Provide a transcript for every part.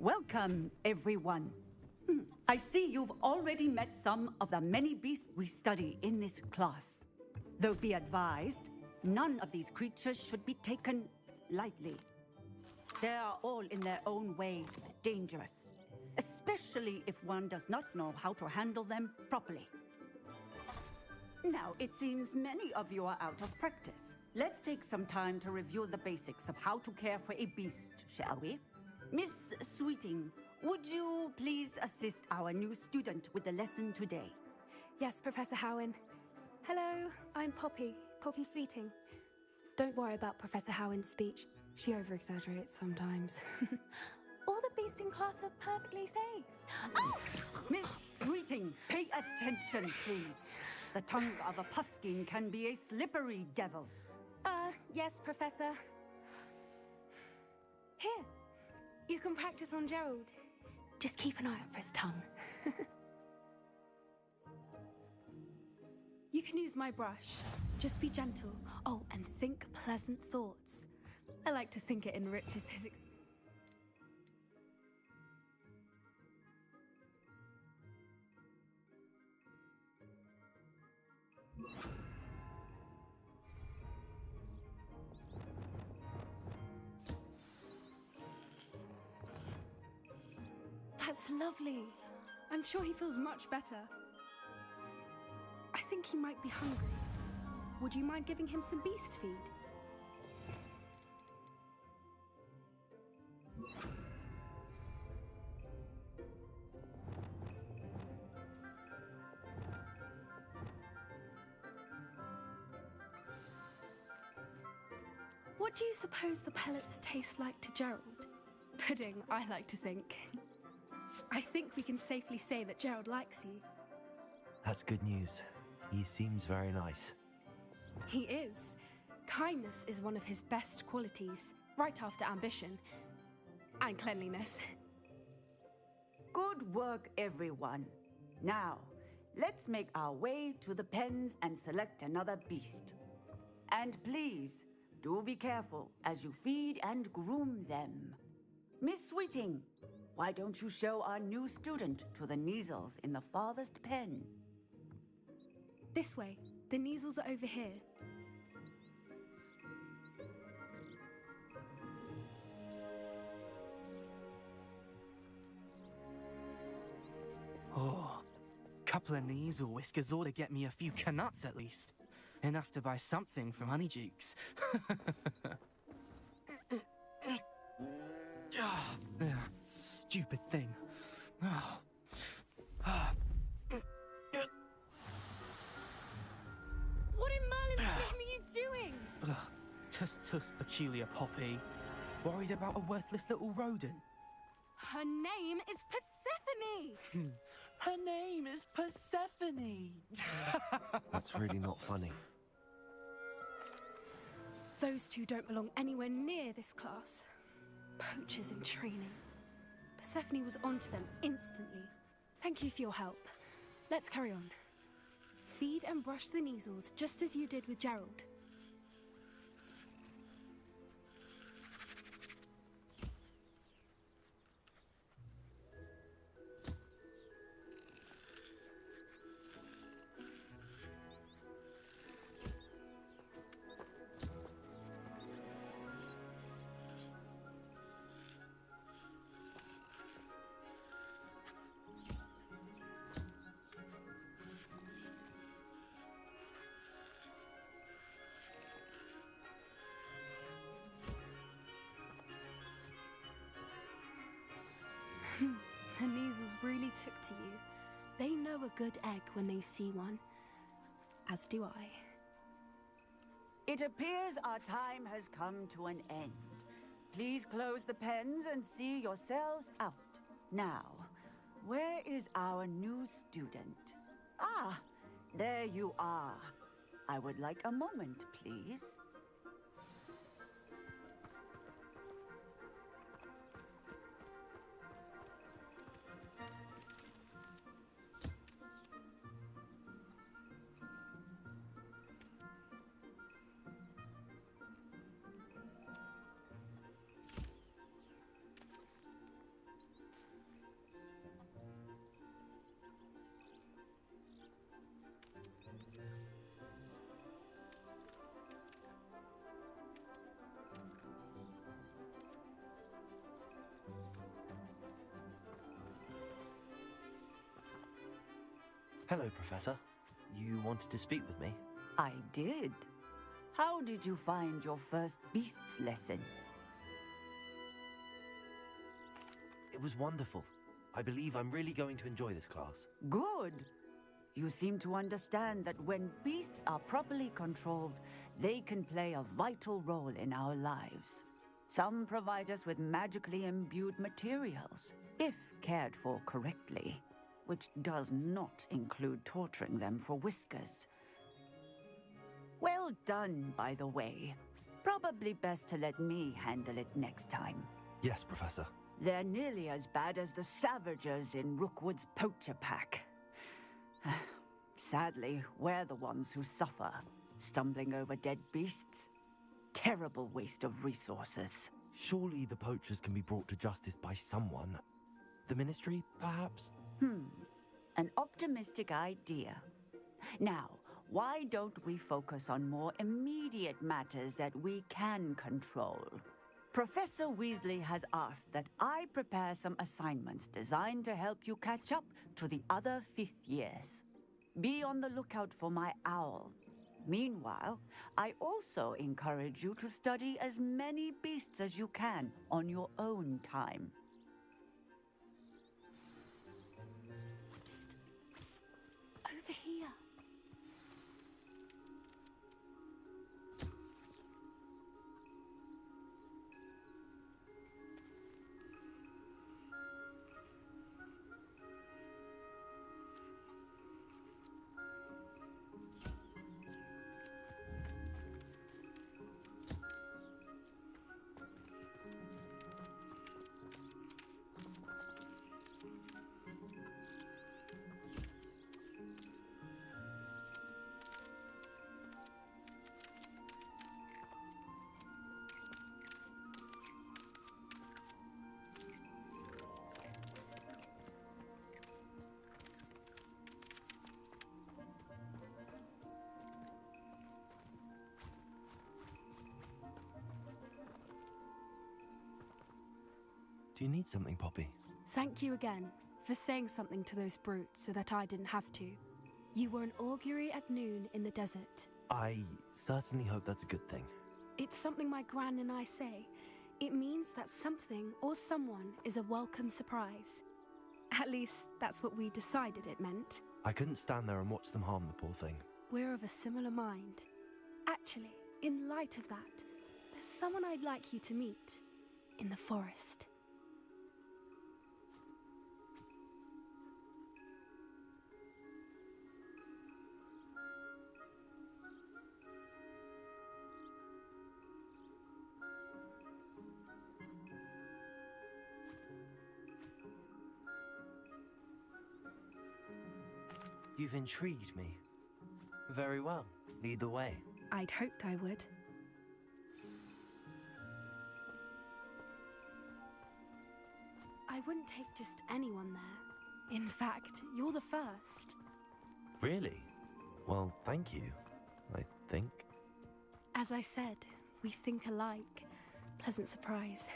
Welcome, everyone. I see you've already met some of the many beasts we study in this class. Though be advised, none of these creatures should be taken lightly. They are all in their own way dangerous, especially if one does not know how to handle them properly. Now, it seems many of you are out of practice. Let's take some time to review the basics of how to care for a beast, shall we? Miss Sweeting, would you please assist our new student with the lesson today? Yes, Professor Howen. Hello, I'm Poppy Sweeting. Don't worry about Professor Howen's speech. She over-exaggerates sometimes. All the beasts in class are perfectly safe. Oh! Miss Sweeting, pay attention, please. The tongue of a puffskein can be a slippery devil. Yes, Professor. Here, you can practice on Gerald. Just keep an eye out for his tongue. You can use my brush. Just be gentle. Oh, and think pleasant thoughts. I like to think it enriches his experience. That's lovely. I'm sure he feels much better. I think he might be hungry. Would you mind giving him some beast feed? What do you suppose the pellets taste like to Gerald? Pudding, I like to think. I think we can safely say that Gerald likes you. That's good news. He seems very nice. He is. Kindness is one of his best qualities, right after ambition. And cleanliness. Good work, everyone. Now, let's make our way to the pens and select another beast. And please, do be careful as you feed and groom them. Miss Sweeting, why don't you show our new student to the Neasels in the farthest pen? This way. The Neasels are over here. Oh, couple of Neasel whiskers ought to get me a few canuts at least. Enough to buy something from Honeydukes. Stupid thing. What in Merlin's name are you doing? Tuss, peculiar Poppy. Worried about a worthless little rodent? Her name is Persephone! Her name is Persephone! That's really not funny. Those two don't belong anywhere near this class. Poachers in training. Persephone was onto them instantly. Thank you for your help. Let's carry on. Feed and brush the Neasels just as you did with Gerald. The Neasels really took to you. They know a good egg when they see one. As do I. It appears our time has come to an end. Please close the pens and see yourselves out. Now, where is our new student? Ah, there you are. I would like a moment, please. Hello, Professor. You wanted to speak with me? I did. How did you find your first beasts lesson? It was wonderful. I believe I'm really going to enjoy this class. Good. You seem to understand that when beasts are properly controlled, they can play a vital role in our lives. Some provide us with magically imbued materials, if cared for correctly, which does not include torturing them for whiskers. Well done, by the way. Probably best to let me handle it next time. Yes, Professor. They're nearly as bad as the Savagers in Rookwood's poacher pack. Sadly, we're the ones who suffer, stumbling over dead beasts. Terrible waste of resources. Surely the poachers can be brought to justice by someone. The Ministry, perhaps? An optimistic idea. Now, why don't we focus on more immediate matters that we can control? Professor Weasley has asked that I prepare some assignments designed to help you catch up to the other fifth years. Be on the lookout for my owl. Meanwhile, I also encourage you to study as many beasts as you can on your own time. Psst, psst, over here. Do you need something, Poppy? Thank you again for saying something to those brutes so that I didn't have to. You were an augury at noon in the desert. I certainly hope that's a good thing. It's something my gran and I say. It means that something or someone is a welcome surprise. At least, that's what we decided it meant. I couldn't stand there and watch them harm the poor thing. We're of a similar mind. Actually, in light of that, there's someone I'd like you to meet. In the forest. You've intrigued me. Very well. Lead the way. I'd hoped I would. I wouldn't take just anyone there. In fact, you're the first. Really? Well, thank you, I think. As I said, we think alike. Pleasant surprise.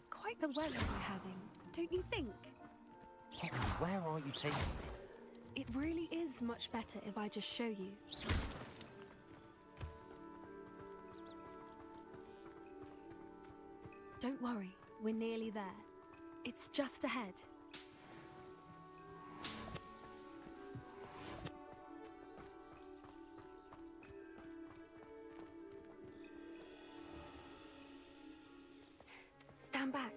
Quite the weather we're having, don't you think? Poppy, where are you taking me? It really is much better if I just show you. Don't worry, we're nearly there. It's just ahead. Stand back.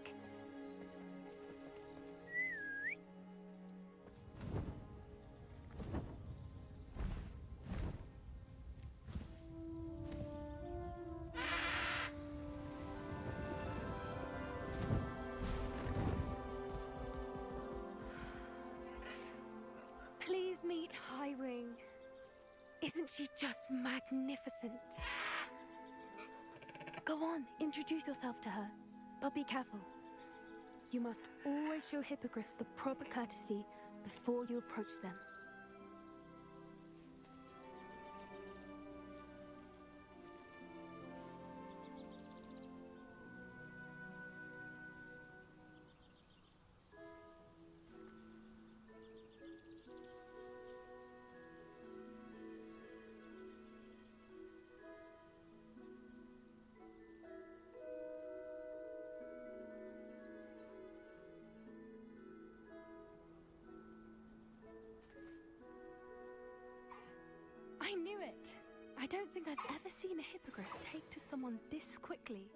Please meet Highwing. Isn't she just magnificent? Go on, introduce yourself to her. But be careful. You must always show hippogriffs the proper courtesy before you approach them. don't think I've ever seen a hippogriff take to someone this quickly.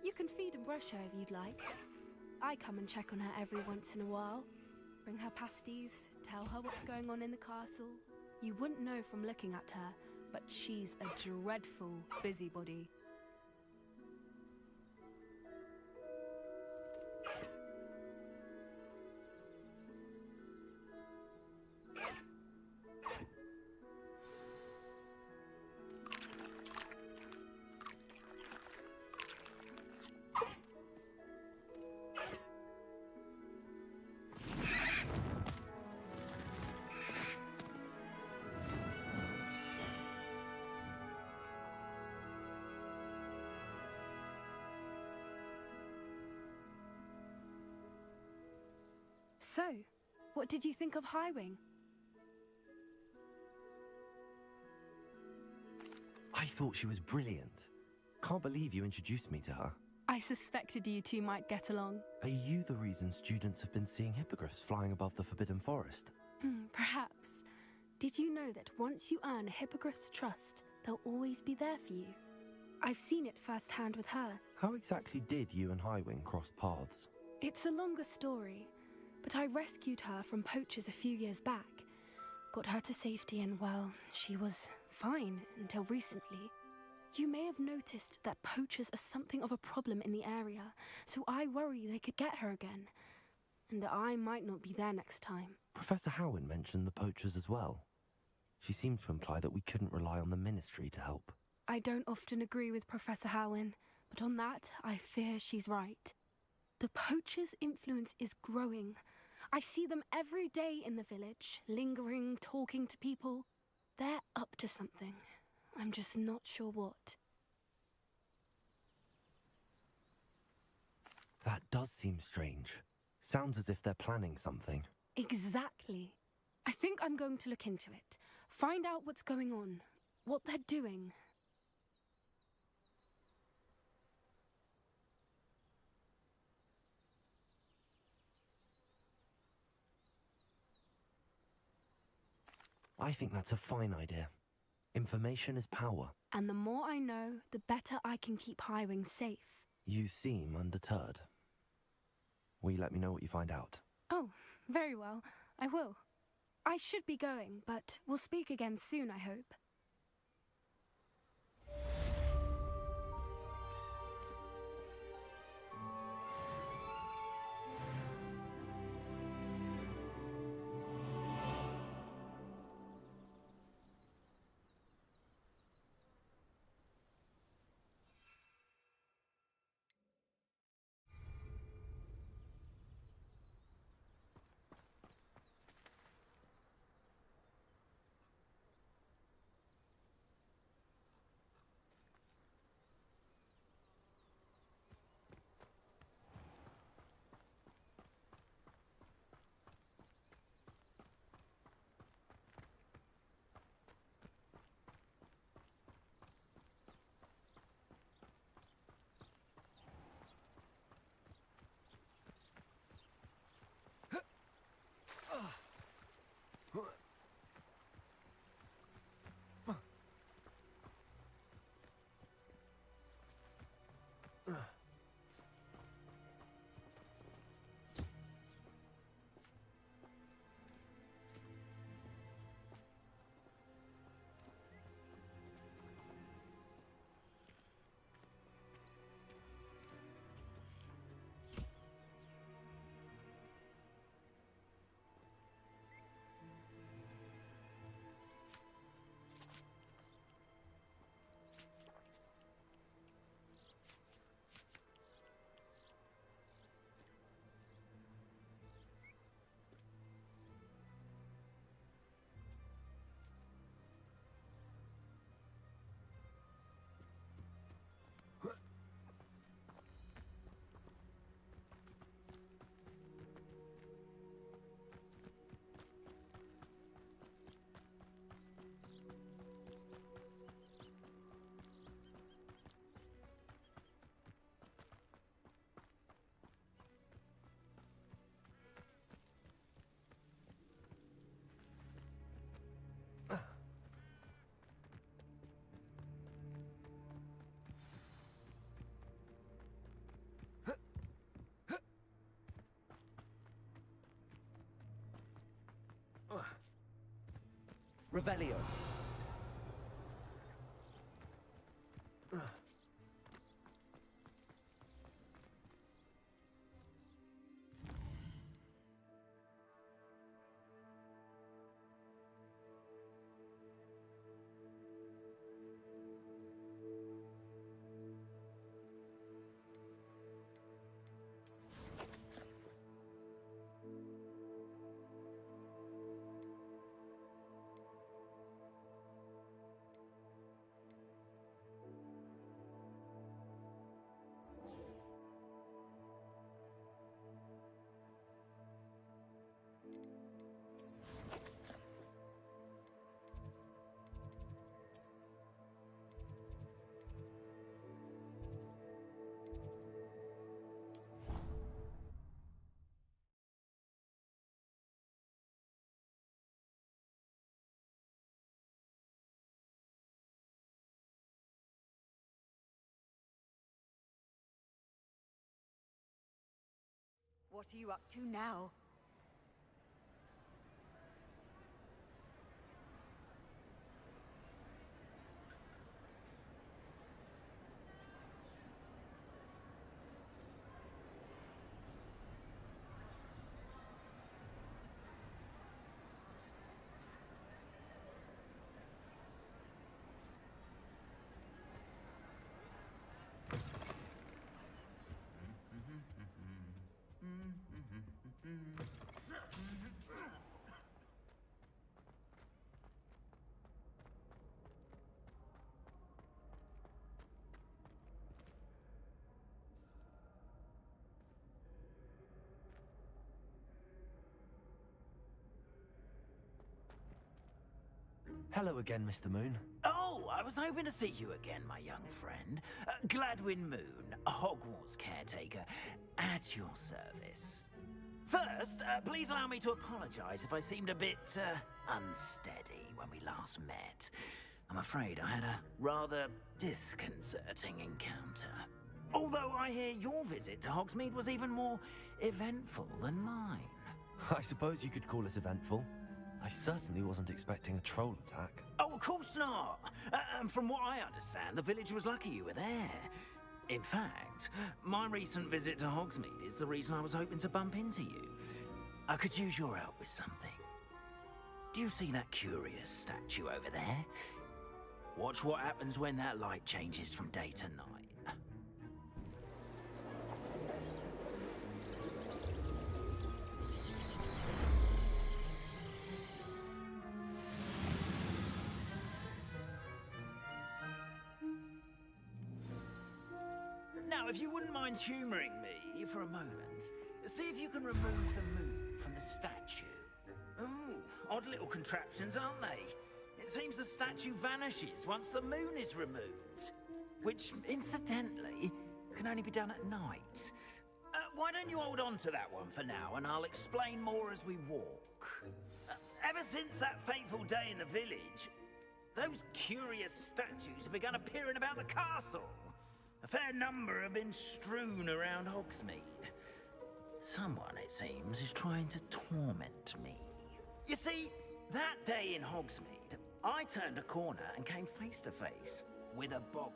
You can feed and brush her if you'd like. I come and check on her every once in a while. Bring her pasties, tell her what's going on in the castle. You wouldn't know from looking at her, but she's a dreadful busybody. So, what did you think of Highwing? I thought she was brilliant. Can't believe you introduced me to her. I suspected you two might get along. Are you the reason students have been seeing hippogriffs flying above the Forbidden Forest? Perhaps. Did you know that once you earn a hippogriff's trust, they'll always be there for you? I've seen it firsthand with her. How exactly did you and Highwing cross paths? It's a longer story, but I rescued her from poachers a few years back. Got her to safety and, well, she was fine until recently. You may have noticed that poachers are something of a problem in the area, so I worry they could get her again. And I might not be there next time. Professor Howin mentioned the poachers as well. She seemed to imply that we couldn't rely on the Ministry to help. I don't often agree with Professor Howin, but on that, I fear she's right. The poachers' influence is growing. I see them every day in the village, lingering, talking to people. They're up to something. I'm just not sure what. That does seem strange. Sounds as if they're planning something. Exactly. I think I'm going to look into it. Find out what's going on, what they're doing. I think that's a fine idea. Information is power. And the more I know, the better I can keep Highwing safe. You seem undeterred. Will you let me know what you find out? Oh, very well. I will. I should be going, but we'll speak again soon, I hope. Revelio. What are you up to now? Hello again, Mr. Moon. Oh, I was hoping to see you again, my young friend. Gladwin Moon, Hogwarts caretaker, at your service. First, please allow me to apologize if I seemed a bit, unsteady when we last met. I'm afraid I had a rather disconcerting encounter. Although I hear your visit to Hogsmeade was even more eventful than mine. I suppose you could call it eventful. I certainly wasn't expecting a troll attack. Oh, of course not. And from what I understand, the village was lucky you were there. In fact, my recent visit to Hogsmeade is the reason I was hoping to bump into you. I could use your help with something. Do you see that curious statue over there? Watch what happens when that light changes from day to night. Now, if you wouldn't mind humoring me for a moment, see if you can remove the moon from the statue. Ooh, odd little contraptions, aren't they? It seems the statue vanishes once the moon is removed. Which, incidentally, can only be done at night. Why don't you hold on to that one for now, and I'll explain more as we walk. Ever since that fateful day in the village, those curious statues have begun appearing about the castle. A fair number have been strewn around Hogsmeade. Someone, it seems, is trying to torment me. You see, that day in Hogsmeade, I turned a corner and came face to face with a boggart.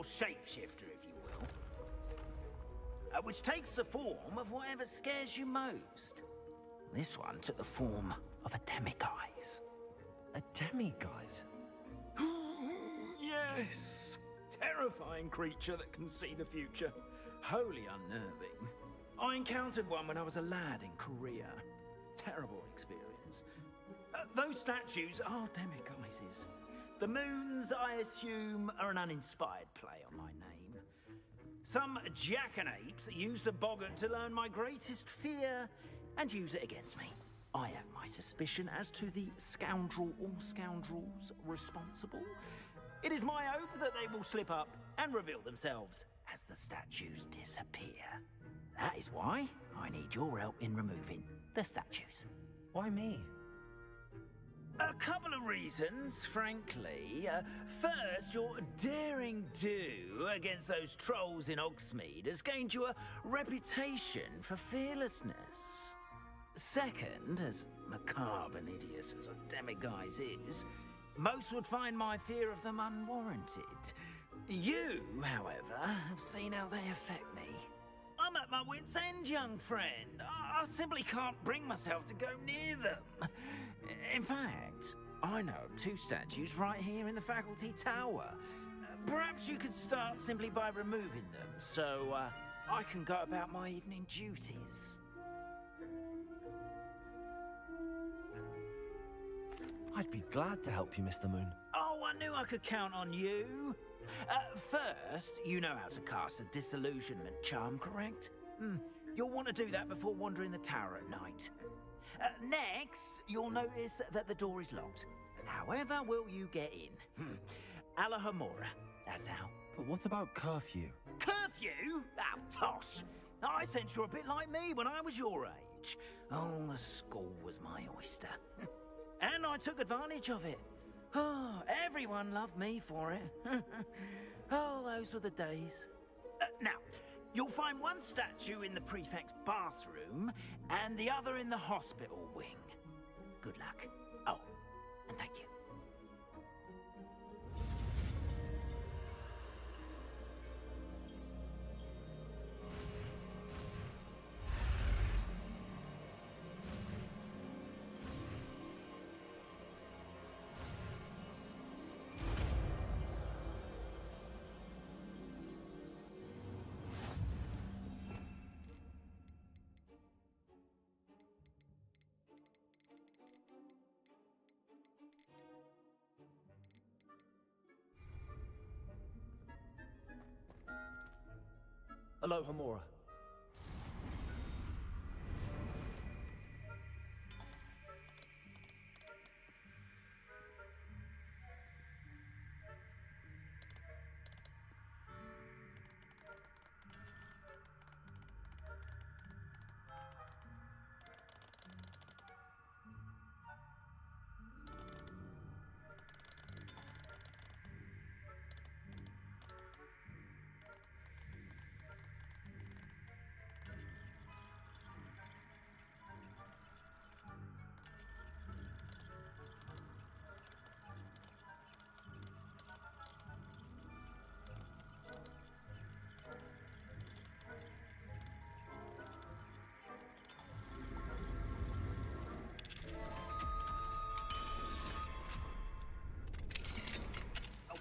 shapeshifter, if you will. Which takes the form of whatever scares you most. This one took the form of a demiguise. A demiguise? Yes! Terrifying creature that can see the future. Wholly unnerving. I encountered one when I was a lad in Korea. Terrible experience. Those statues are demiguises. The moons, I assume, are an uninspired play on my name. Some jackanapes used a boggart to learn my greatest fear and use it against me. I have my suspicion as to the scoundrel or scoundrels responsible. It is my hope that they will slip up and reveal themselves as the statues disappear. That is why I need your help in removing the statues. Why me? A couple of reasons, frankly. First, your daring do against those trolls in Hogsmeade has gained you a reputation for fearlessness. Second, as macabre and hideous as a demiguise is, most would find my fear of them unwarranted. You, however, have seen how they affect me. I'm at my wit's end, young friend. I simply can't bring myself to go near them. In fact, I know of two statues right here in the faculty tower. Perhaps you could start simply by removing them, so I can go about my evening duties. I'd be glad to help you, Mr. Moon. Oh, I knew I could count on you. First, you know how to cast a disillusionment charm, correct? You'll want to do that before wandering the tower at night. Next, you'll notice that the door is locked. However will you get in? Alahomora, that's how. But what about curfew? Curfew? Oh, tosh. I sense you're a bit like me when I was your age. Oh, the school was my oyster. And I took advantage of it. Oh, everyone loved me for it. Oh, those were the days. Now, you'll find one statue in the prefect's bathroom and the other in the hospital wing. Good luck. Oh, and thank you. Hello, Hamura.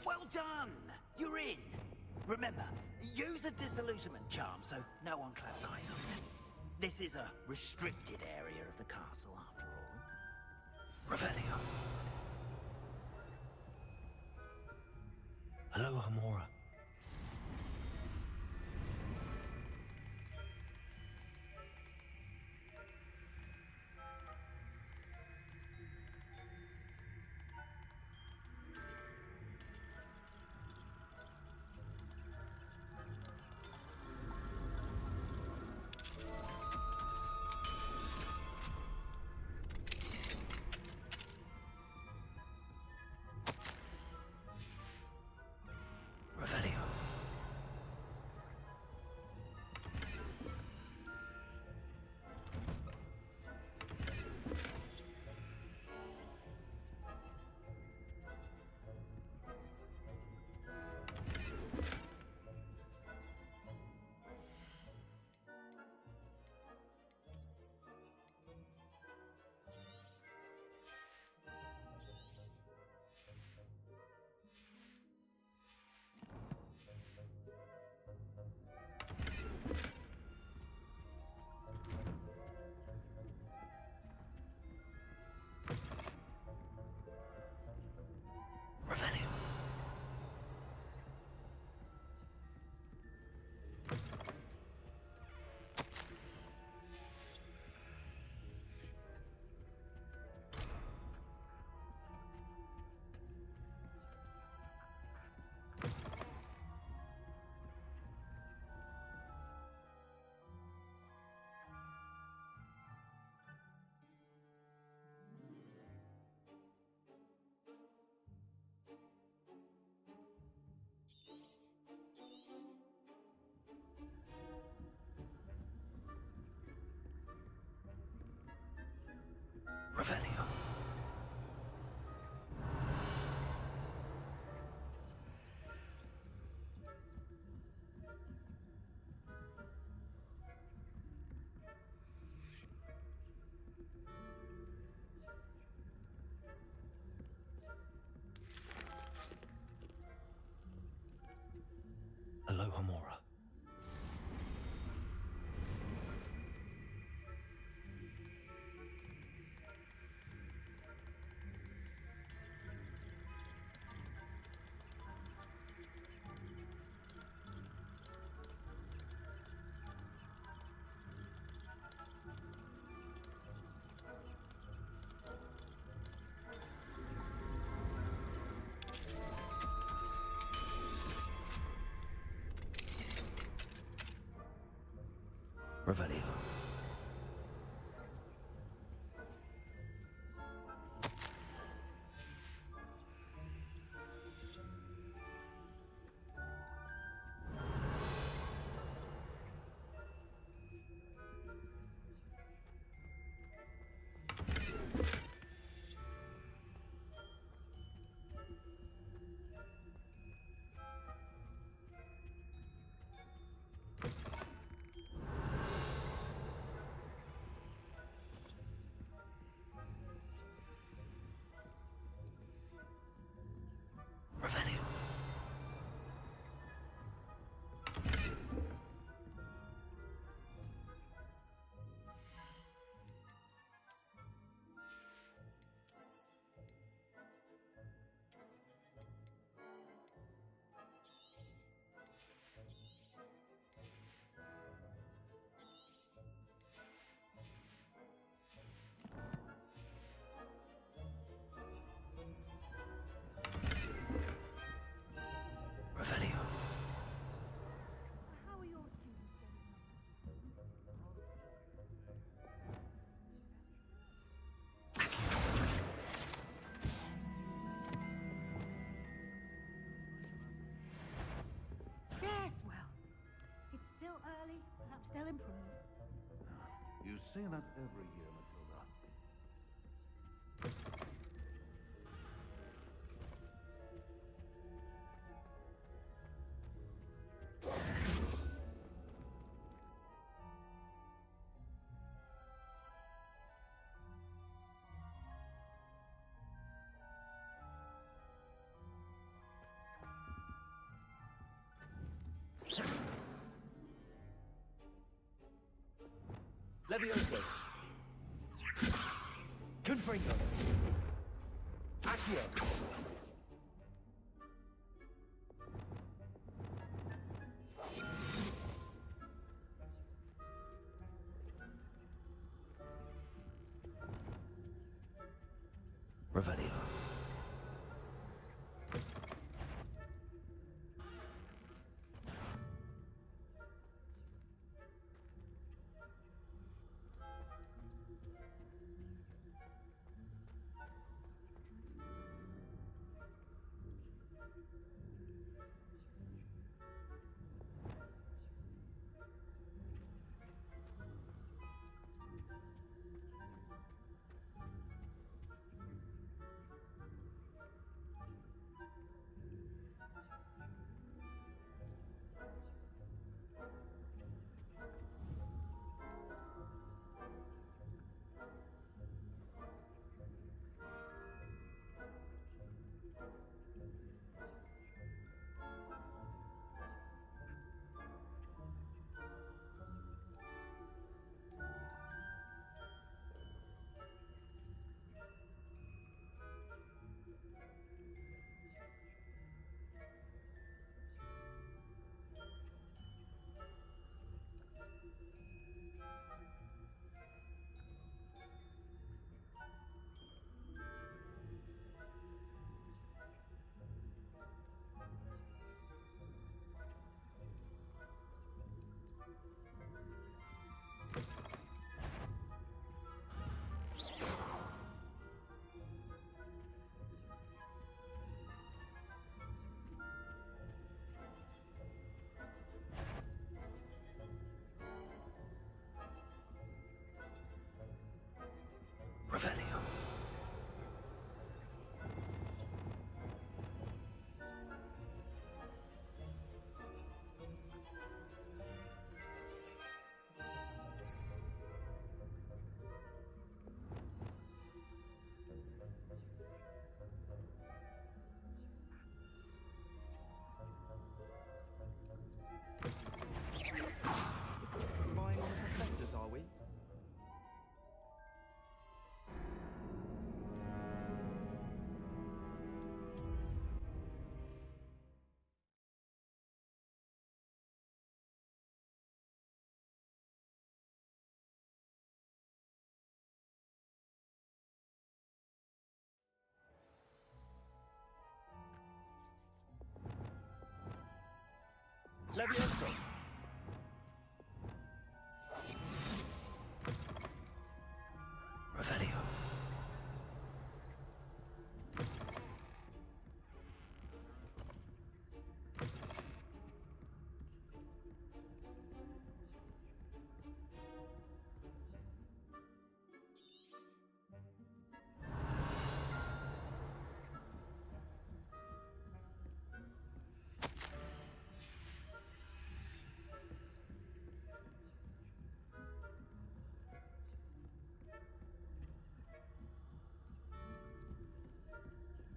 Well done! You're in! Remember, use a disillusionment charm so no one claps eyes on you. This is a restricted area of the castle, after all. Revelio. Hello, Hamura. Revelio. Revelio. Revelio. How are your students Yes, well, it's still early. Perhaps they'll improve. You say that every year, Matilda. Levioso. Confringo. Accio. Revelio. Revelio. Spying on the professors, are we? Levioso.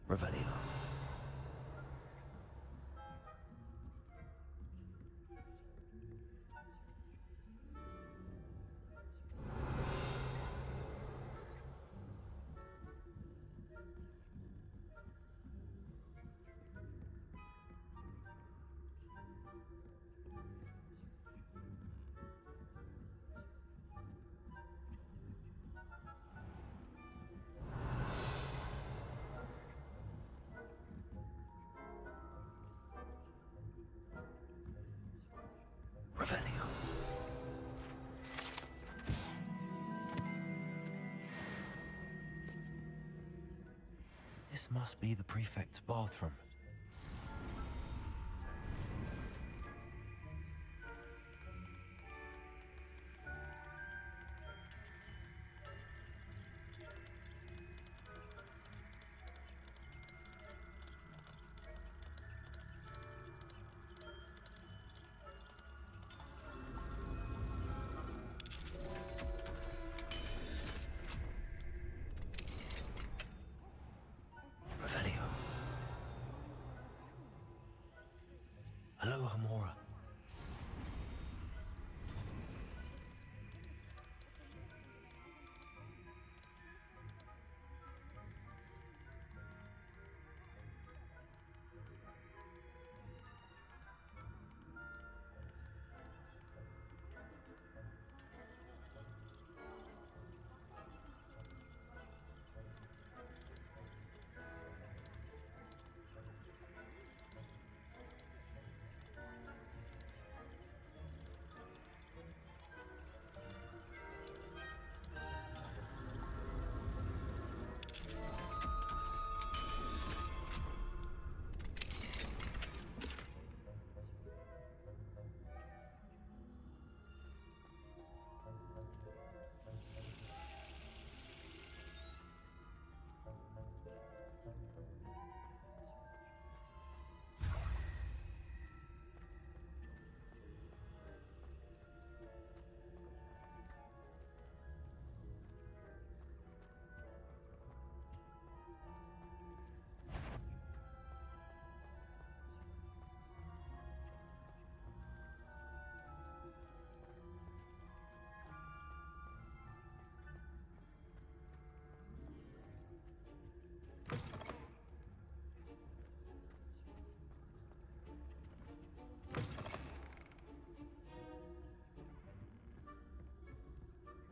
Revelio. Revelio. This must be the prefect's bathroom. Revelio. Hello, Hamora.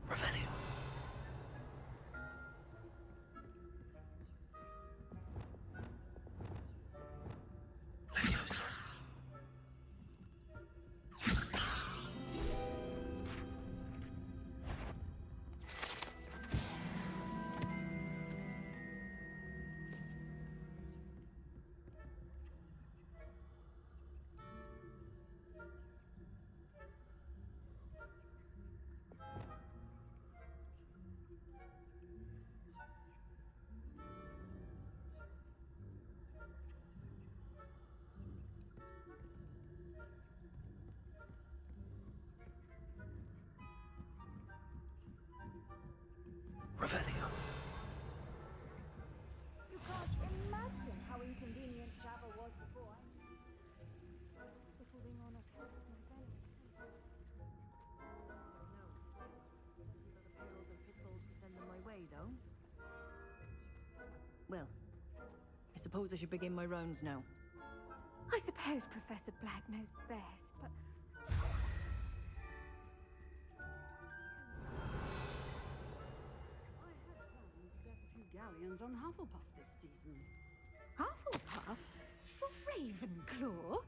Revelio. Leviosa. Revelio. You can't imagine how inconvenient travel was before. Before being on account of my belly. No. Plenty of other perils and pitfalls to send them my way, though. Well, I suppose I should begin my rounds now. I suppose Professor Black knows best, but... I had planned to get a few galleons on Hufflepuff this season. Hufflepuff? The Ravenclaw?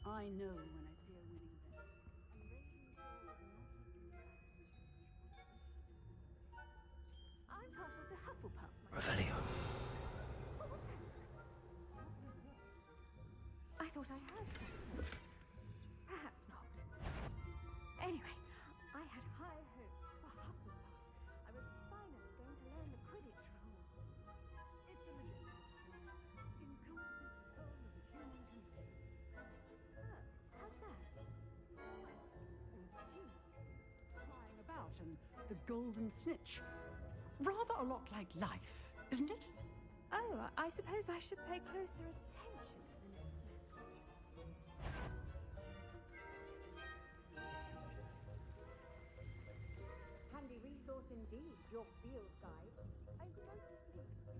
I know when I see a winning bet. I'm partial to Hufflepuff. Revelio. I thought I had something. Perhaps not. Anyway, I had high hopes for Hufflepuff. I was finally going to learn the Quidditch rules. It's a legitimate plan. Includes the soul of the human community. How's that? Flying about and the golden snitch. Rather a lot like life, isn't it? Oh, I suppose I should pay closer attention to the next. Handy resource indeed, your field guide. I noticed links to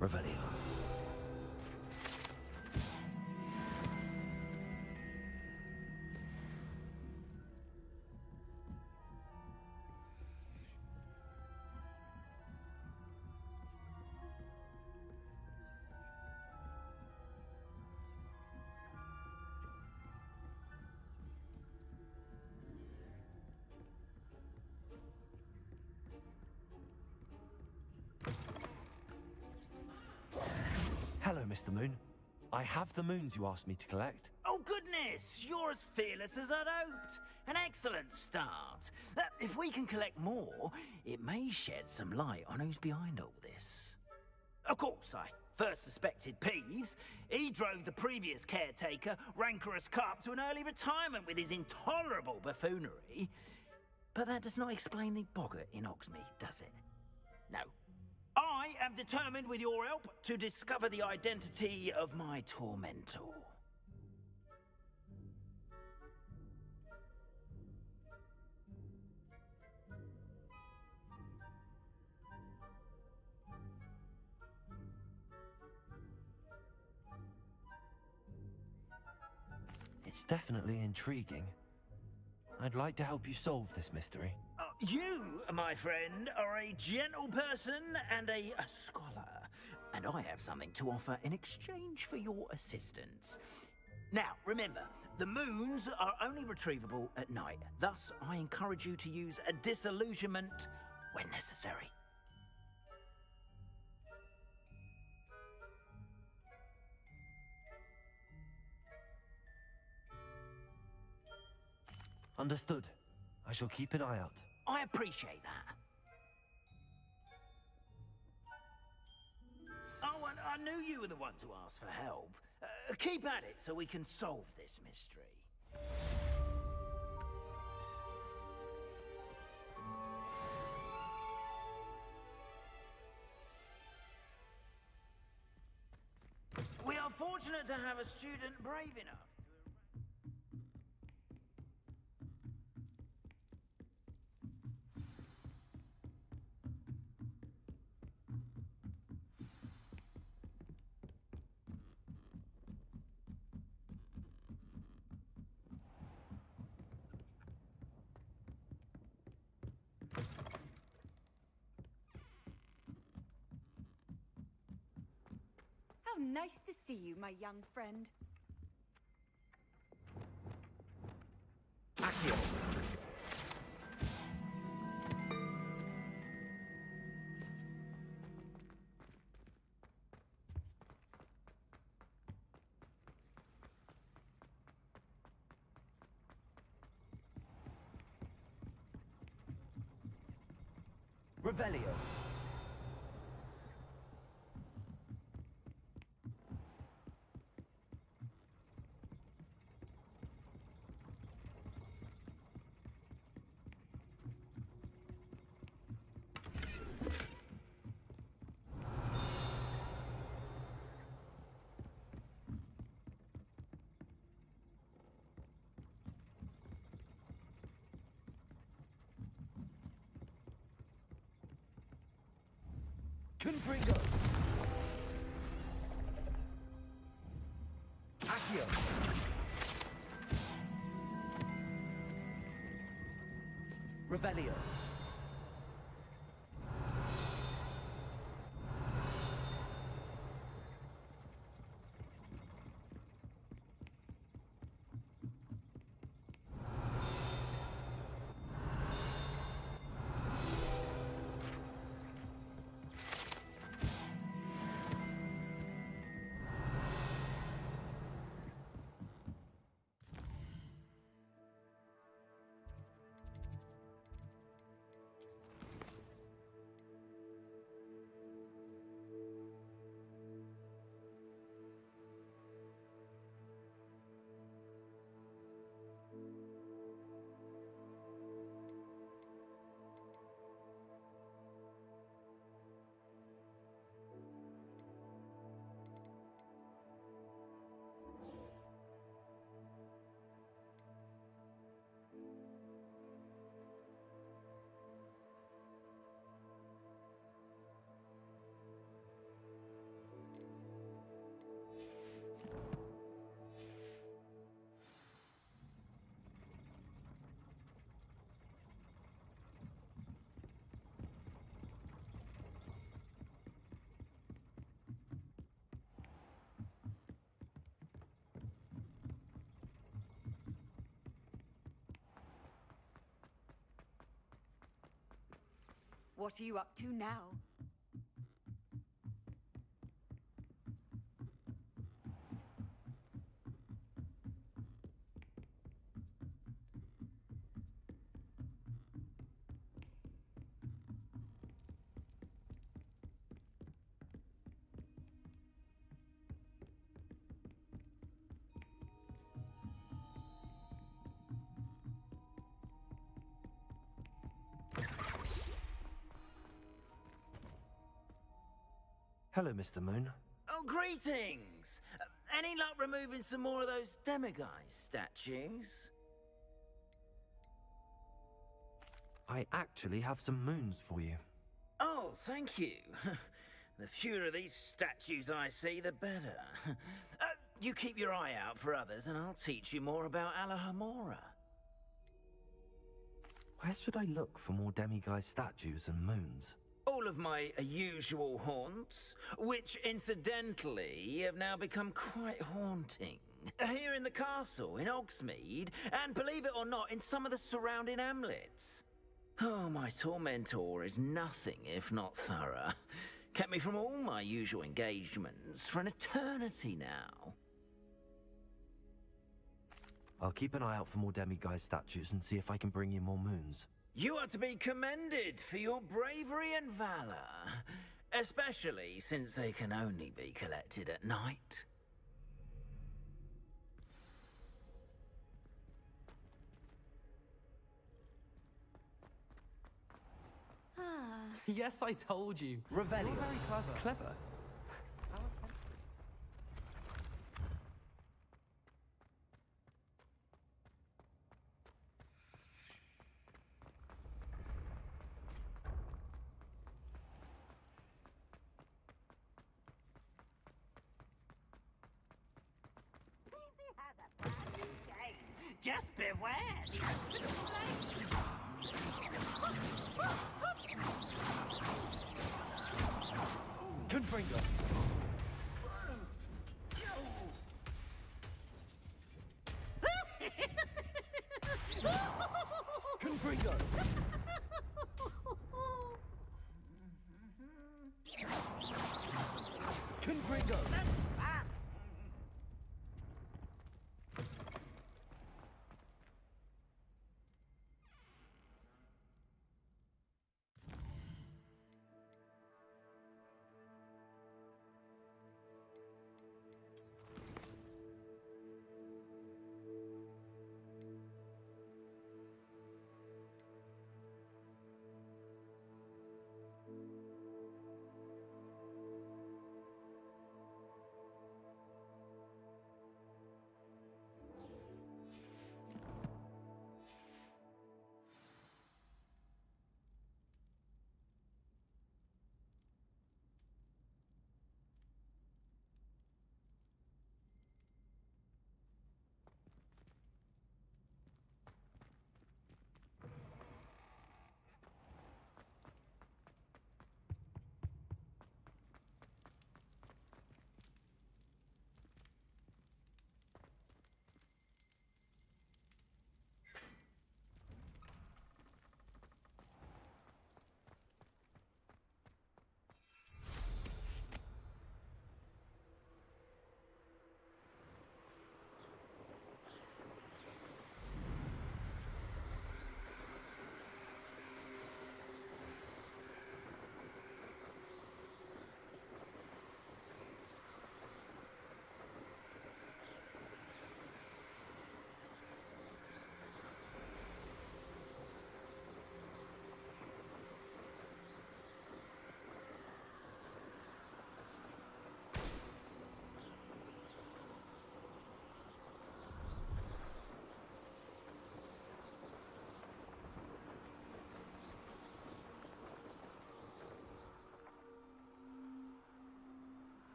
Revelio. Hello, Mr. Moon. I have the moons you asked me to collect. Oh, goodness! You're as fearless as I'd hoped. An excellent start. If we can collect more, it may shed some light on who's behind all this. Of course, I first suspected Peeves. He drove the previous caretaker, Rancorous Carp, to an early retirement with his intolerable buffoonery. But that does not explain the boggart in Hogsmeade, does it? No. I am determined, with your help, to discover the identity of my tormentor. It's definitely intriguing. I'd like to help you solve this mystery. You, my friend, are a gentle person and a scholar, and I have something to offer in exchange for your assistance. Now, remember, the moons are only retrievable at night. Thus, I encourage you to use a disillusionment when necessary. Understood. I shall keep an eye out. I appreciate that. Oh, and I knew you were the one to ask for help. Keep at it so we can solve this mystery. We are fortunate to have a student brave enough. How nice to see you, my young friend. Accio. Revelio. Confringo. Accio. Revelio. What are you up to now? Hello, Mr. Moon. Oh, greetings! Any luck removing some more of those demiguise statues? I actually have some moons for you. Oh, thank you. The fewer of these statues I see, the better. You keep your eye out for others, and I'll teach you more about Alahamora. Where should I look for more demiguise statues and moons? All of my usual haunts, which incidentally have now become quite haunting. Here in the castle, in Hogsmeade, and believe it or not, in some of the surrounding hamlets. Oh, my tormentor is nothing if not thorough. Kept me from all my usual engagements for an eternity now. I'll keep an eye out for more demiguise statues and see if I can bring you more moons. You are to be commended for your bravery and valor, especially since they can only be collected at night. Ah. Yes, I told you. Revelio. You're very clever. Clever? Just beware the Confringo. Confringo. Confringo.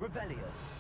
Revelio.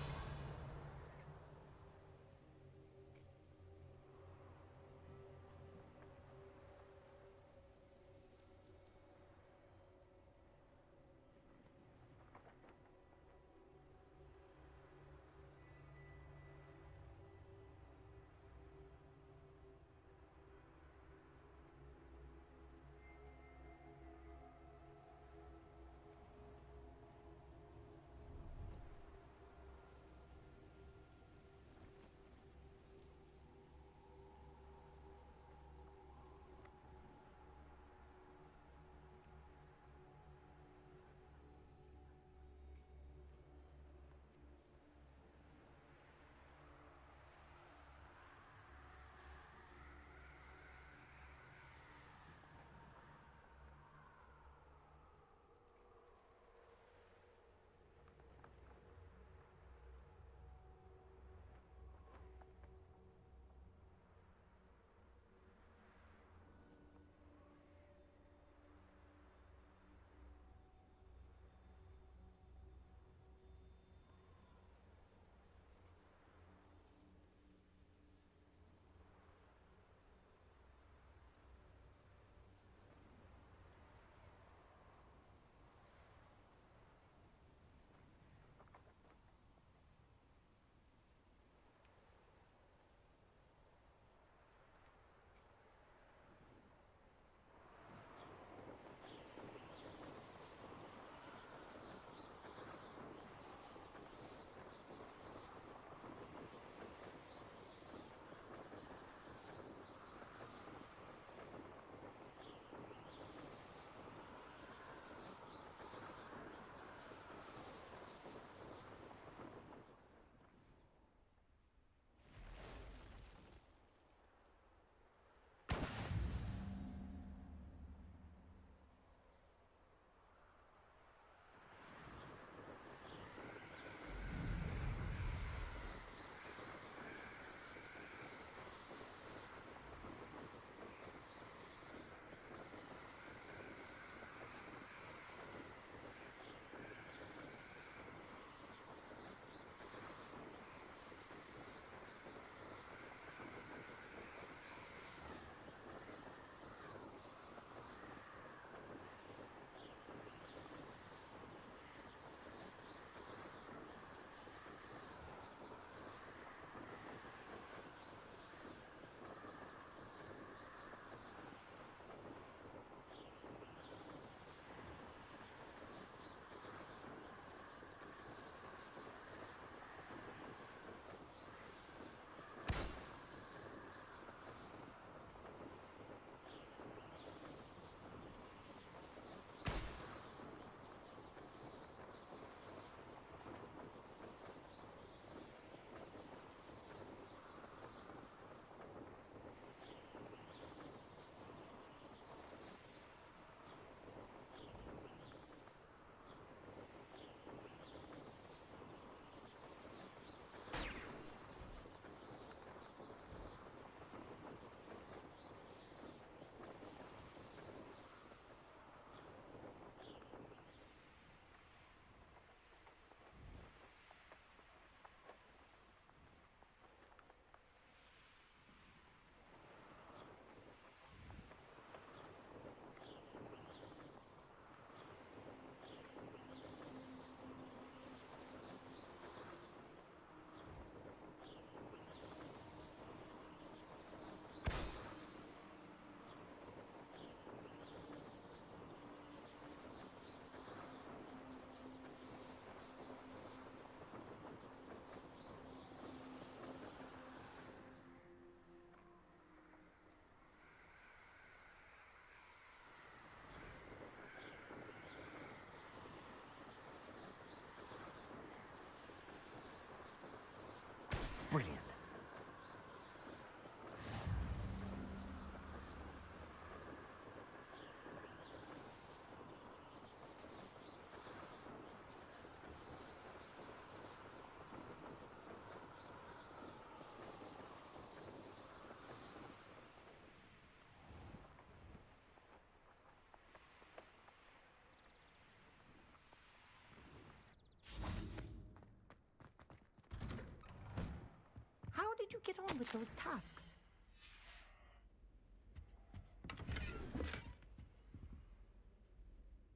did you get on with those tasks?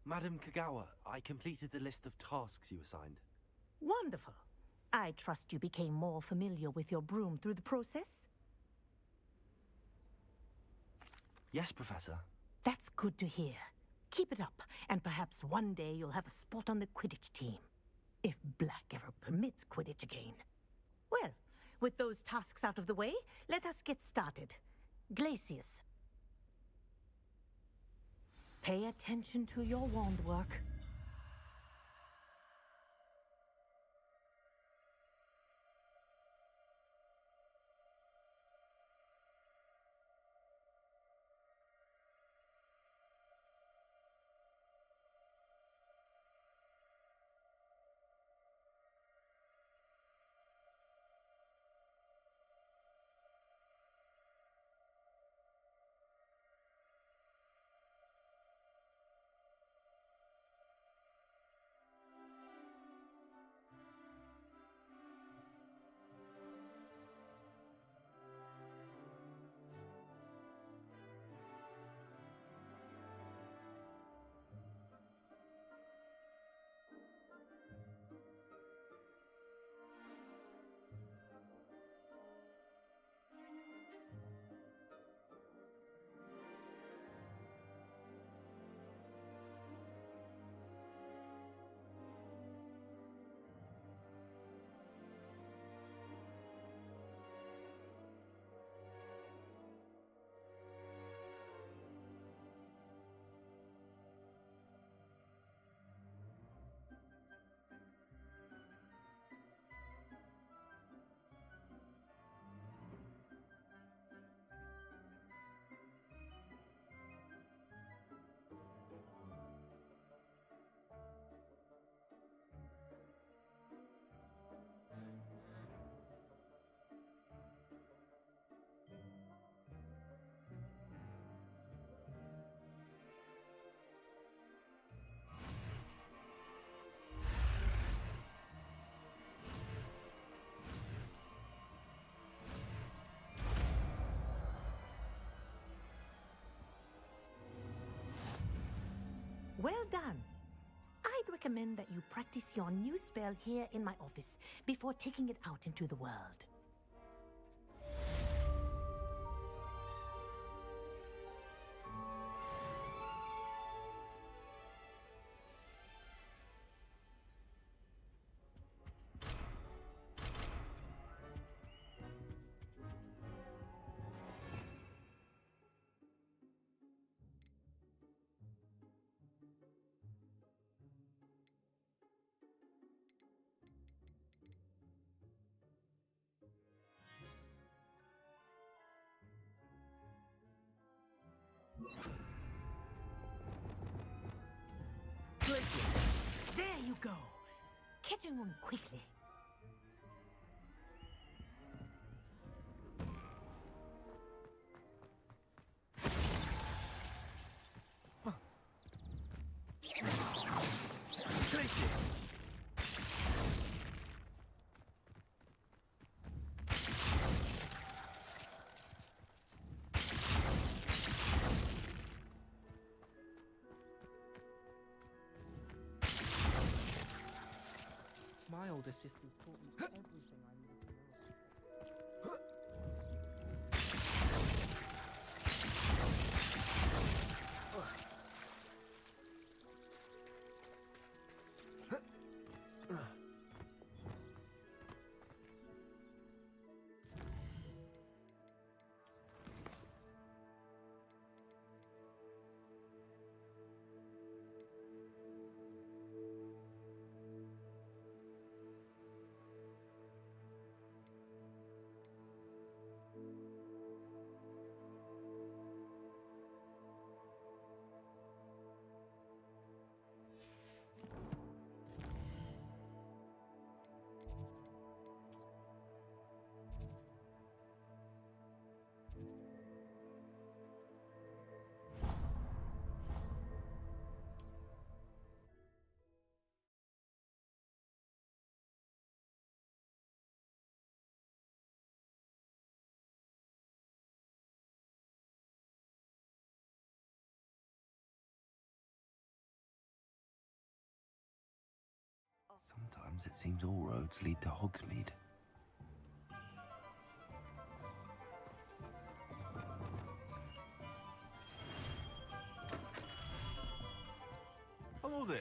Madam Kagawa, I completed the list of tasks you assigned. Wonderful. I trust you became more familiar with your broom through the process? Yes, Professor. That's good to hear. Keep it up, and perhaps one day you'll have a spot on the Quidditch team. If Black ever permits Quidditch again. Well, with those tasks out of the way, let us get started. Glacius. Pay attention to your wand work. Well done. I'd recommend that you practice your new spell here in my office before taking it out into the world. There you go. Catching on quickly. My older sister taught me everything I needed to know. Sometimes it seems all roads lead to Hogsmeade. Hello there.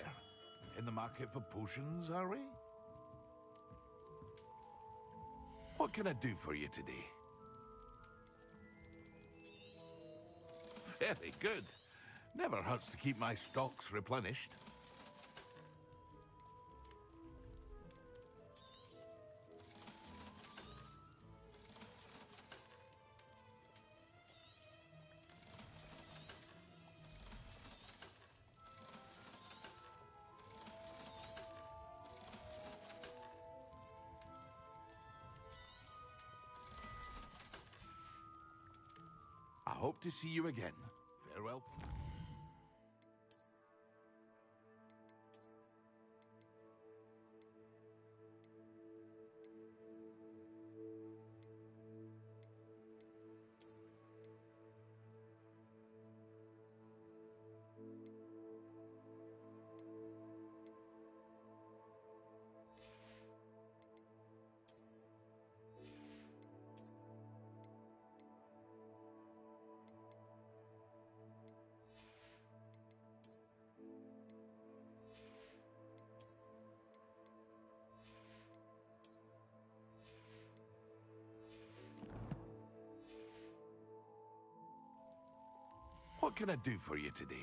In the market for potions, are we? What can I do for you today? Very good. Never hurts to keep my stocks replenished. I hope to see you again. Farewell. What can I do for you today?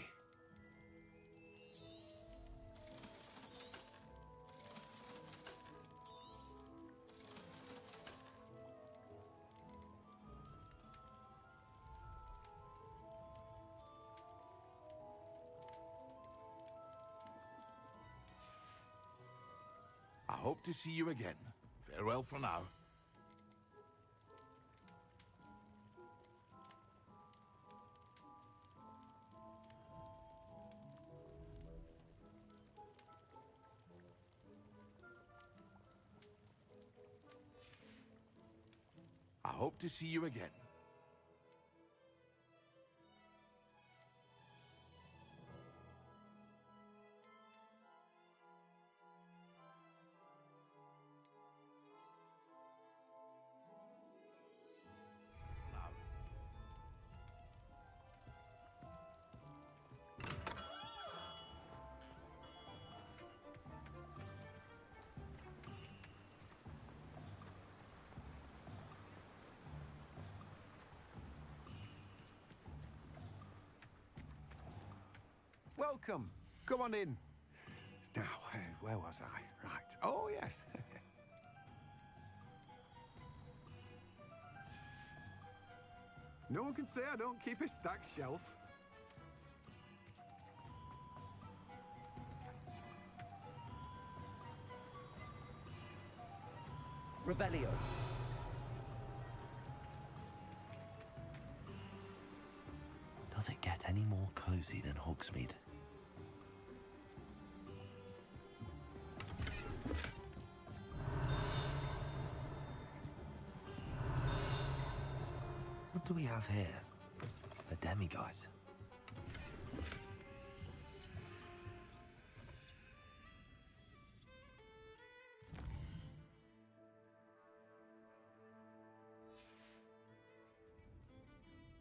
I hope to see you again. Farewell for now. I hope to see you again. Welcome. Come on in. Now, where was I? Right. Oh, yes. No one can say I don't keep a stacked shelf. Revelio. Does it get any more cozy than Hogsmeade? What do we have here? A demiguise.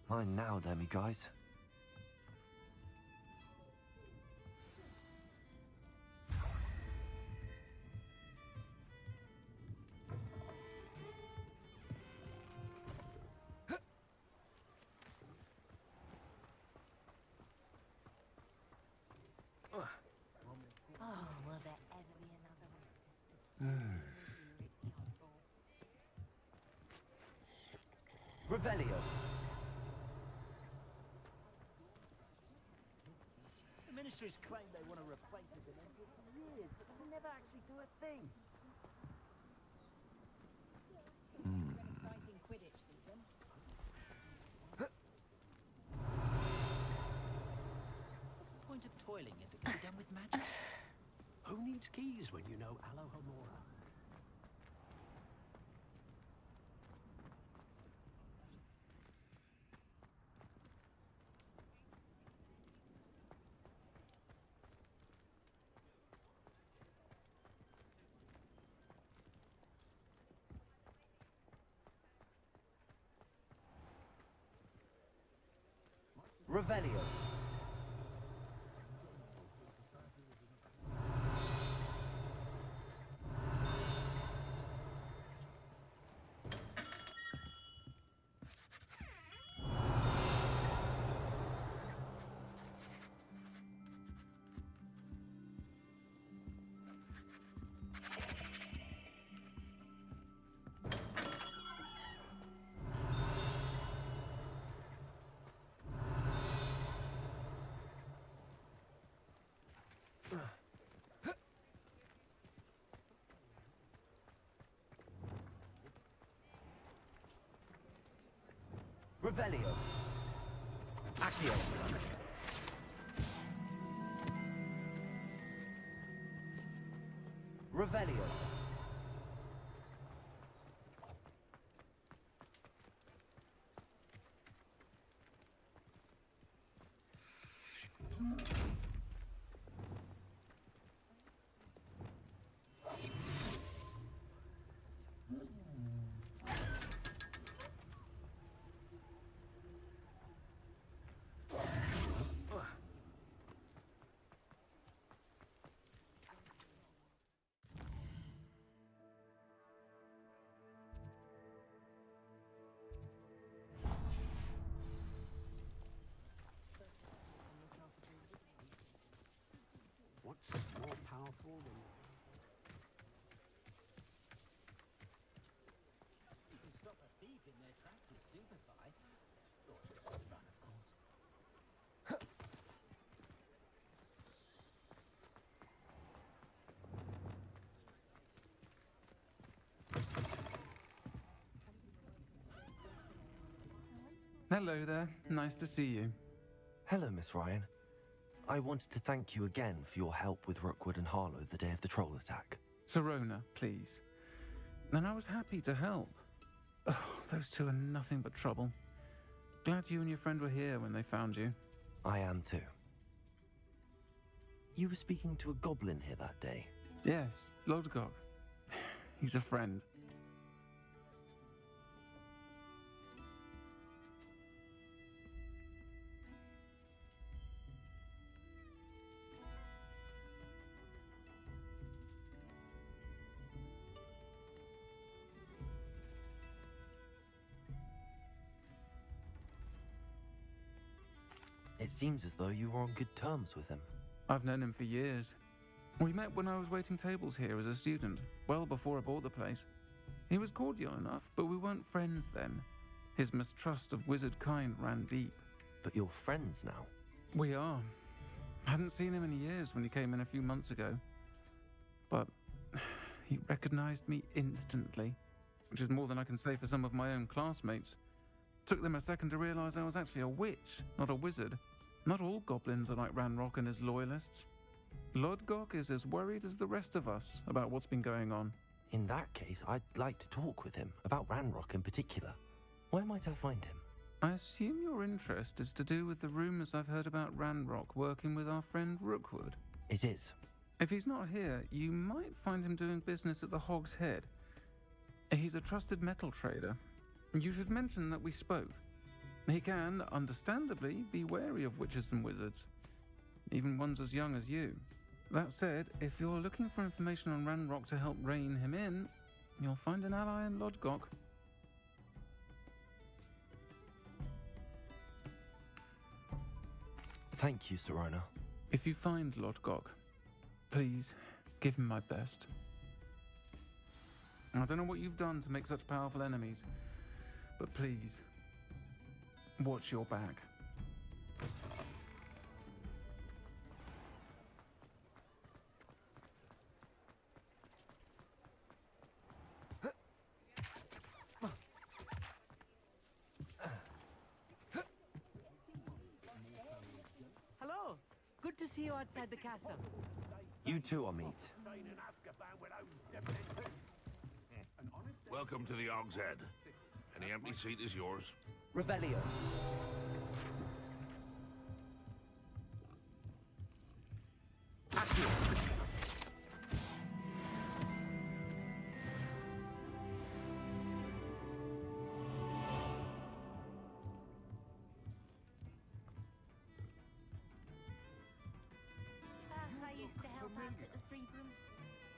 Mine now, demiguise. Oh, will there ever be another Revelio. The ministries claim they want to replace the Dementor for years, but they never actually do a thing. exciting Quidditch season? What's the point of toiling if it can be done with magic? Who needs keys when you know Alohomora? Revelio. Revelio. Accio. Revelio. What's more powerful than... You can stop a thief in their tracks and sympathize. Hello there. Nice to see you. Hello, Miss Ryan. I wanted to thank you again for your help with Rookwood and Harlow the day of the troll attack. Sirona, please. And I was happy to help. Oh, those two are nothing but trouble. Glad you and your friend were here when they found you. I am too. You were speaking to a goblin here that day. Yes, Lodgok. He's a friend. It seems as though you were on good terms with him. I've known him for years. We met when I was waiting tables here as a student, well before I bought the place. He was cordial enough, but we weren't friends then. His mistrust of wizard kind ran deep. But you're friends now? We are. Hadn't seen him in years when he came in a few months ago. But he recognized me instantly, which is more than I can say for some of my own classmates. Took them a second to realize I was actually a witch, not a wizard. Not all goblins are like Ranrock and his loyalists. Lodgok is as worried as the rest of us about what's been going on. In that case, I'd like to talk with him, about Ranrock in particular. Where might I find him? I assume your interest is to do with the rumors I've heard about Ranrock working with our friend Rookwood. It is. If he's not here, you might find him doing business at the Hog's Head. He's a trusted metal trader. You should mention that we spoke. He can, understandably, be wary of witches and wizards, even ones as young as you. That said, if you're looking for information on Ranrock to help rein him in, you'll find an ally in Lodgok. Thank you, Sirona. If you find Lodgok, please give him my best. I don't know what you've done to make such powerful enemies, but please, watch your back. Hello. Good to see you outside the castle. You too, Amit. Welcome to the Hog's Head. Any empty seat is yours. Revelio. Accio.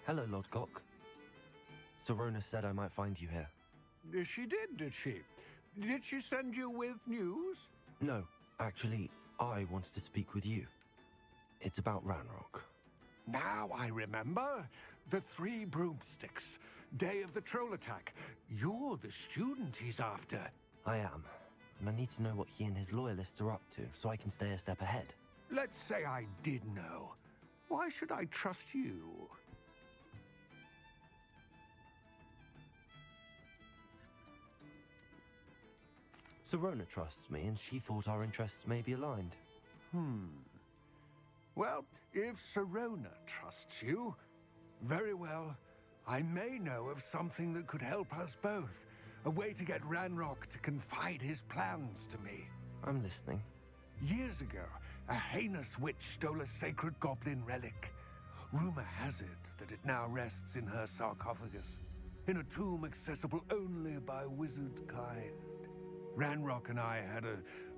Hello, Lord Cock. Sorona said I might find you here. She did she? Did she send you with news? No, actually, I wanted to speak with you. It's about Ranrock. Now I remember. The 3 broomsticks. Day of the troll attack. You're the student he's after. I am, and I need to know what he and his loyalists are up to so I can stay a step ahead. Let's say I did know. Why should I trust you? Sorona trusts me, and she thought our interests may be aligned. Well, if Sorona trusts you, very well. I may know of something that could help us both. A way to get Ranrock to confide his plans to me. I'm listening. Years ago, a heinous witch stole a sacred goblin relic. Rumor has it that it now rests in her sarcophagus, in a tomb accessible only by wizard kind. Ranrock and I had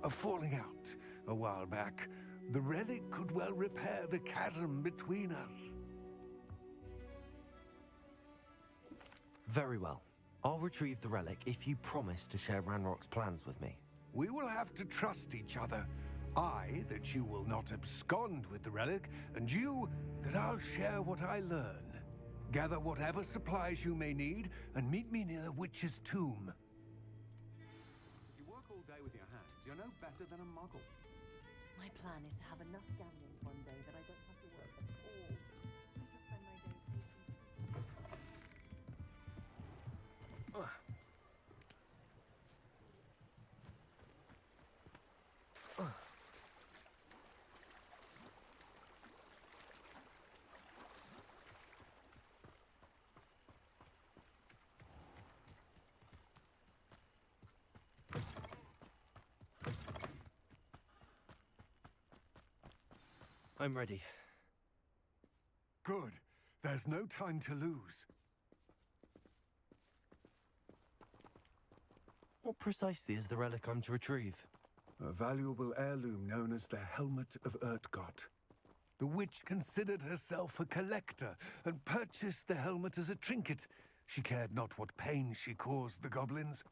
a falling out a while back. The relic could well repair the chasm between us. Very well. I'll retrieve the relic if you promise to share Ranrock's plans with me. We will have to trust each other. I, that you will not abscond with the relic, and you, that I'll share what I learn. Gather whatever supplies you may need, and meet me near the witch's tomb. You work all day with your hands. You're no better than a muggle. My plan is to have enough gambling one day that I don't have to work at all. I shall spend my days hating. I'm ready. Good. There's no time to lose. What precisely is the relic I'm to retrieve? A valuable heirloom known as the Helmet of Urtgott. The witch considered herself a collector and purchased the helmet as a trinket. She cared not what pain she caused the goblins.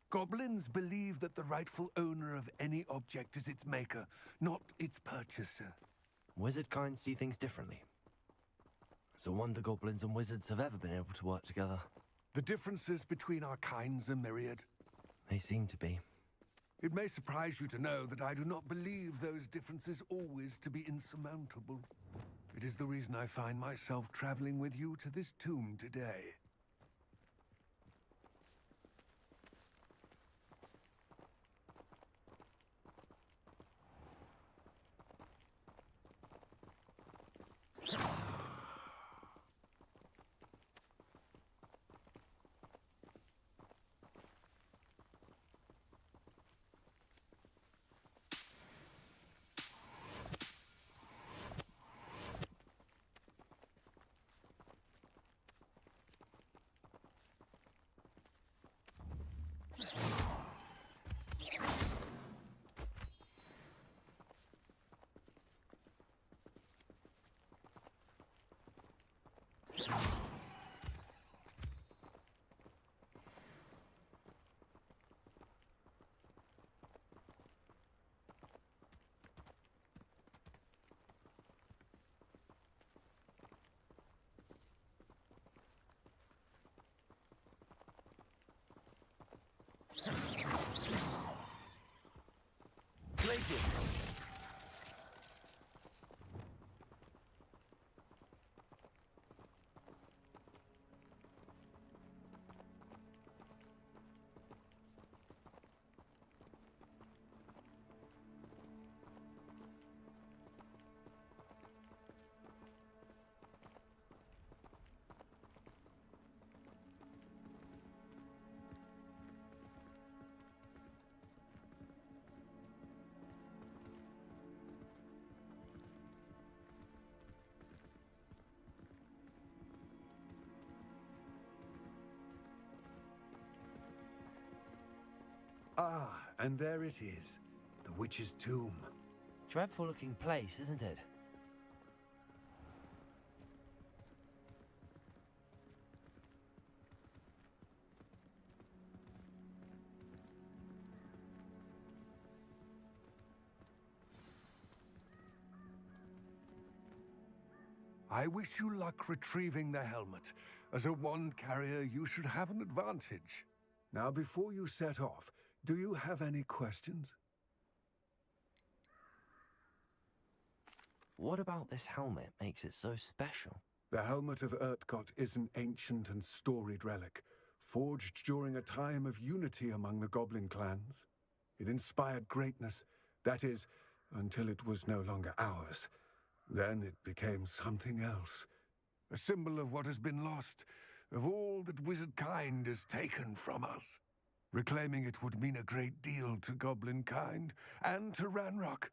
Goblins believe that the rightful owner of any object is its maker, not its purchaser. Wizard kind see things differently. It's a wonder goblins and wizards have ever been able to work together. The differences between our kinds are myriad. They seem to be. It may surprise you to know that I do not believe those differences always to be insurmountable. It is the reason I find myself traveling with you to this tomb today. Glaciers! Ah, and there it is. The witch's tomb. Dreadful looking place, isn't it? I wish you luck retrieving the helmet. As a wand carrier, you should have an advantage. Now, before you set off, do you have any questions? What about this helmet makes it so special? The helmet of Urtkot is an ancient and storied relic, forged during a time of unity among the goblin clans. It inspired greatness, that is, until it was no longer ours. Then it became something else. A symbol of what has been lost, of all that wizard kind is taken from us. Reclaiming it would mean a great deal to goblin kind, and to Ranrock.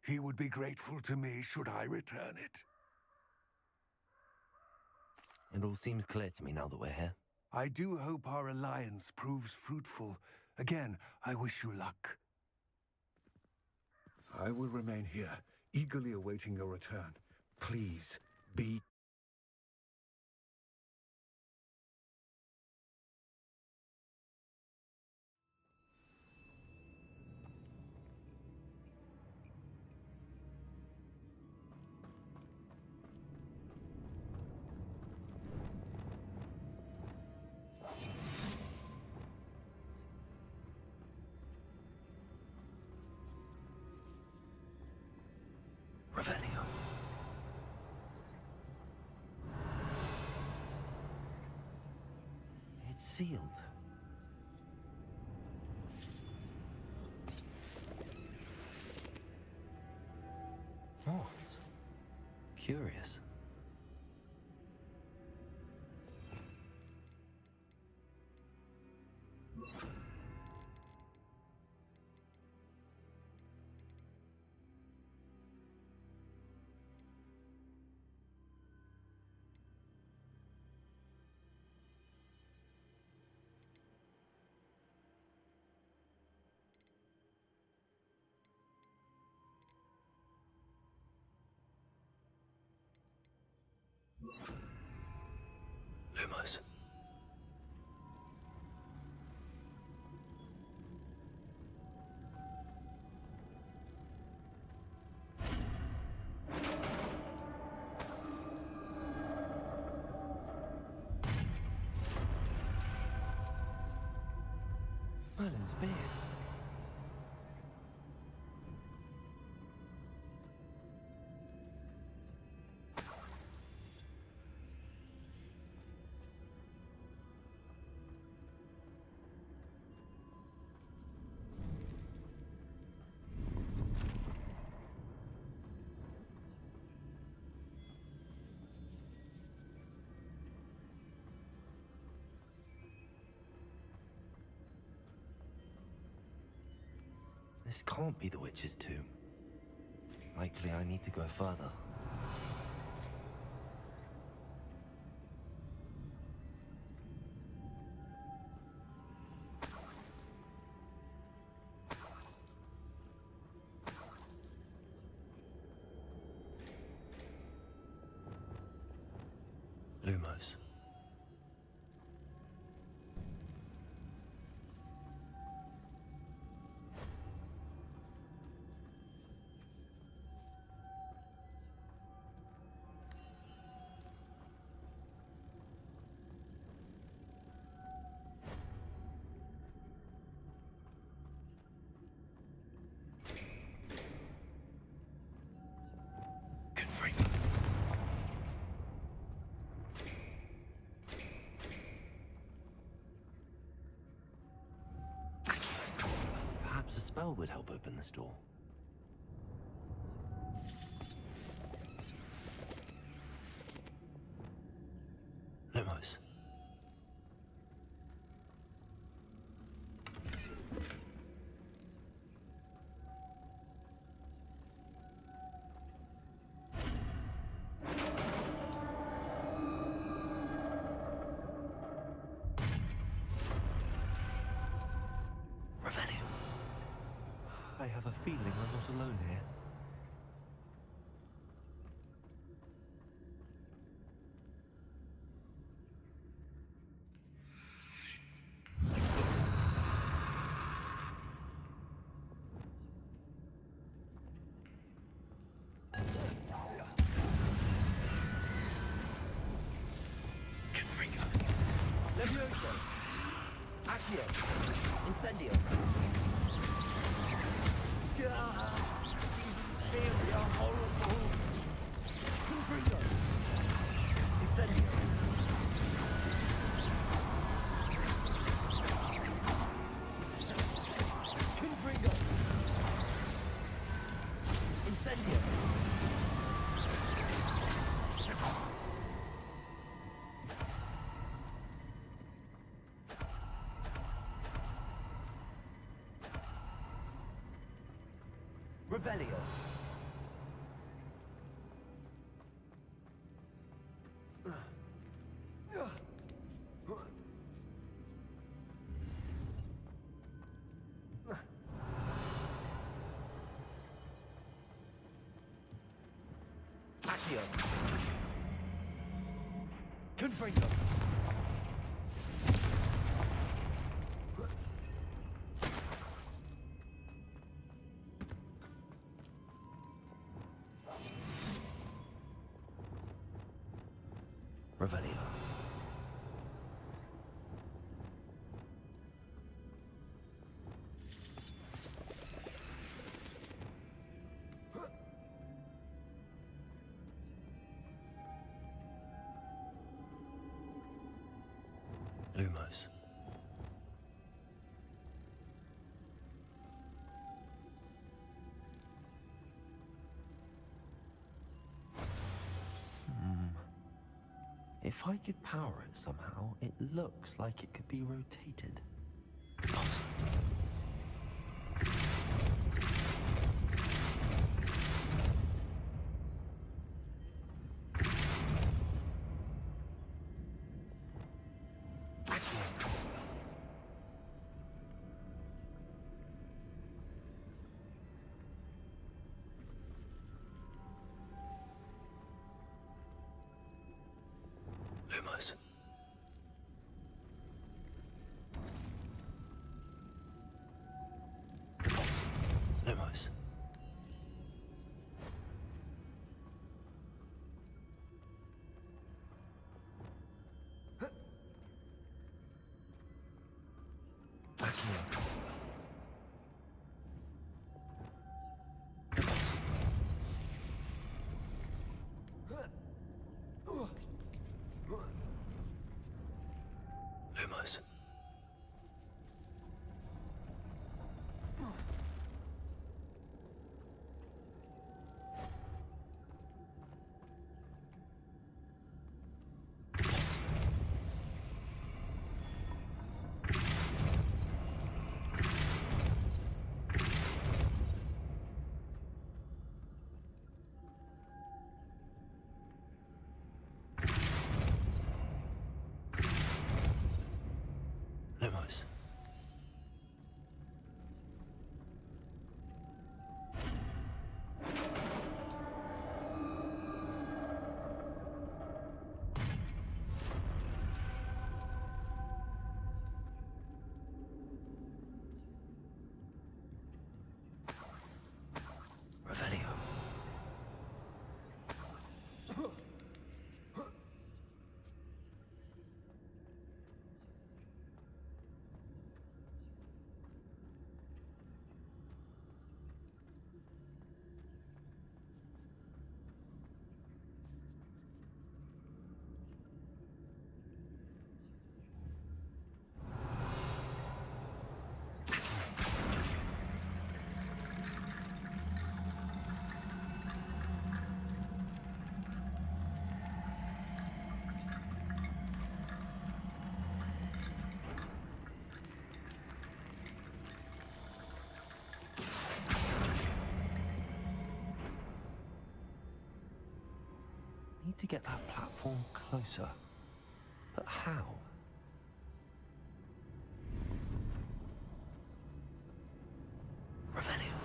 He would be grateful to me should I return it. It all seems clear to me now that we're here. I do hope our alliance proves fruitful. Again, I wish you luck. I will remain here, eagerly awaiting your return. Please, be... Revelio. It's sealed. Moths. Curious. Lumos. Merlin's beard. This can't be the witch's tomb. Likely I need to go further. Lumos. Perhaps a spell would help open this door. Lumos. Revelio. I have a feeling I'm not alone here. Incendio! Revelio. Accio. Confringo. Revelio. Lumos. If I could power it somehow, it looks like it could be rotated. Awesome. Lumos. Lumos. Lumos. Lumos. Revelio. Need to get that platform closer. But how? Revelio.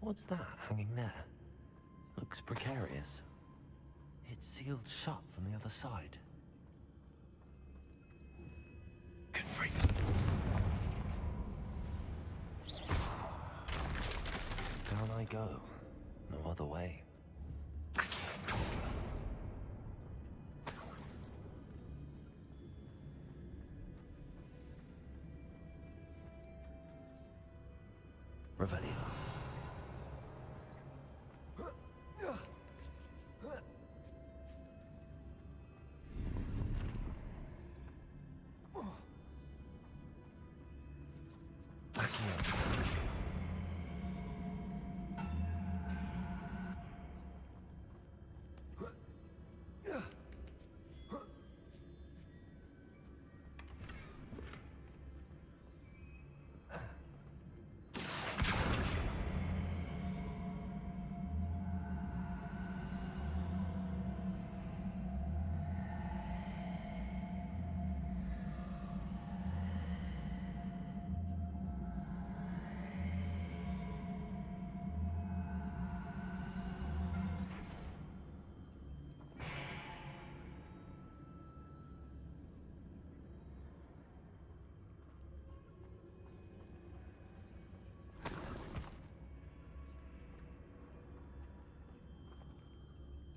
What's that hanging there? Looks precarious. It's sealed shut from the other side. Confringo. I go. No other way. Revelio.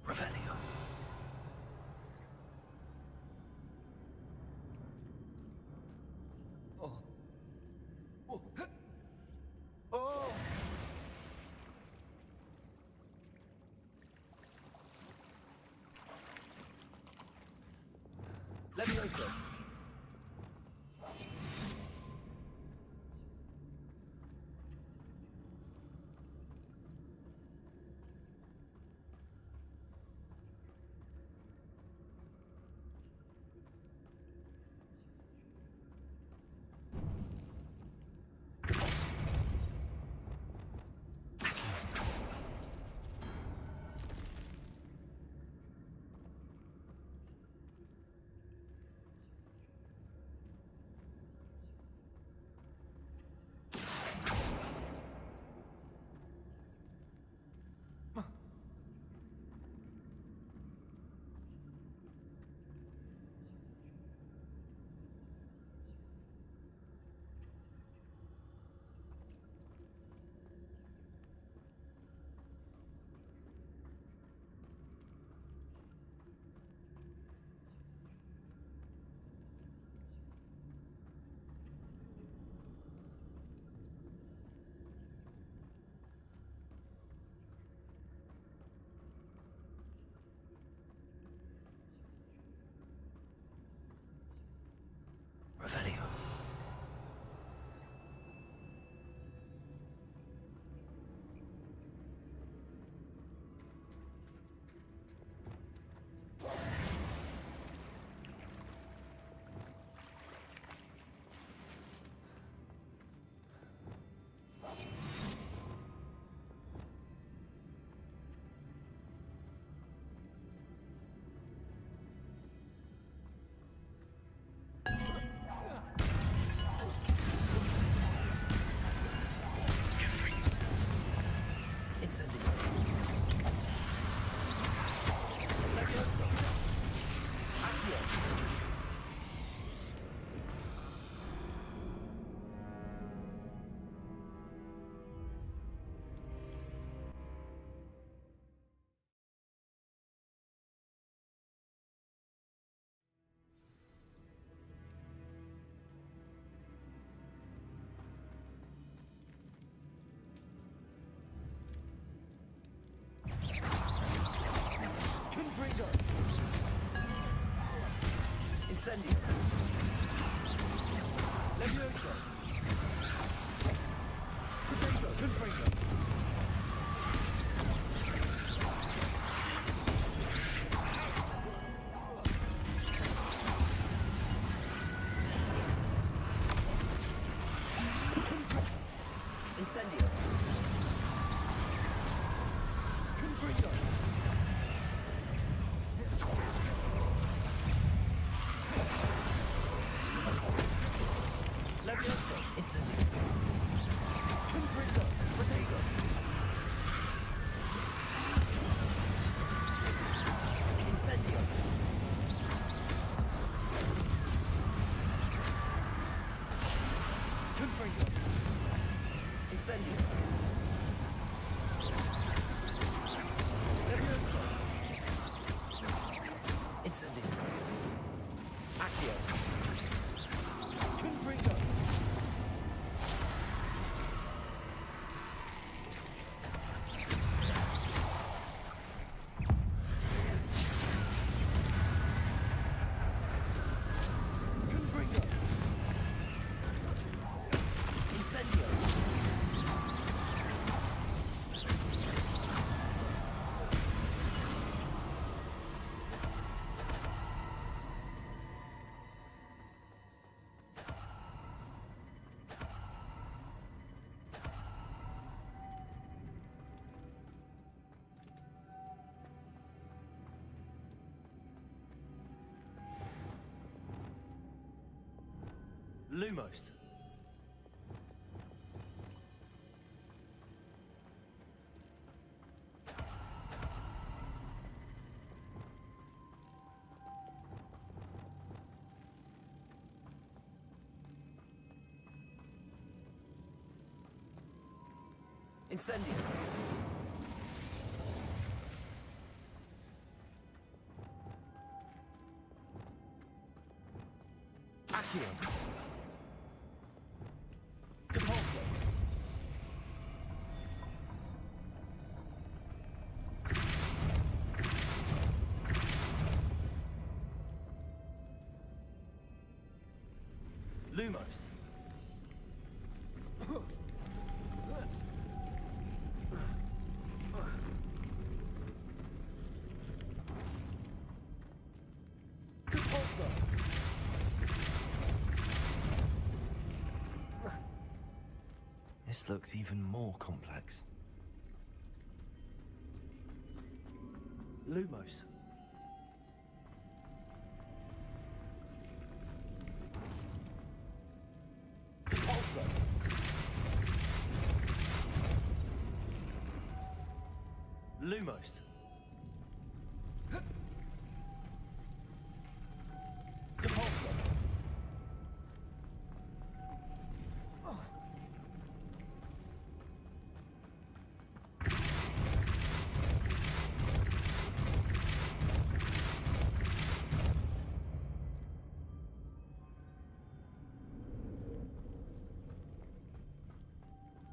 Revelio. Oh. Oh. Oh. Levioso. Revelio. Incendio. Levioso. Potato. Confringo. Incendio. Confringo. Lumos. Incendio. Accio. Depulso. Lumos. This looks even more complex. Lumos. Depulso. Lumos. Depulso.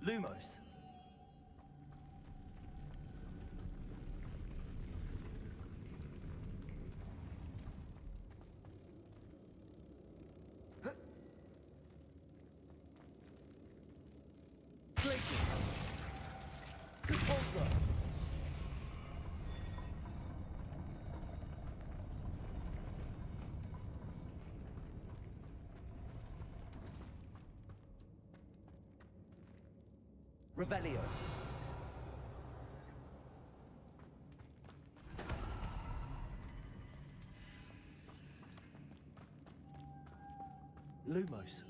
Lumos. Places. Depulso. Revelio. Lumos.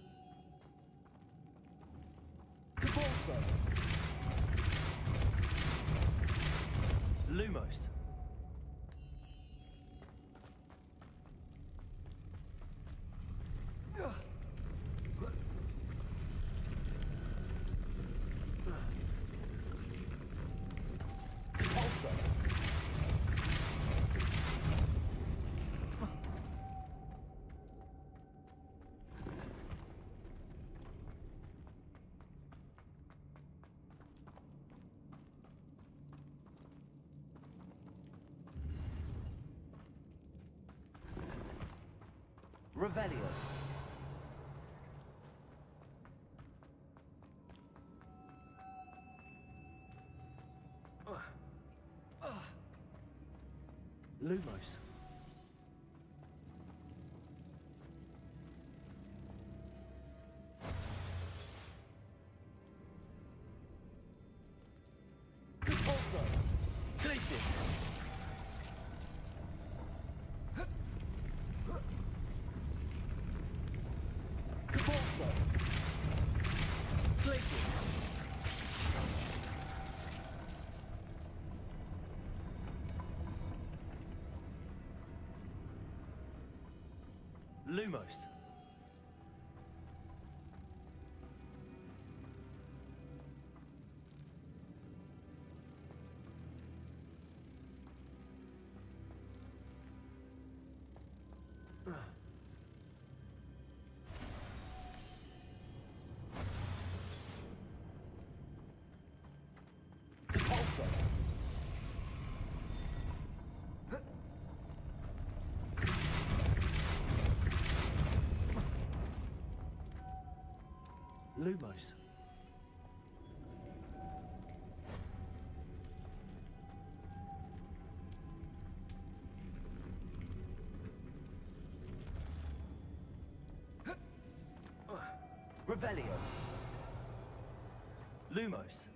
Depulso. Lumos. Depulso. Revelio. Lumos. Depulso. Glacis. Depulso. Glacis. Lumos. Depulso. Lumos. Revelio. Lumos.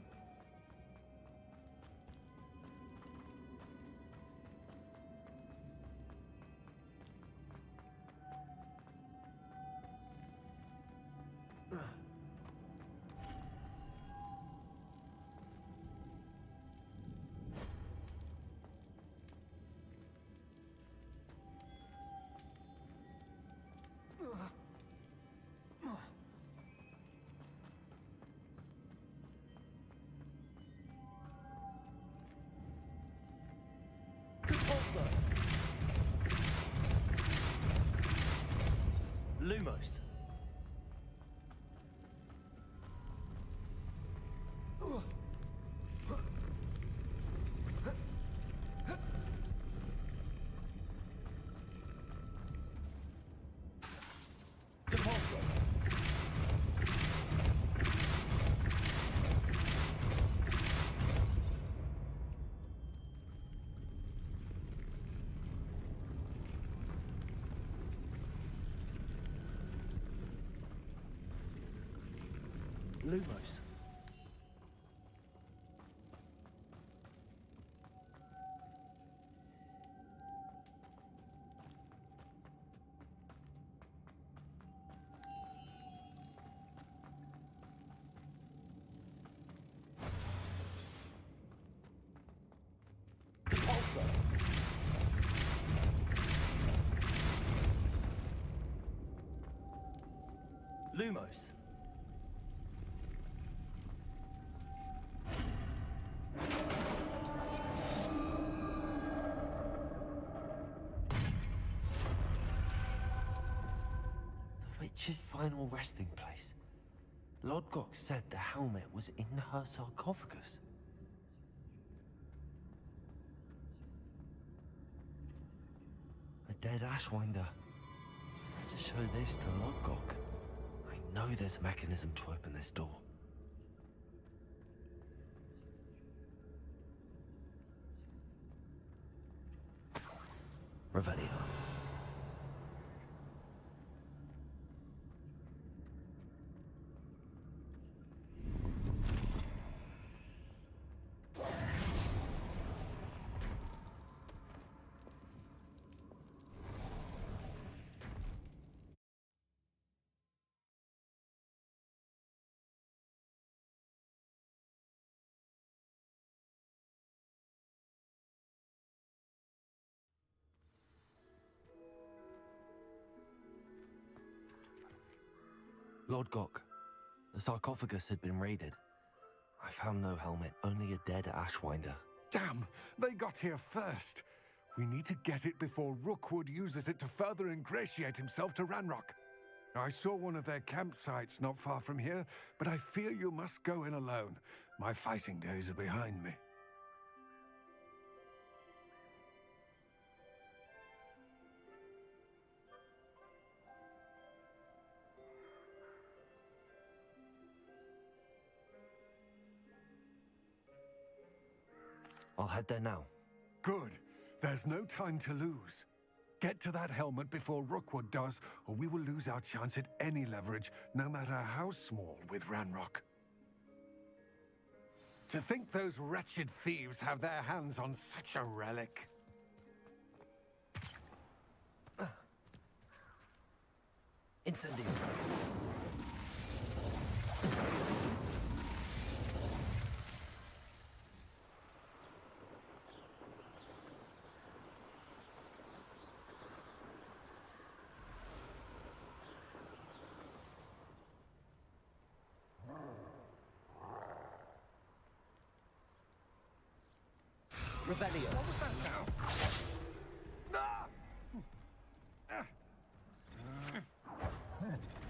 Repulsor! Lumos! Repulsor! Lumos. Repulsor. Lumos. Witch's final resting place. Lodgok said the helmet was in her sarcophagus. A dead Ashwinder. To show this to Lodgok. I know there's a mechanism to open this door. Revelio. Lord Gok, the sarcophagus had been raided. I found no helmet, only a dead Ashwinder. Damn! They got here first. We need to get it before Rookwood uses it to further ingratiate himself to Ranrock. I saw one of their campsites not far from here, but I fear you must go in alone. My fighting days are behind me. I'll head there now. Good. There's no time to lose. Get to that helmet before Rookwood does, or we will lose our chance at any leverage, no matter how small, with Ranrock. To think those wretched thieves have their hands on such a relic. Incendio. Revelio. What was that sound?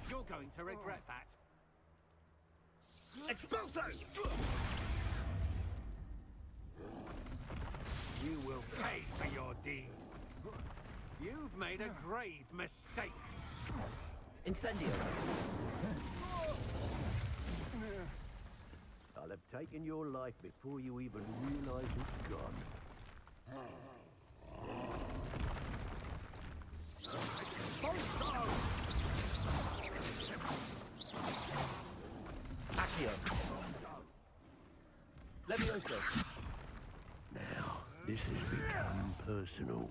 You're going to regret that. Expulso! You will pay for your deed. You've made a grave mistake. Incendio. I'll have taken your life before you even realize it's gone. Accio. Levioso. Now, this has become personal.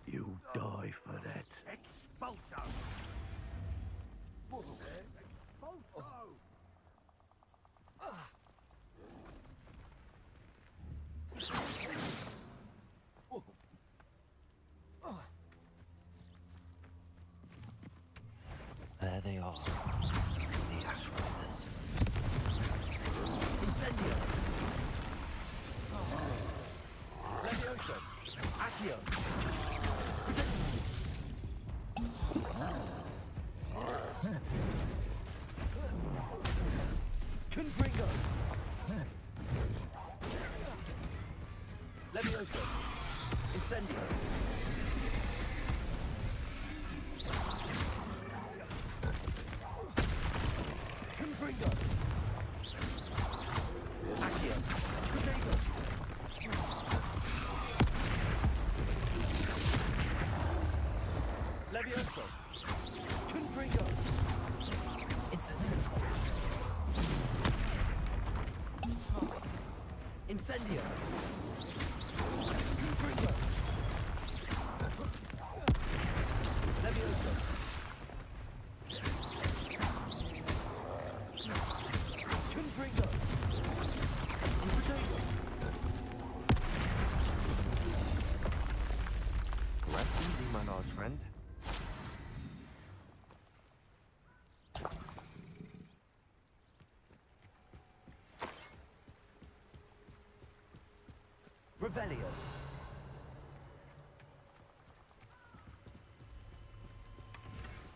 You'll die for that. Expulso! Expulso! There they are. The Ashwinders. Incendio. Levioso. Accio. Confringo. Levioso. Incendio. Confringo. Accio. Potato. Levioso. Confringo. Incendio. Incendio. Confringo. Levioso. Confringo. Incendio. Rest easy, my large friend. Revelio.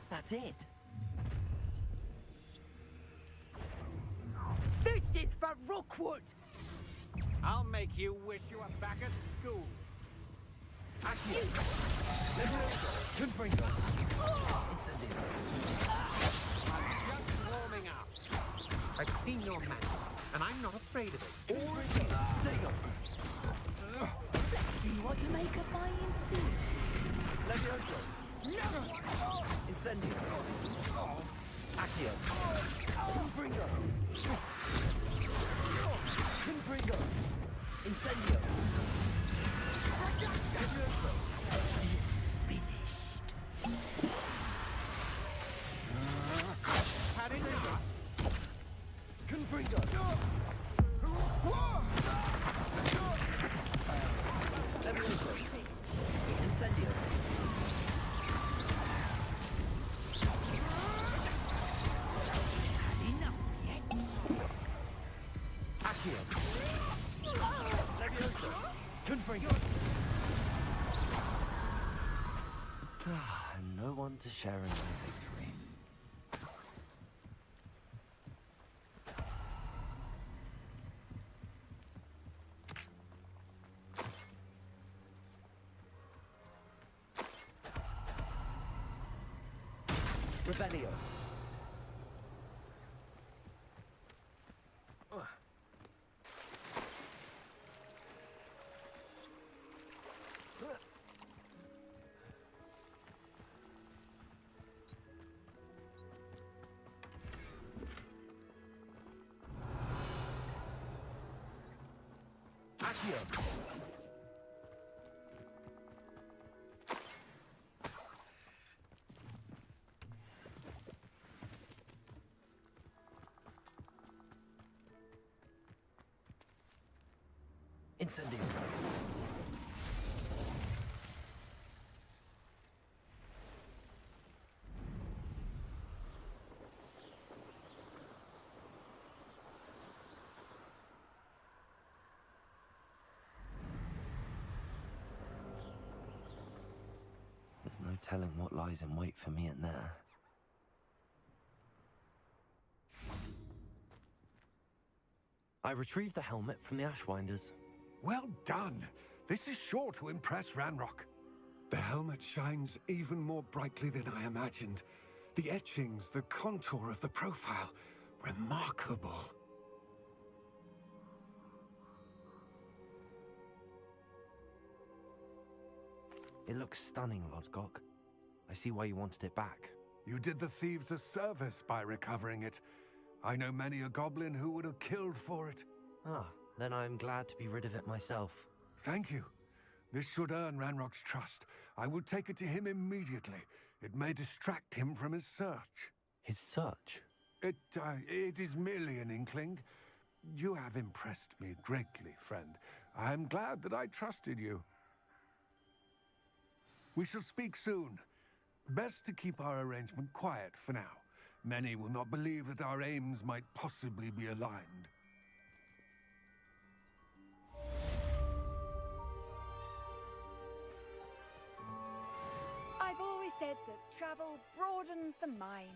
That's it. This is for Rookwood! I'll make you wish you were back at school. Accio. Levioso. Confringo. Incendio. I'm just warming up. I've seen your magic, and I'm not afraid of it. Potato. Let's see what you make of my infusion. Levioso. Incendio. Accio. Confringo. Confringo. Incendio. Levioso. Had it in. Confringo. Levioso. Incendio. Enough yet? Accio. Levioso. Confringo. No one to share in my victory. Revelio. Accio. Incendio. There's no telling what lies in wait for me in there. I retrieved the helmet from the Ashwinders. Well done. This is sure to impress Ranrock. The helmet shines even more brightly than I imagined. The etchings, the contour of the profile, remarkable. It looks stunning, Lodgok. I see why you wanted it back. You did the thieves a service by recovering it. I know many a goblin who would have killed for it. Ah, then I'm glad to be rid of it myself. Thank you. This should earn Ranrock's trust. I will take it to him immediately. It may distract him from his search. His search? It is merely an inkling. You have impressed me greatly, friend. I am glad that I trusted you. We shall speak soon. Best to keep our arrangement quiet for now. Many will not believe that our aims might possibly be aligned. said that travel broadens the mind.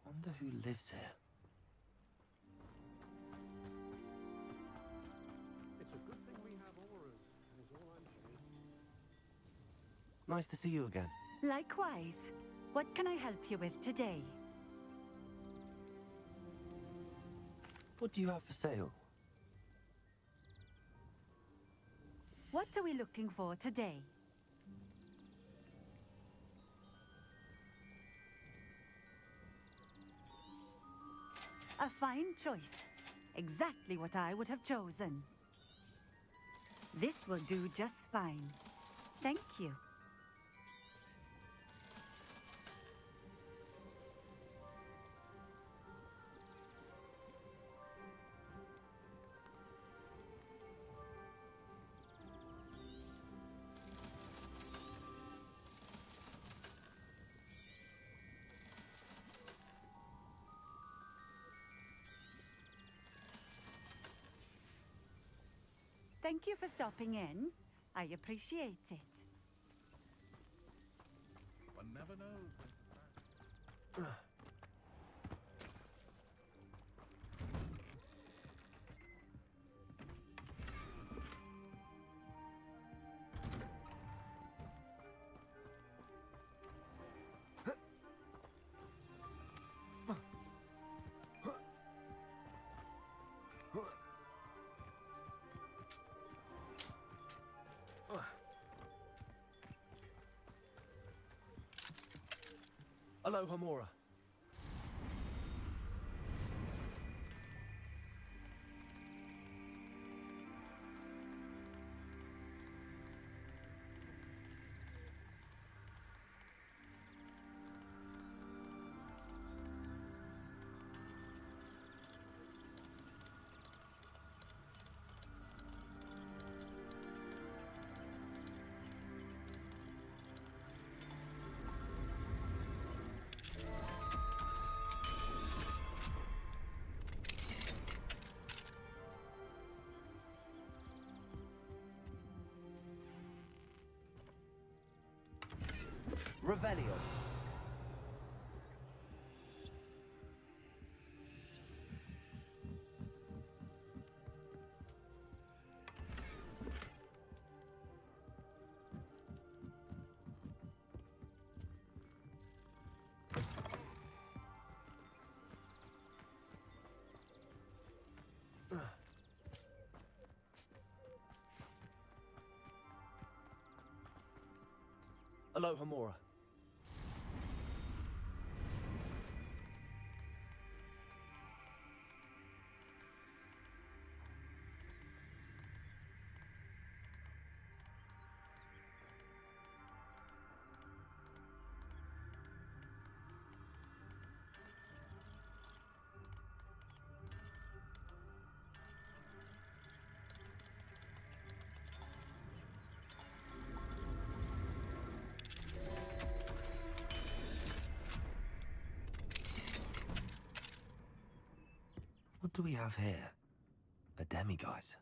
Wonder who lives here. Nice to see you again. Likewise. What can I help you with today? What do you have for sale? What are we looking for today? A fine choice. Exactly what I would have chosen. This will do just fine. Thank you. Thank you for stopping in. I appreciate it. One never knows when to start. Aloha Mora. Revelio. Aloha Mora. What do we have here? A demiguise.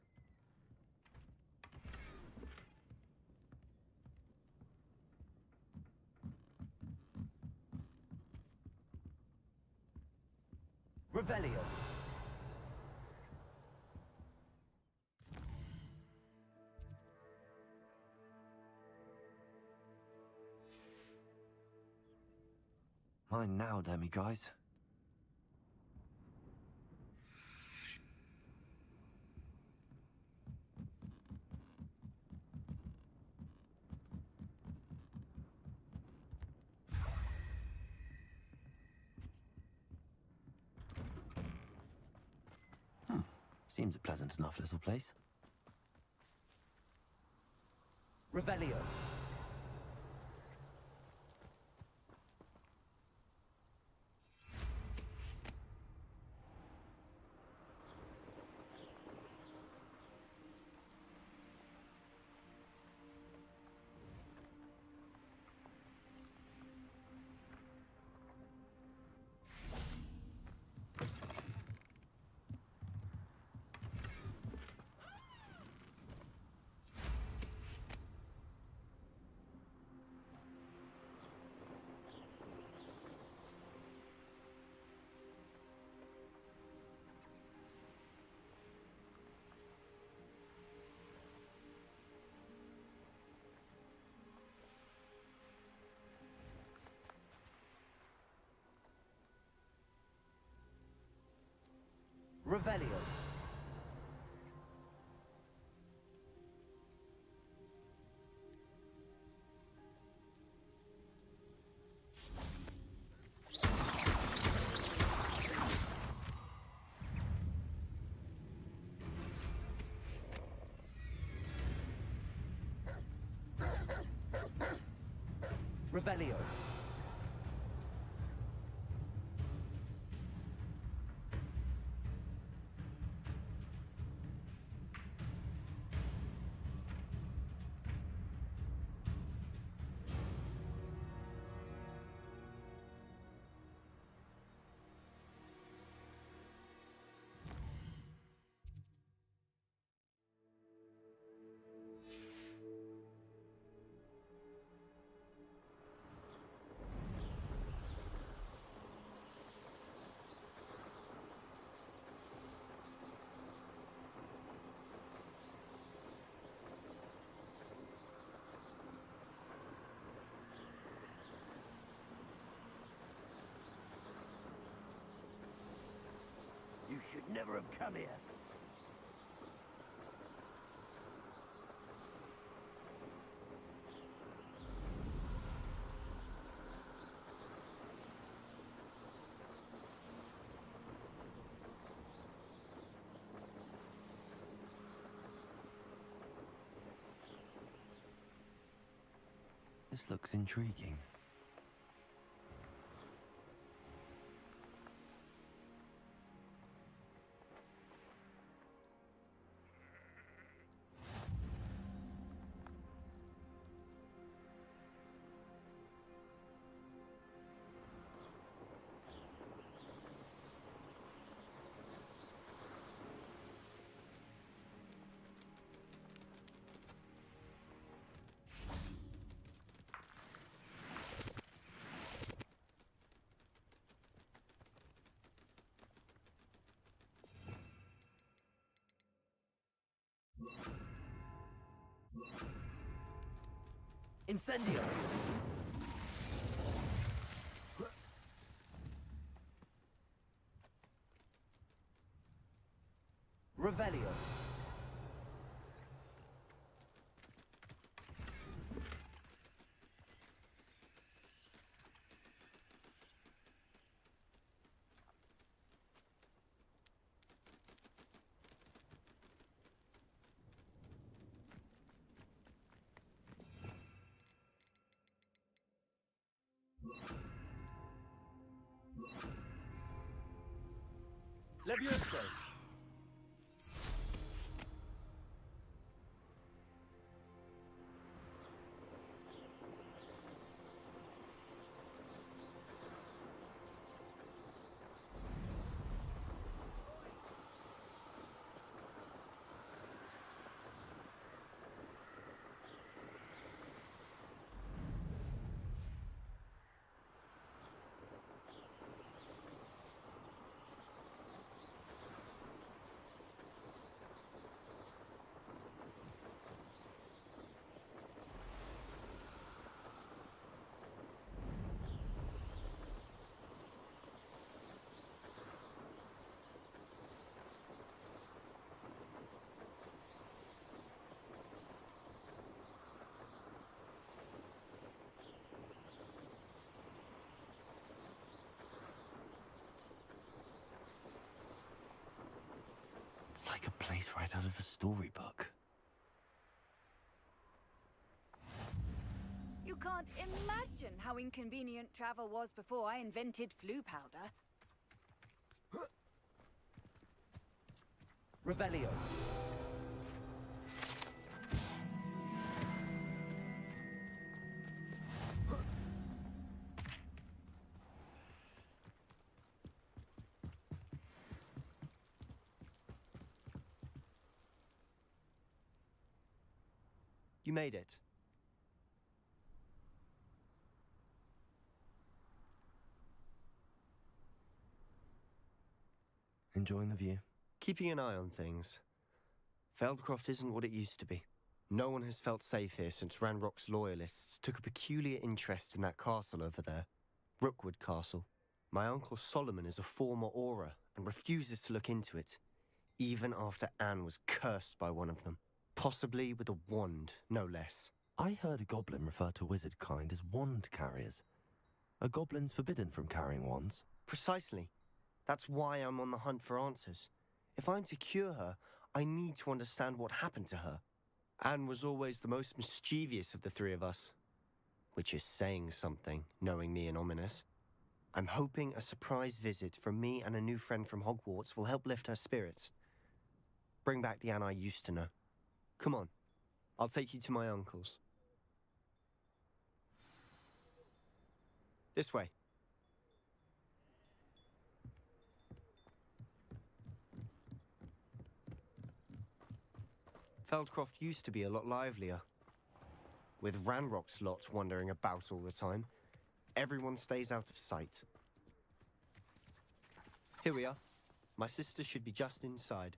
Revelio. Mine now, demiguise. Seems a pleasant enough little place. Revelio. Revelio. Revelio. You should never have come here. This looks intriguing. Incendio. Revelio. Levioso. It's like a place right out of a storybook. You can't imagine how inconvenient travel was before I invented flu powder. Revelio. You made it. Enjoying the view? Keeping an eye on things. Feldcroft isn't what it used to be. No one has felt safe here since Ranrock's loyalists took a peculiar interest in that castle over there. Rookwood Castle. My uncle Solomon is a former Auror and refuses to look into it. even after Anne was cursed by one of them. Possibly with a wand, no less. I heard a goblin refer to wizard kind as wand carriers. Are goblins forbidden from carrying wands? Precisely. That's why I'm on the hunt for answers. If I'm to cure her, I need to understand what happened to her. Anne was always the most mischievous of the three of us. Which is saying something, knowing me and Ominous. I'm hoping a surprise visit from me and a new friend from Hogwarts will help lift her spirits. Bring back the Anne I used to know. Come on, I'll take you to my uncle's. This way. Feldcroft used to be a lot livelier. With Ranrock's lot wandering about all the time, everyone stays out of sight. Here we are. My sister should be just inside.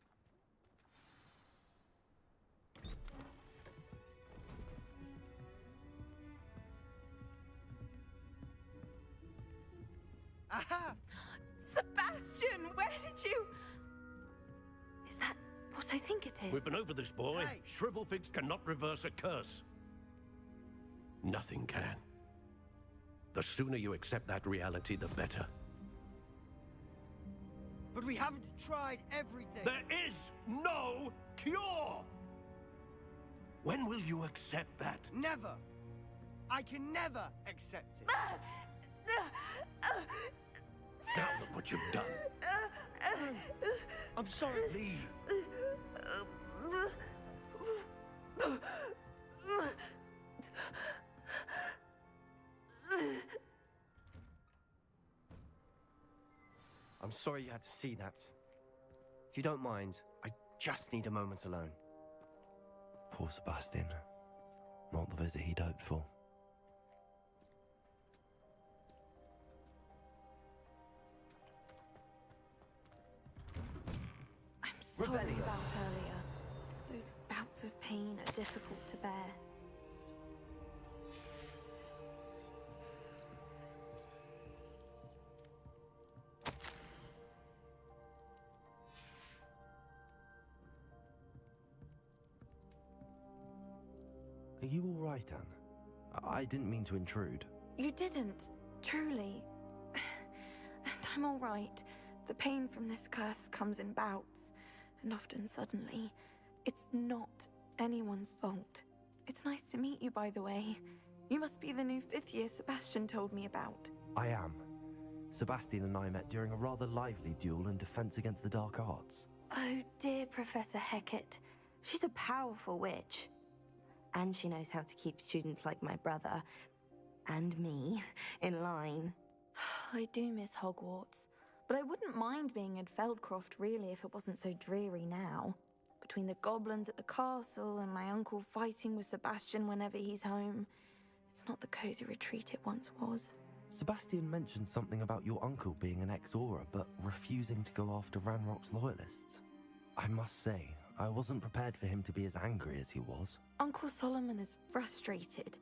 Aha! Sebastian, where did you... Is that what I think it is? We've been over this, boy. Hey. Shrivelfigs cannot reverse a curse. Nothing can. The sooner you accept that reality, the better. But we haven't tried everything. There is no cure! When will you accept that? Never. I can never accept it. Now look what you've done. I'm sorry. Leave. I'm sorry you had to see that. If you don't mind, I just need a moment alone. Poor Sebastian. Not the visit he'd hoped for. I'm sorry Revelio. about earlier. Those bouts of pain are difficult to bear. Are you all right, Anne? I didn't mean to intrude. You didn't, truly. And I'm all right. The pain from this curse comes in bouts, and often suddenly. It's not anyone's fault. It's nice to meet you, by the way. You must be the new 5th year Sebastian told me about. I am. Sebastian and I met during a rather lively duel in Defense Against the Dark Arts. Oh, dear Professor Hecat. She's a powerful witch. And she knows how to keep students like my brother, and me, in line. I do miss Hogwarts, but I wouldn't mind being at Feldcroft, really, if it wasn't so dreary now. Between the goblins at the castle and my uncle fighting with Sebastian whenever he's home, it's not the cozy retreat it once was. Sebastian mentioned something about your uncle being an ex-Auror, but refusing to go after Ranrock's loyalists. I must say, I wasn't prepared for him to be as angry as he was. Uncle Solomon is frustrated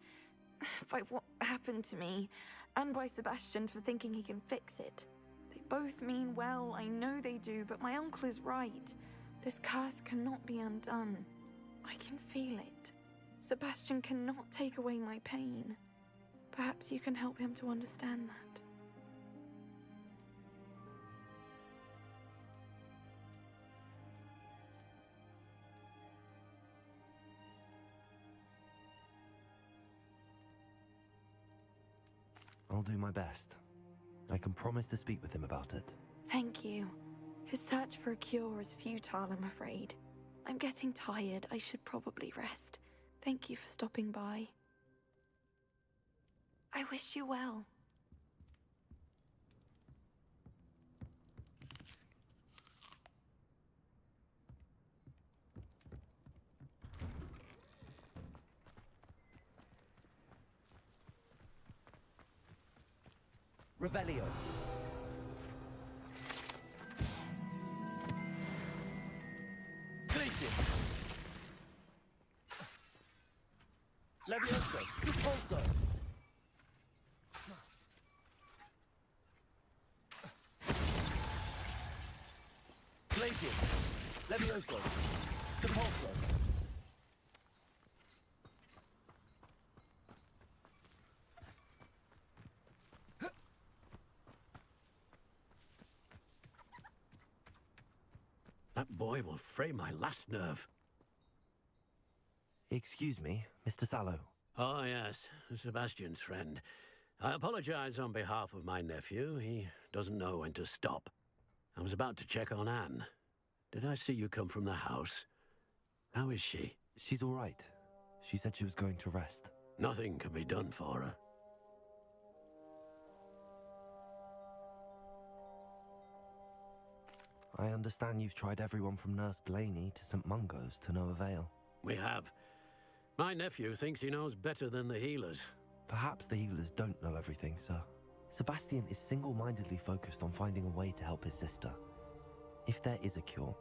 by what happened to me, and by Sebastian for thinking he can fix it. They both mean well, I know they do, but my uncle is right. This curse cannot be undone. I can feel it. Sebastian cannot take away my pain. Perhaps you can help him to understand that. I'll do my best. I can promise to speak with him about it. Thank you. His search for a cure is futile, I'm afraid. I'm getting tired. I should probably rest. Thank you for stopping by. I wish you well. Revelio. Glacius. Levioso. Repulso. Glacius. Levioso. Depulso. That boy will fray my last nerve. Excuse me, Mr. Sallow. Oh, yes, Sebastian's friend. I apologize on behalf of my nephew. He doesn't know when to stop. I was about to check on Anne. Did I see you come from the house? How is she? She's all right. She said she was going to rest. Nothing can be done for her. I understand you've tried everyone from Nurse Blaney to St. Mungo's to no avail. We have. My nephew thinks he knows better than the healers. Perhaps the healers don't know everything, sir. Sebastian is single-mindedly focused on finding a way to help his sister. If there is a cure,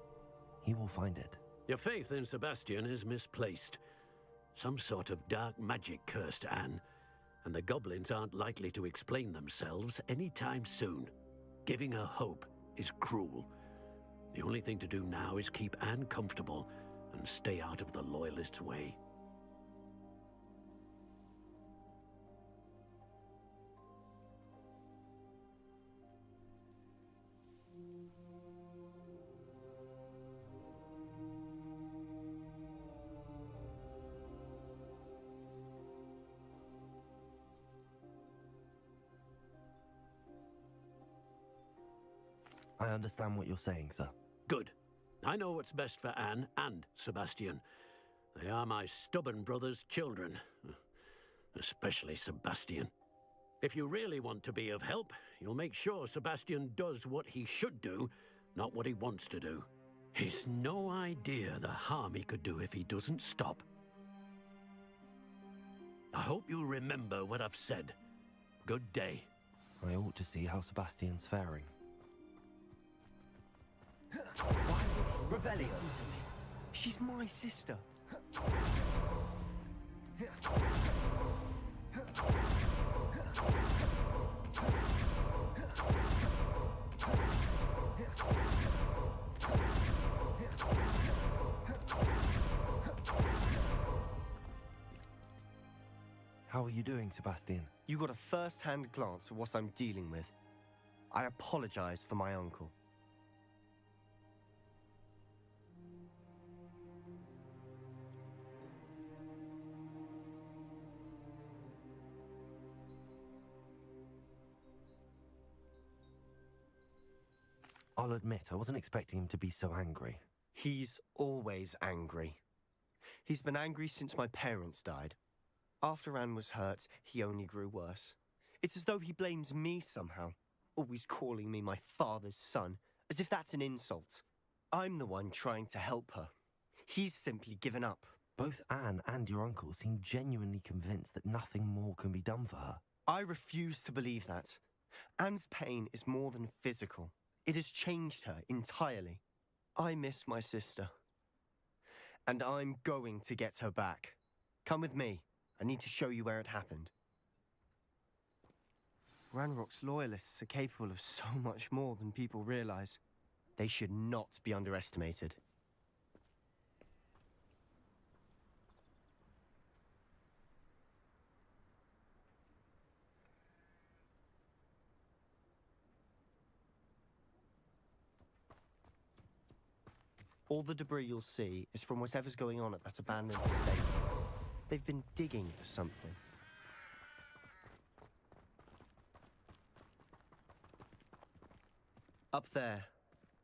he will find it. Your faith in Sebastian is misplaced. Some sort of dark magic cursed Anne, and the goblins aren't likely to explain themselves anytime soon. Giving her hope is cruel. The only thing to do now is keep Anne comfortable and stay out of the Loyalists' way. I understand what you're saying, sir. Good. I know what's best for Anne and Sebastian. They are my stubborn brother's children. Especially Sebastian. If you really want to be of help, you'll make sure Sebastian does what he should do, not what he wants to do. He's no idea the harm he could do if he doesn't stop. I hope you'll remember what I've said. Good day. I ought to see how Sebastian's faring. Revelio. Listen to me. She's my sister. How are you doing, Sebastian? You got a first-hand glance at what I'm dealing with. I apologize for my uncle. I'll admit, I wasn't expecting him to be so angry. He's always angry. He's been angry since my parents died. After Anne was hurt, he only grew worse. It's as though he blames me somehow, always calling me my father's son, as if that's an insult. I'm the one trying to help her. He's simply given up. Both Anne and your uncle seem genuinely convinced that nothing more can be done for her. I refuse to believe that. Anne's pain is more than physical. It has changed her entirely. I miss my sister. And I'm going to get her back. Come with me. I need to show you where it happened. Ranrock's Loyalists are capable of so much more than people realize. They should not be underestimated. All the debris you'll see is from whatever's going on at that abandoned estate. They've been digging for something. Up there,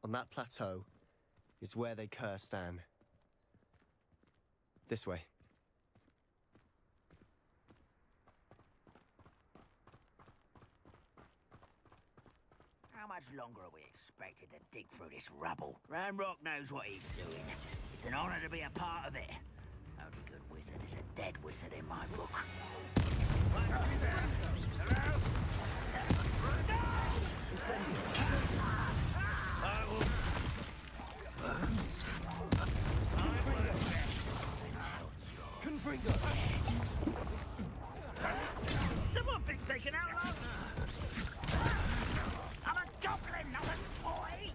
on that plateau, is where they cursed Anne. This way. How much longer are we expected to dig through this rubble? Ranrock knows what he's doing. It's an honor to be a part of it. Only good wizard is a dead wizard in my book. Hello? Someone thinks they can outlast me. I'm a goblin, not a toy!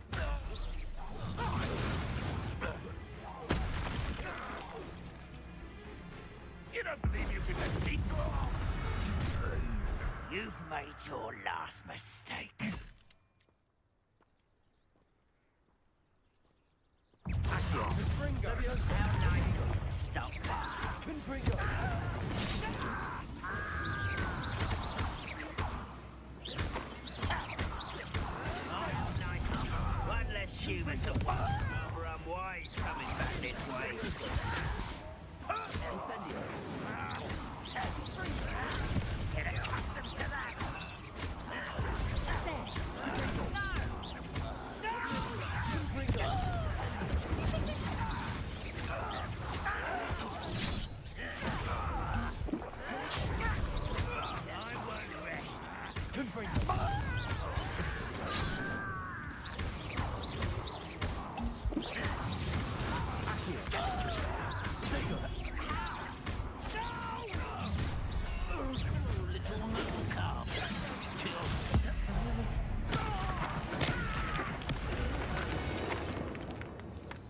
You don't believe you can let me go? You've made your last mistake. How nice of you to stop by. How nice of you. One less human to watch. Rather unwise coming back this way. Incendio. Get accustomed to that.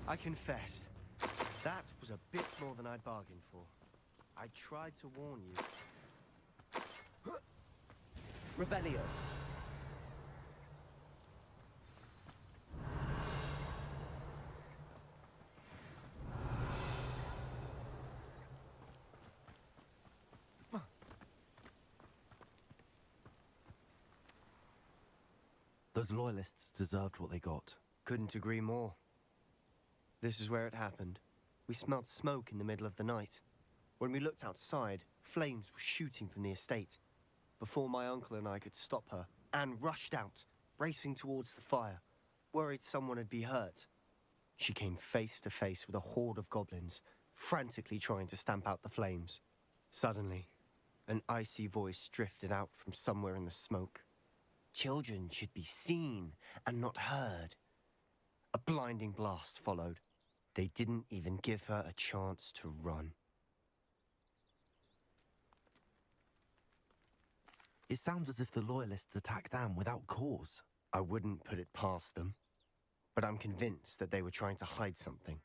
I confess, that was a bit more than I'd bargained for. I tried to warn you. Revelio. Those loyalists deserved what they got. Couldn't agree more. This is where it happened. We smelled smoke in the middle of the night. When we looked outside, flames were shooting from the estate. Before my uncle and I could stop her, Anne rushed out, racing towards the fire, worried someone would be hurt. She came face to face with a horde of goblins, frantically trying to stamp out the flames. Suddenly, an icy voice drifted out from somewhere in the smoke. Children should be seen and not heard. A blinding blast followed. They didn't even give her a chance to run. It sounds as if the loyalists attacked Anne without cause. I wouldn't put it past them, but I'm convinced that they were trying to hide something.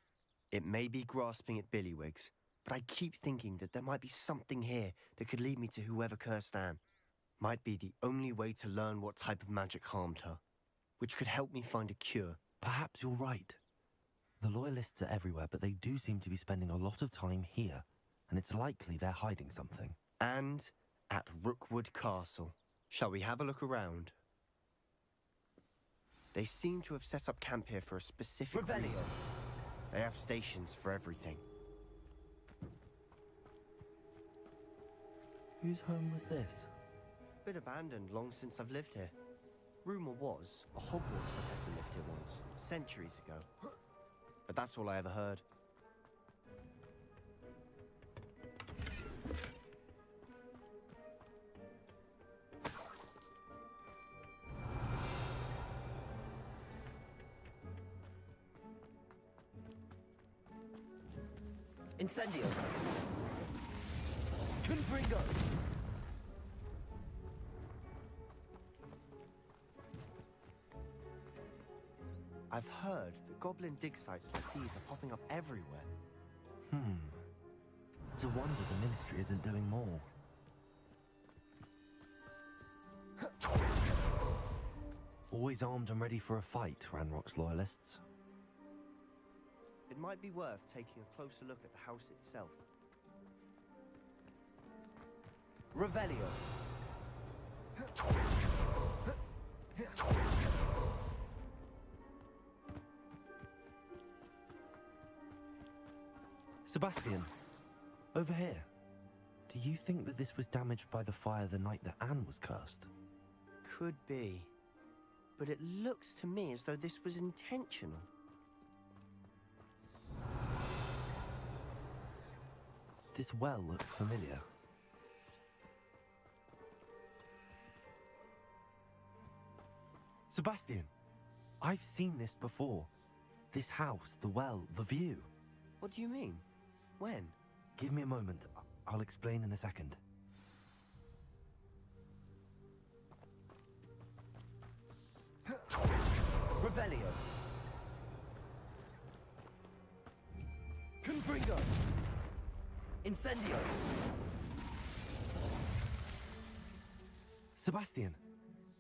It may be grasping at Billywigs, but I keep thinking that there might be something here that could lead me to whoever cursed Anne. Might be the only way to learn what type of magic harmed her, which could help me find a cure. Perhaps you're right. The loyalists are everywhere, but they do seem to be spending a lot of time here, and it's likely they're hiding something. And at Rookwood Castle. Shall we have a look around? They seem to have set up camp here for a specific reason. They have stations for everything. Whose home was this? Been abandoned long since I've lived here. Rumor was a Hogwarts professor lived here once, centuries ago. But that's all I ever heard. Incendio. Confringo. I've heard that goblin dig sites like these are popping up everywhere. It's a wonder the Ministry isn't doing more. Always armed and ready for a fight, Ranrock's loyalists. It might be worth taking a closer look at the house itself. Revelio. Sebastian, over here. Do you think that this was damaged by the fire the night that Anne was cursed? Could be. But it looks to me as though this was intentional. This well looks familiar. Sebastian, I've seen this before. This house, the well, the view. What do you mean? When? Give me a moment. I'll explain in a second. Revelio. Confringo. Incendio! Sebastian,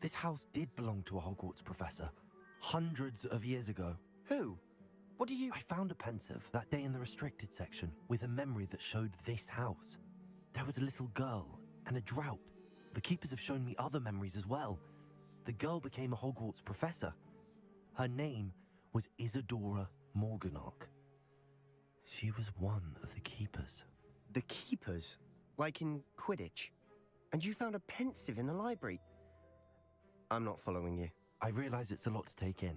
this house did belong to a Hogwarts professor hundreds of years ago. Who? What do you... I found a pensive that day in the restricted section with a memory that showed this house. There was a little girl and a drought. The keepers have shown me other memories as well. The girl became a Hogwarts professor. Her name was Isadora Morganach. She was one of the keepers. The keepers? Like in Quidditch? And you found a pensive in the library? I'm not following you. I realize it's a lot to take in.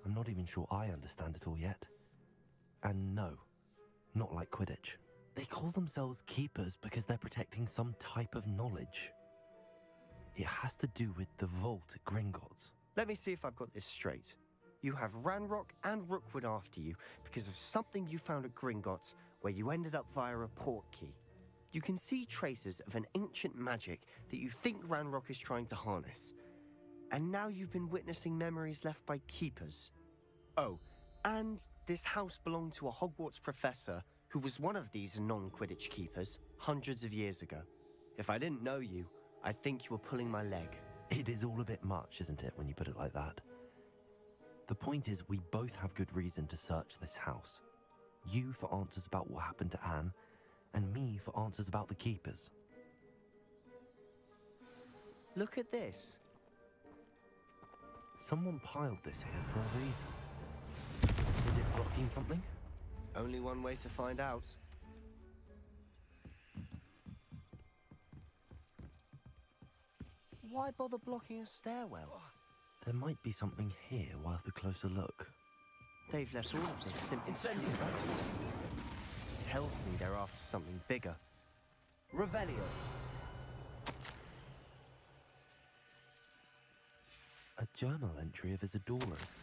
I'm not even sure I understand it all yet. And no, not like Quidditch. They call themselves keepers because they're protecting some type of knowledge. It has to do with the vault at Gringotts. Let me see if I've got this straight. You have Ranrock and Rookwood after you because of something you found at Gringotts where you ended up via a port key. You can see traces of an ancient magic that you think Ranrock is trying to harness. And now you've been witnessing memories left by keepers. Oh, and this house belonged to a Hogwarts professor who was one of these non-Quidditch keepers hundreds of years ago. If I didn't know you, I'd think you were pulling my leg. It is all a bit much, isn't it, when you put it like that? The point is, we both have good reason to search this house. You for answers about what happened to Anne, and me for answers about the keepers. Look at this. Someone piled this here for a reason. Is it blocking something? Only one way to find out. Why bother blocking a stairwell? There might be something here worth a closer look. They've left all of this simply abandoned. Tells me they're after something bigger. Revelio. A journal entry of Isadora's.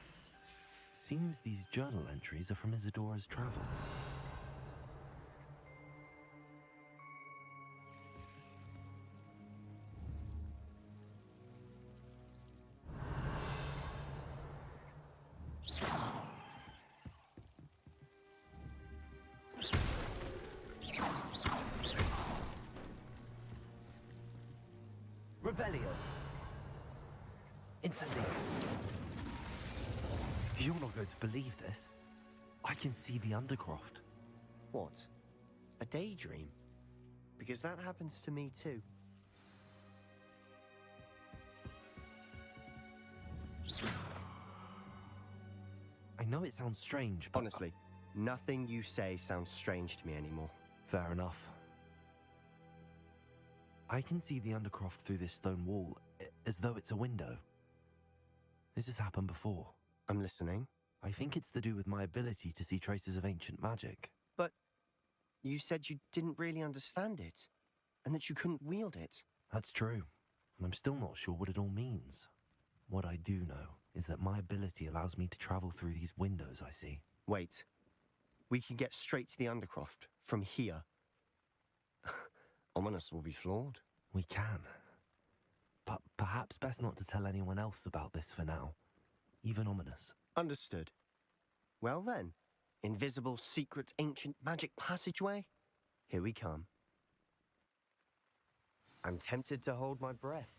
Seems these journal entries are from Isadora's travels. Revelio. Incendio. You're not going to believe this. I can see the Undercroft. What? A daydream? Because that happens to me too. I know it sounds strange, but... Honestly, nothing you say sounds strange to me anymore. Fair enough. I can see the Undercroft through this stone wall, as though it's a window. This has happened before. I'm listening. I think it's to do with my ability to see traces of ancient magic. But you said you didn't really understand it, and that you couldn't wield it. That's true, and I'm still not sure what it all means. What I do know is that my ability allows me to travel through these windows I see. Wait. We can get straight to the Undercroft from here. Ominous will be flawed. We can. But perhaps best not to tell anyone else about this for now. Even Ominous. Understood. Well then, invisible, secret, ancient magic passageway? Here we come. I'm tempted to hold my breath.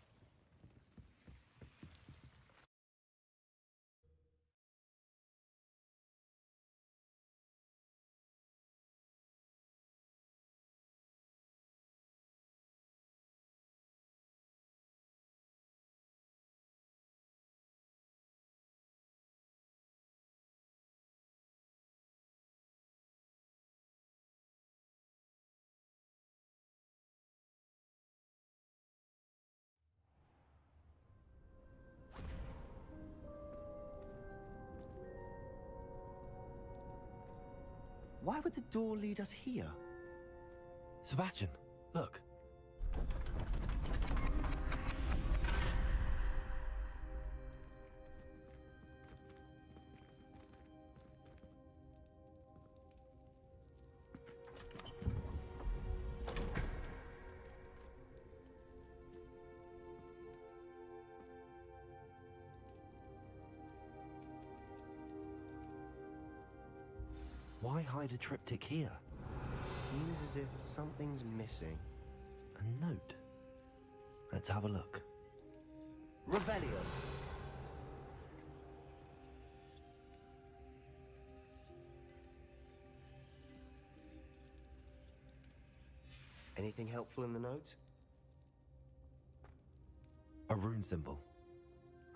Why would the door lead us here? Sebastian, look. Why hide a triptych here? Seems as if something's missing. A note. Let's have a look. Revelio. Anything helpful in the note? A rune symbol.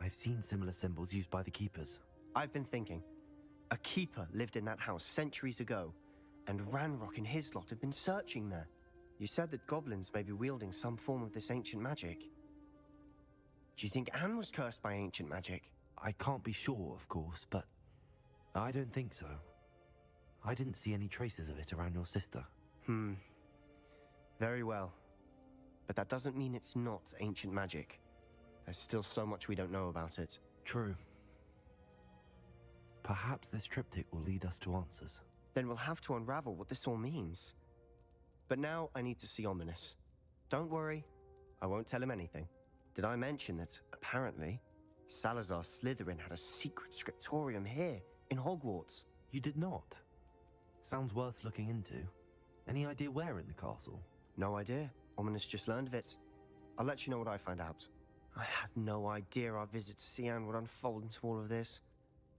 I've seen similar symbols used by the keepers. I've been thinking. A keeper lived in that house centuries ago, and Ranrock and his lot have been searching there. You said that goblins may be wielding some form of this ancient magic. Do you think Anne was cursed by ancient magic? I can't be sure, of course, but I don't think so. I didn't see any traces of it around your sister. Very well. But that doesn't mean it's not ancient magic. There's still so much we don't know about it. True. Perhaps this triptych will lead us to answers. Then we'll have to unravel what this all means. But now I need to see Ominous. Don't worry, I won't tell him anything. Did I mention that, apparently, Salazar Slytherin had a secret scriptorium here, in Hogwarts? You did not? Sounds worth looking into. Any idea where in the castle? No idea. Ominous just learned of it. I'll let you know what I find out. I had no idea our visit to Cian would unfold into all of this.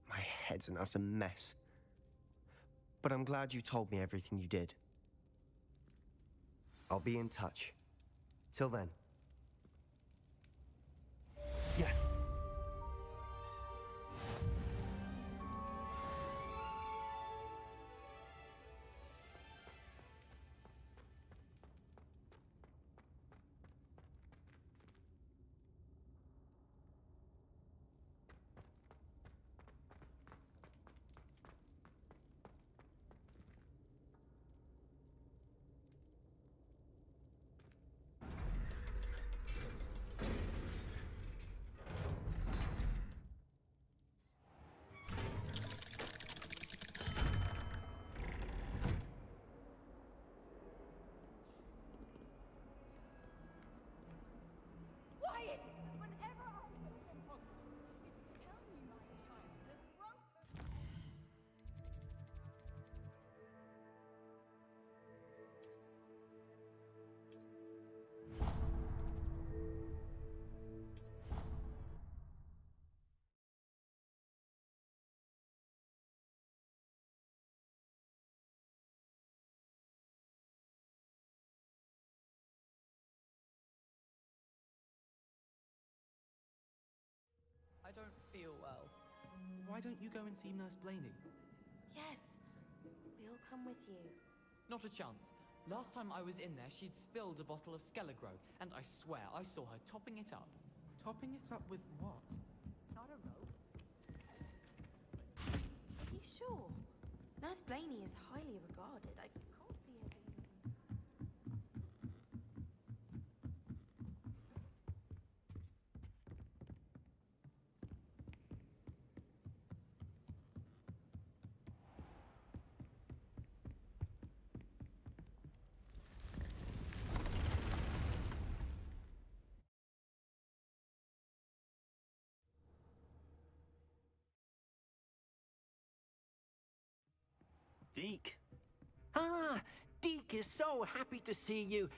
My head's an utter mess. But I'm glad you told me everything you did. I'll be in touch. Till then. Yes. I don't feel well. Why don't you go and see Nurse Blaney? Yes, we'll come with you. Not a chance. Last time I was in there, she'd spilled a bottle of Skelegro, and I swear I saw her topping it up. Topping it up with what? Not a rope. Are you sure? Nurse Blaney is highly regarded. I can't see her being... Deke. Ah, Deke is so happy to see you.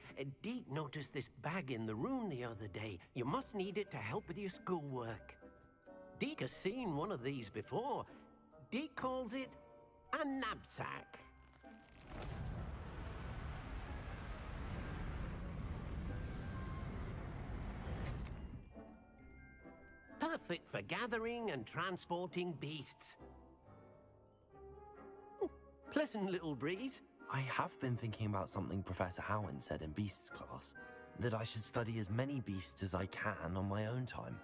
Deke noticed this bag in the room the other day. You must need it to help with your schoolwork. Deke has seen one of these before. Deke calls it a knapsack. Perfect for gathering and transporting beasts. Pleasant little breeze. I have been thinking about something Professor Howin said in Beasts class, that I should study as many beasts as I can on my own time.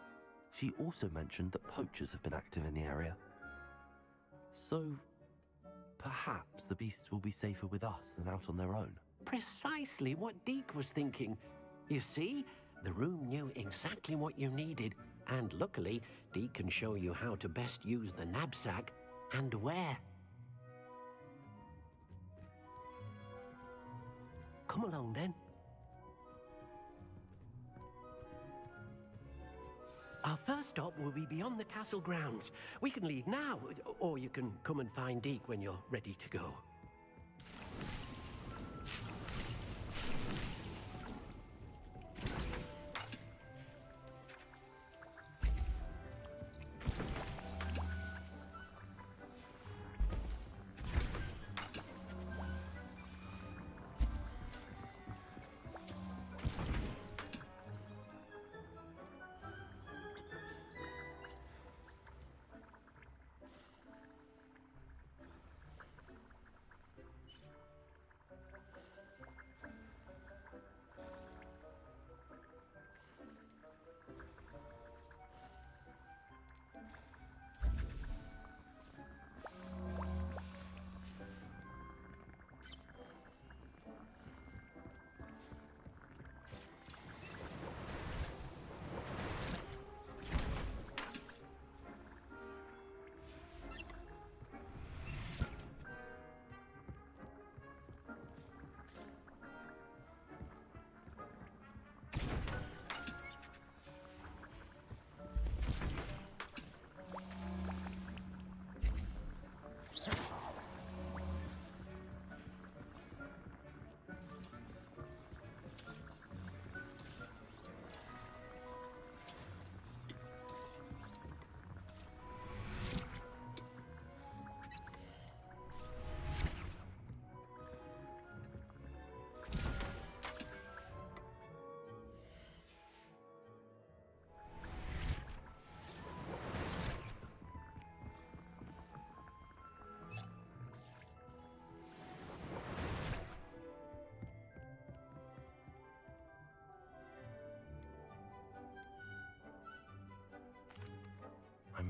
She also mentioned that poachers have been active in the area. So, perhaps the beasts will be safer with us than out on their own. Precisely what Deke was thinking. You see, the room knew exactly what you needed, and luckily, Deke can show you how to best use the knapsack and where. Come along, then. Our first stop will be beyond the castle grounds. We can leave now, or you can come and find Deke when you're ready to go.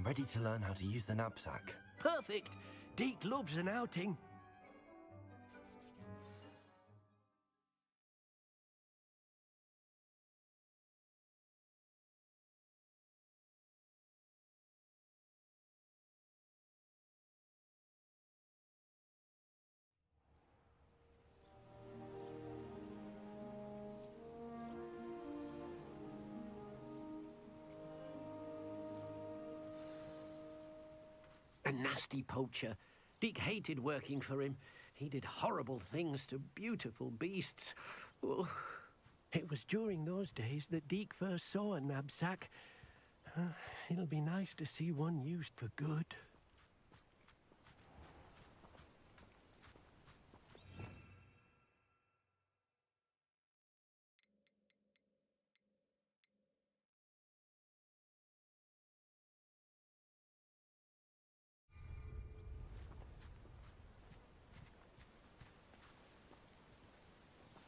ready to learn how to use the knapsack. Perfect. Deke loves an outing. A nasty poacher. Deke hated working for him. He did horrible things to beautiful beasts. Oh. It was during those days that Deke first saw a knapsack. It'll be nice to see one used for good.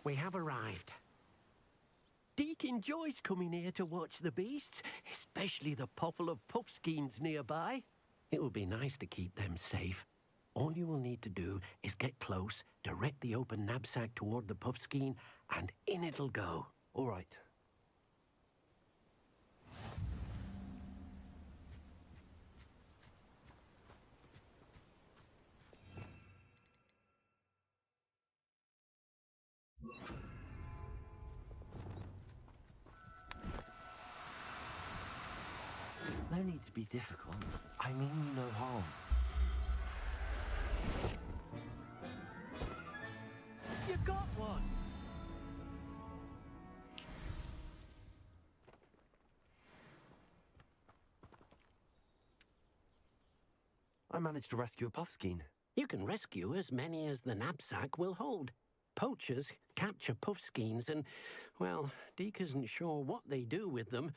We have arrived. Deke enjoys coming here to watch the beasts, especially the pottle of puffskeins nearby. It will be nice to keep them safe. All you will need to do is get close, direct the open knapsack toward the puffskein, and in it'll go. All right. No need to be difficult. I mean you no harm. You got one! I managed to rescue a puffskein. You can rescue as many as the knapsack will hold. Poachers capture puffskeins and, well, Deke isn't sure what they do with them.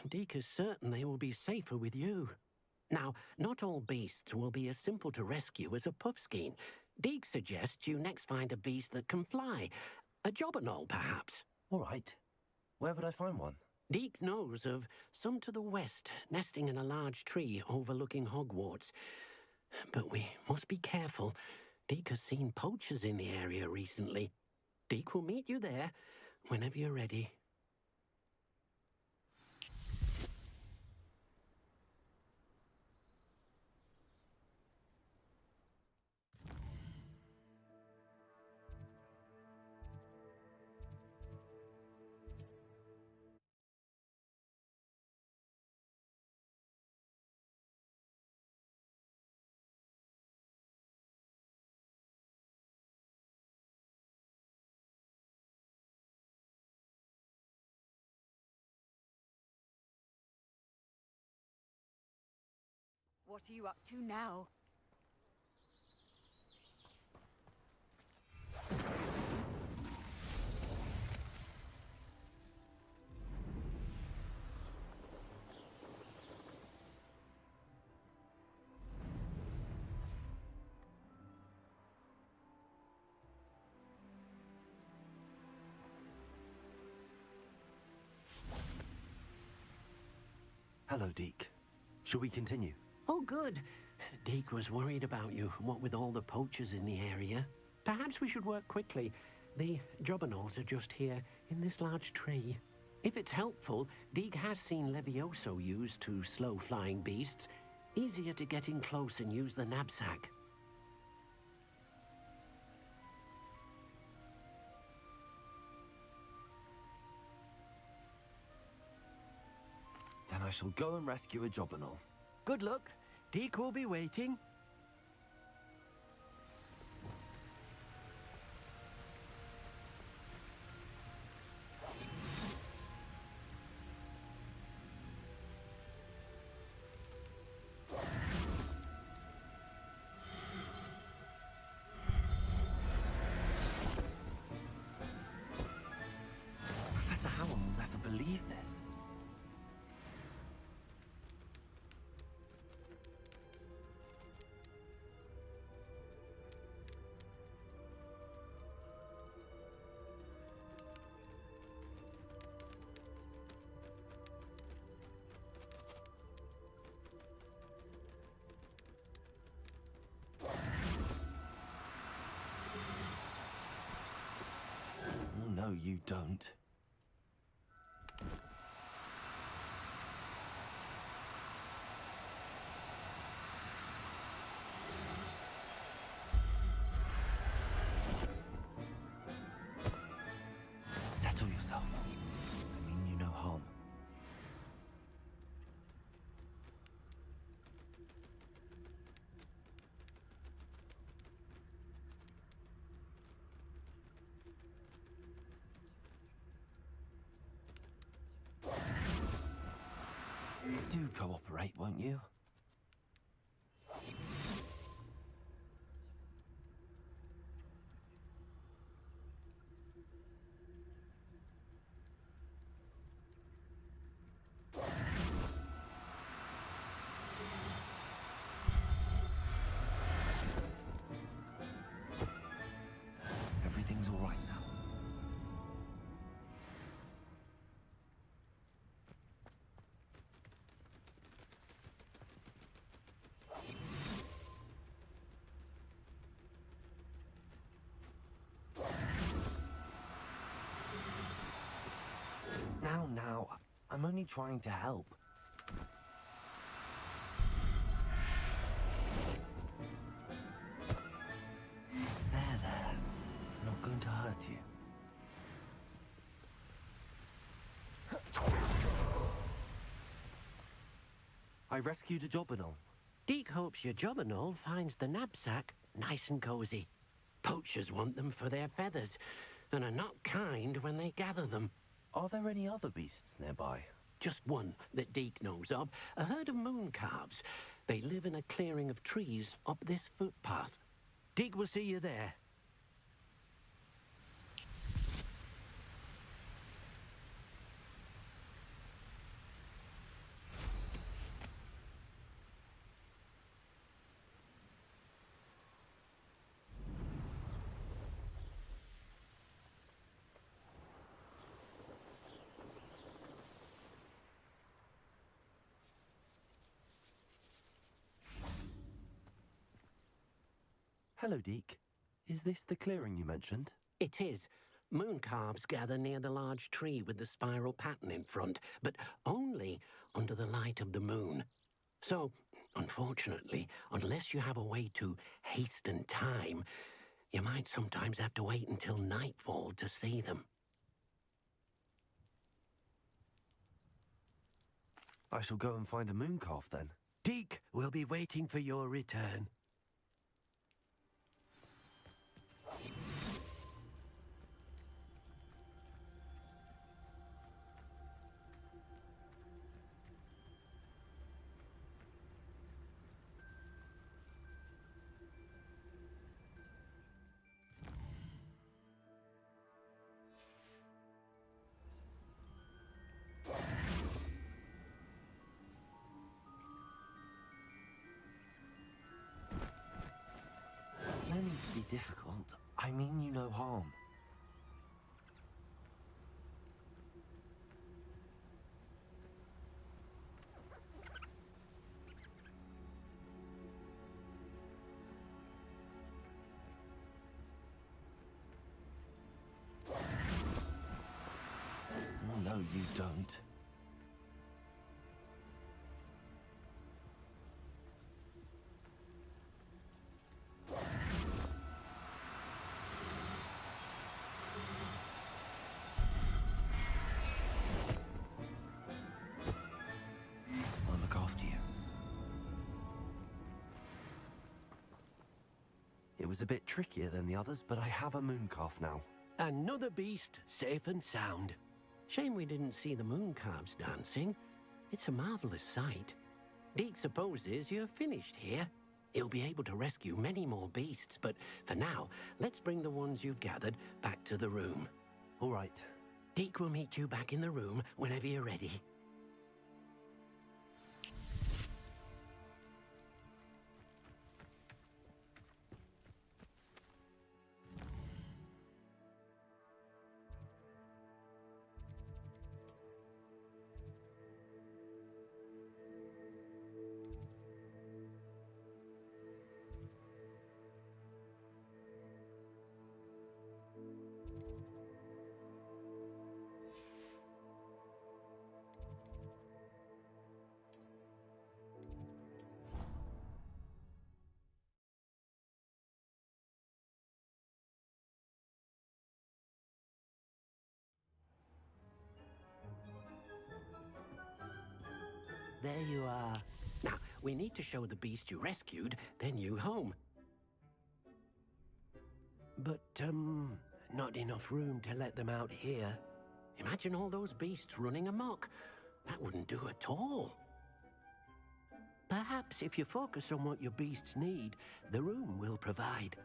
Deke is certain they will be safer with you. Now, not all beasts will be as simple to rescue as a puffskein. Deke suggests you next find a beast that can fly. A jobberknoll, perhaps. All right. Where would I find one? Deke knows of some to the west, nesting in a large tree overlooking Hogwarts. But we must be careful. Deke has seen poachers in the area recently. Deke will meet you there whenever you're ready. What are you up to now? Hello, Deke. Shall we continue? Oh, good. Deke was worried about you, what with all the poachers in the area. Perhaps we should work quickly. The jobberknolls are just here, in this large tree. If it's helpful, Deke has seen Levioso used to slow flying beasts. Easier to get in close and use the knapsack. Then I shall go and rescue a jobberknoll. Good luck. Deke will be waiting. Professor Howell will never believe this. you don't. Settle yourself. I mean you no harm. Do cooperate, won't you? Everything's all right now. Now, I'm only trying to help. There. I'm not going to hurt you. I rescued a Jobberknoll. Deke hopes your Jobberknoll finds the knapsack nice and cozy. Poachers want them for their feathers, and are not kind when they gather them. Are there any other beasts nearby? Just one that Deke knows of, a herd of moon calves. They live in a clearing of trees up this footpath. Deke will see you there. Hello, Deke. Is this the clearing you mentioned? It is. Moon calves gather near the large tree with the spiral pattern in front, but only under the light of the moon. So, unfortunately, unless you have a way to hasten time, you might sometimes have to wait until nightfall to see them. I shall go and find a moon calf then. Deke will be waiting for your return. No need to be difficult. I mean you no harm. No, you don't. I'll look after you. It was a bit trickier than the others, but I have a moon calf now. Another beast, safe and sound. Shame we didn't see the moon calves dancing. It's a marvelous sight. Deke supposes you're finished here. He'll be able to rescue many more beasts, but for now, let's bring the ones you've gathered back to the room. All right. Deke will meet you back in the room whenever you're ready. there you are. Now, we need to show the beast you rescued their new home. But, not enough room to let them out here. Imagine all those beasts running amok. That wouldn't do at all. Perhaps if you focus on what your beasts need, the room will provide.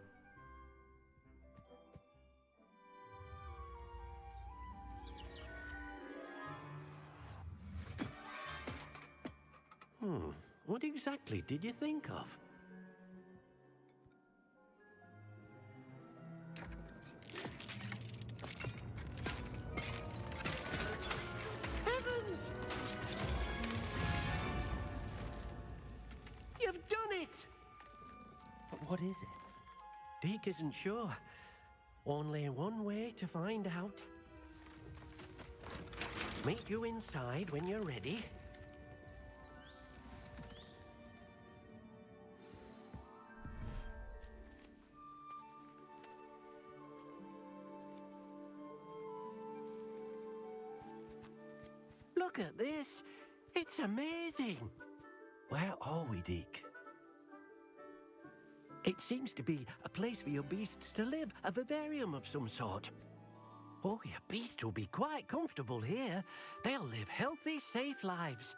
What exactly did you think of? Heavens! You've done it! But what is it? Deke isn't sure. Only one way to find out. Meet you inside when you're ready. Look at this. It's amazing. Where are we, Deke? It seems to be a place for your beasts to live, a vivarium of some sort. Oh, your beasts will be quite comfortable here. They'll live healthy, safe lives.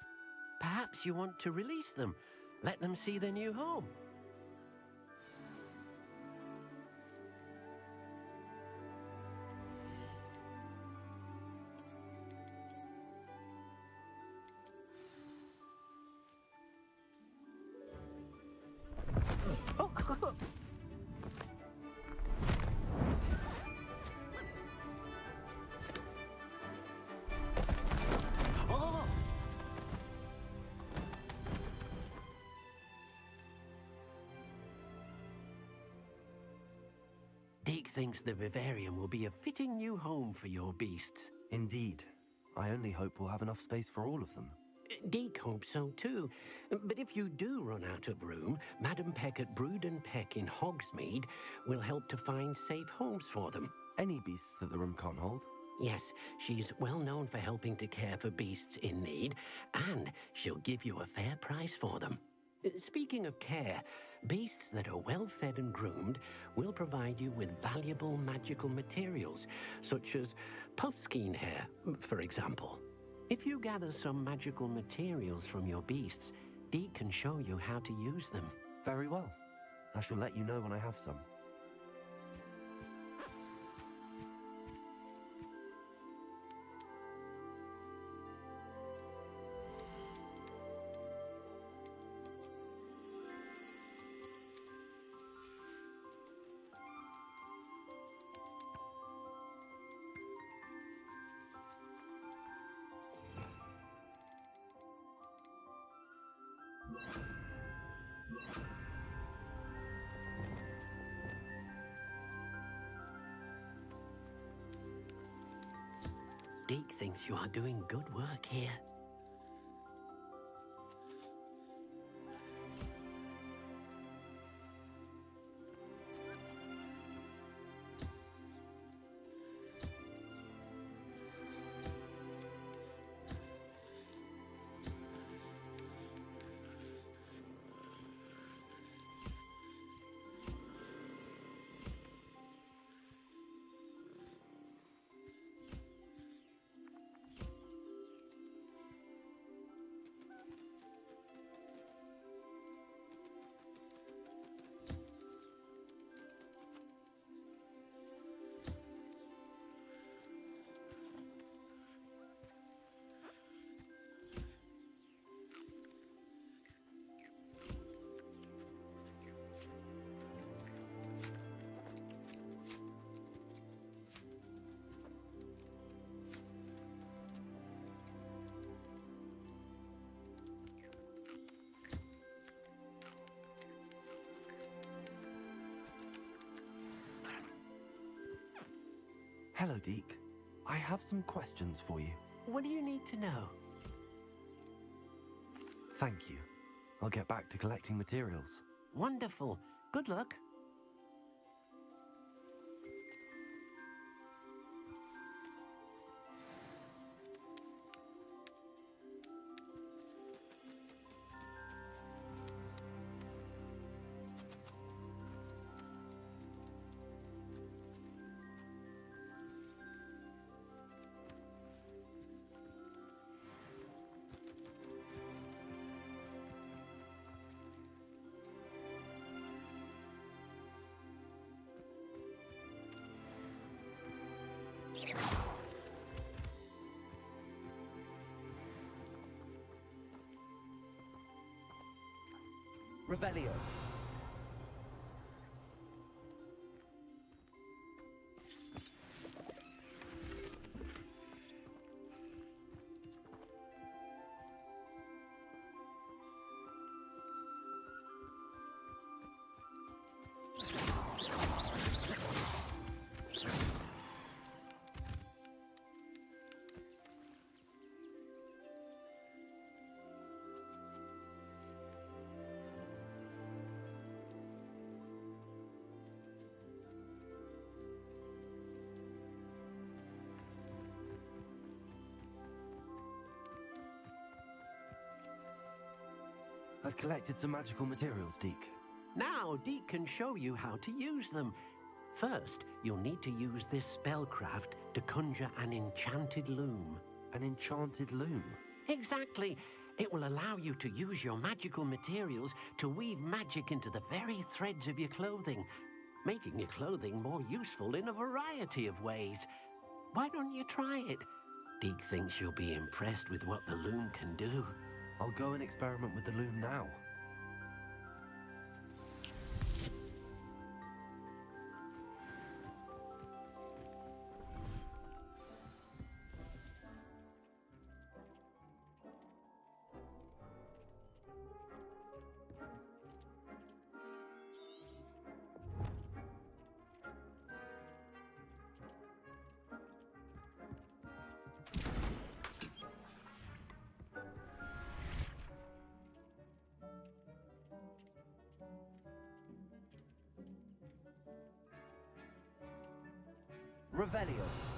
Perhaps you want to release them, let them see their new home. Deke thinks the vivarium will be a fitting new home for your beasts. Indeed. I only hope we'll have enough space for all of them. Deke hopes so too. But if you do run out of room, Madam Peck at Brood and Peck in Hogsmeade will help to find safe homes for them. Any beasts that the room can't hold? Yes, she's well known for helping to care for beasts in need, and she'll give you a fair price for them. Speaking of care, beasts that are well fed and groomed will provide you with valuable magical materials, such as puffskein hair, for example. If you gather some magical materials from your beasts, Deke can show you how to use them. Very well. I shall let you know when I have some. Deke thinks you are doing good work here. Hello, Deke. I have some questions for you. What do you need to know? Thank you. I'll get back to collecting materials. Wonderful. Good luck. Revelio. I've collected some magical materials, Deke. Now, Deke can show you how to use them. First, you'll need to use this spellcraft to conjure an enchanted loom. An enchanted loom? Exactly. It will allow you to use your magical materials to weave magic into the very threads of your clothing, making your clothing more useful in a variety of ways. Why don't you try it? Deke thinks you'll be impressed with what the loom can do. I'll go and experiment with the loom now. Revelio.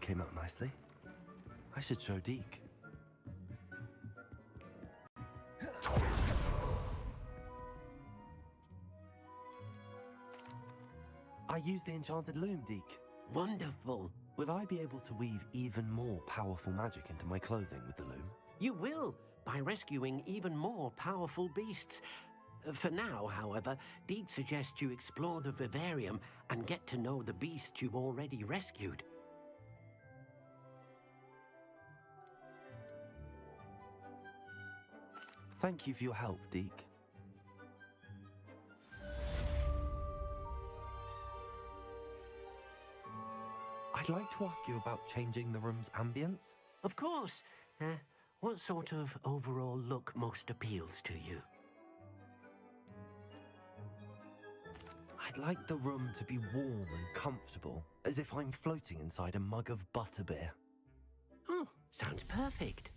came out nicely. I should show Deke. I used the enchanted loom, Deke. Wonderful. Will I be able to weave even more powerful magic into my clothing with the loom? You will, by rescuing even more powerful beasts. For now, however, Deke suggests you explore the vivarium and get to know the beasts you've already rescued. Thank you for your help, Deke. I'd like to ask you about changing the room's ambience. Of course. What sort of overall look most appeals to you? I'd like the room to be warm and comfortable, as if I'm floating inside a mug of butterbeer. Oh, sounds perfect.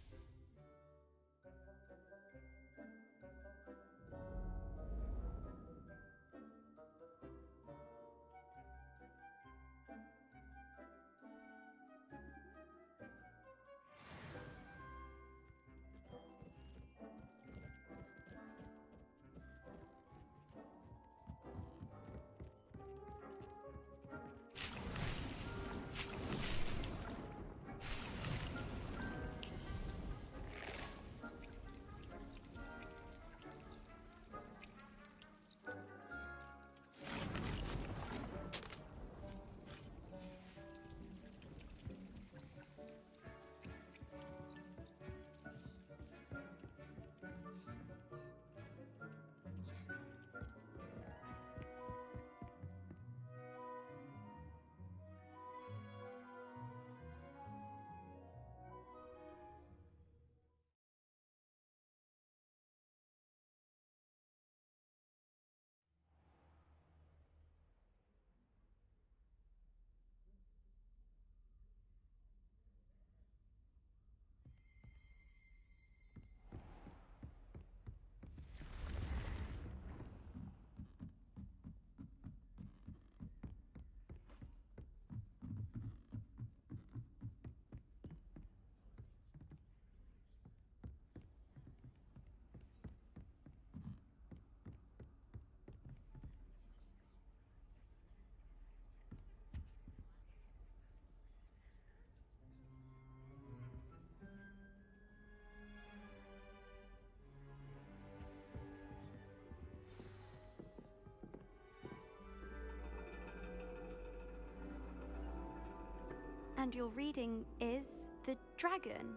And your reading is the dragon.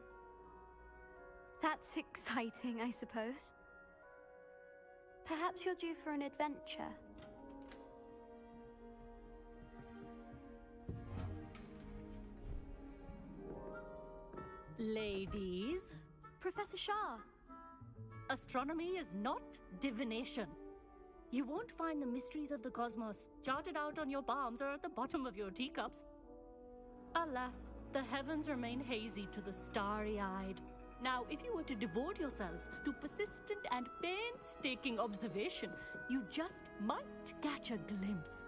That's exciting, I suppose. Perhaps you're due for an adventure. Ladies, Professor Shah. astronomy is not divination. You won't find the mysteries of the cosmos charted out on your palms or at the bottom of your teacups. Alas, the heavens remain hazy to the starry-eyed. Now, if you were to devote yourselves to persistent and painstaking observation, you just might catch a glimpse.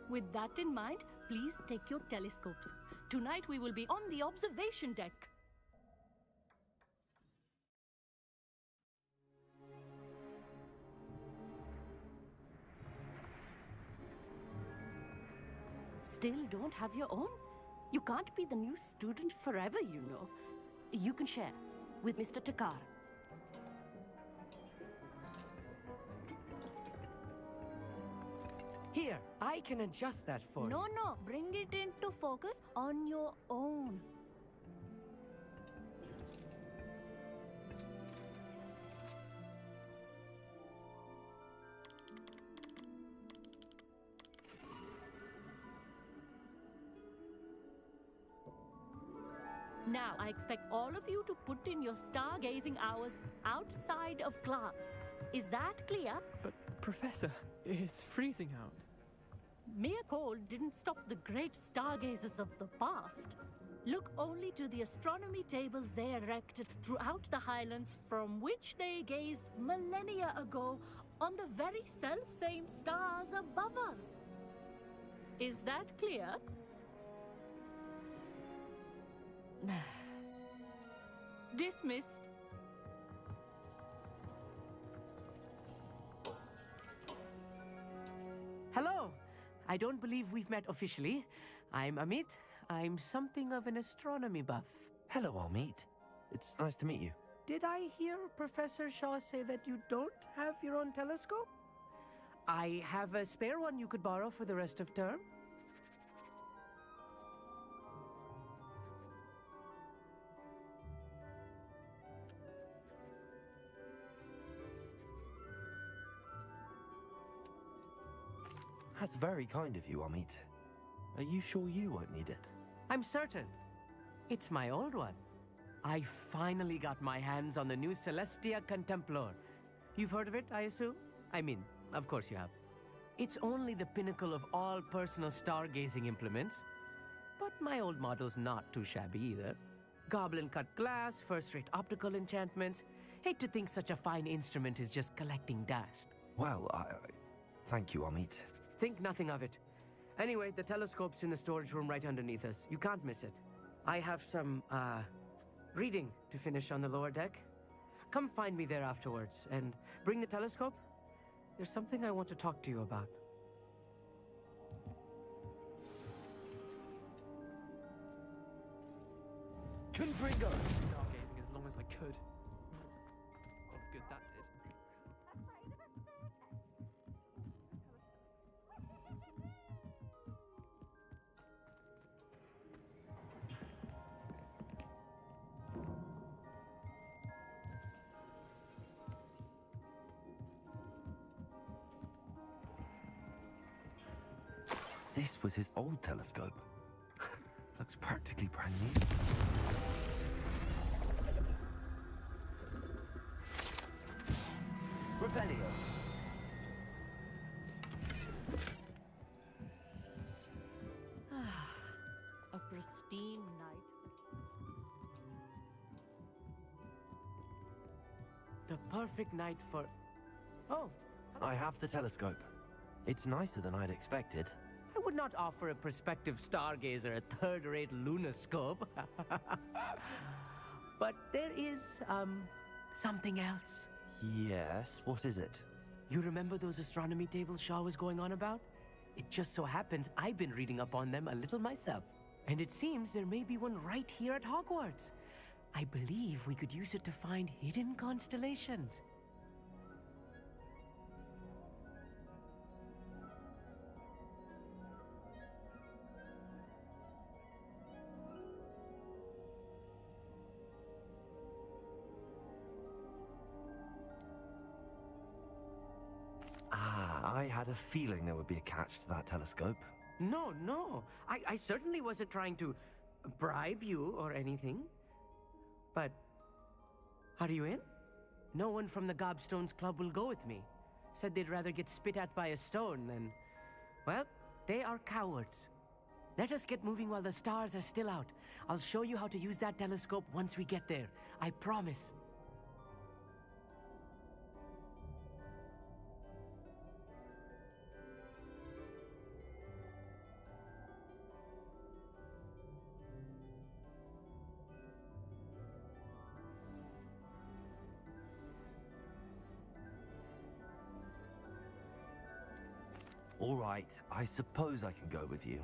With that in mind, please take your telescopes. Tonight we will be on the observation deck. Still don't have your own? You can't be the new student forever, you know. You can share with Mr. Takar. Here, I can adjust that for you. No, bring it into focus on your own. Now, I expect all of you to put in your stargazing hours outside of class. Is that clear? But, Professor, it's freezing out. Mere cold didn't stop the great stargazers of the past. Look only to the astronomy tables they erected throughout the highlands from which they gazed millennia ago on the very self-same stars above us. Is that clear? Dismissed. Hello. I don't believe we've met officially. I'm Amit. I'm something of an astronomy buff. Hello, Amit. It's nice to meet you. Did I hear Professor Shaw say that you don't have your own telescope? I have a spare one you could borrow for the rest of term. That's very kind of you, Amit. Are you sure you won't need it? I'm certain. It's my old one. I finally got my hands on the new Celestia Contemplor. You've heard of it, I assume? I mean, of course you have. It's only the pinnacle of all personal stargazing implements. But my old model's not too shabby either. Goblin-cut glass, first-rate optical enchantments. Hate to think such a fine instrument is just collecting dust. Well, thank you, Amit. Think nothing of it. Anyway, the telescope's in the storage room right underneath us. You can't miss it. I have some, reading to finish on the lower deck. Come find me there afterwards, and bring the telescope. There's something I want to talk to you about. Confringo! Stargazing as long as I could. Oh, good that did. This was his old telescope. Looks practically brand new. Revelio. A pristine night. The perfect night for... Oh, I have the telescope. It's nicer than I'd expected. I would not offer a prospective stargazer a third-rate lunoscope. But there is, something else. Yes, what is it? You remember those astronomy tables Shaw was going on about? It just so happens I've been reading up on them a little myself. And it seems there may be one right here at Hogwarts. I believe we could use it to find hidden constellations. I had a feeling there would be a catch to that telescope. No. I certainly wasn't trying to bribe you or anything. But, are you in? No one from the Gobstones Club will go with me. Said they'd rather get spit at by a stone than... Well, they are cowards. Let us get moving while the stars are still out. I'll show you how to use that telescope once we get there. I promise. All right, I suppose I can go with you.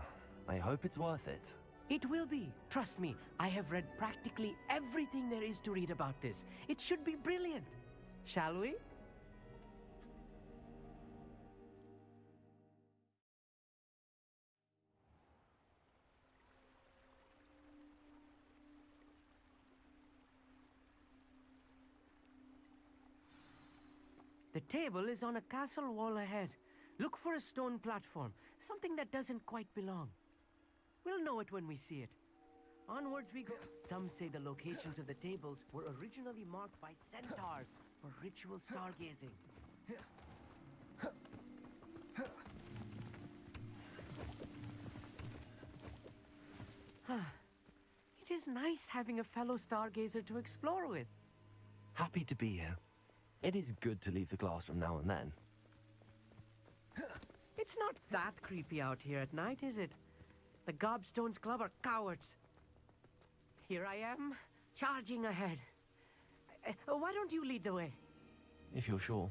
I hope it's worth it. It will be. Trust me, I have read practically everything there is to read about this. It should be brilliant. Shall we? The table is on a castle wall ahead. Look for a stone platform, something that doesn't quite belong. We'll know it when we see it. Onwards we go. Some say the locations of the tables were originally marked by centaurs for ritual stargazing. It is nice having a fellow stargazer to explore with. Happy to be here. It is good to leave the classroom now and then. It's not that creepy out here at night, is it? The Gobstones Club are cowards. here I am, charging ahead. Why don't you lead the way? If you're sure.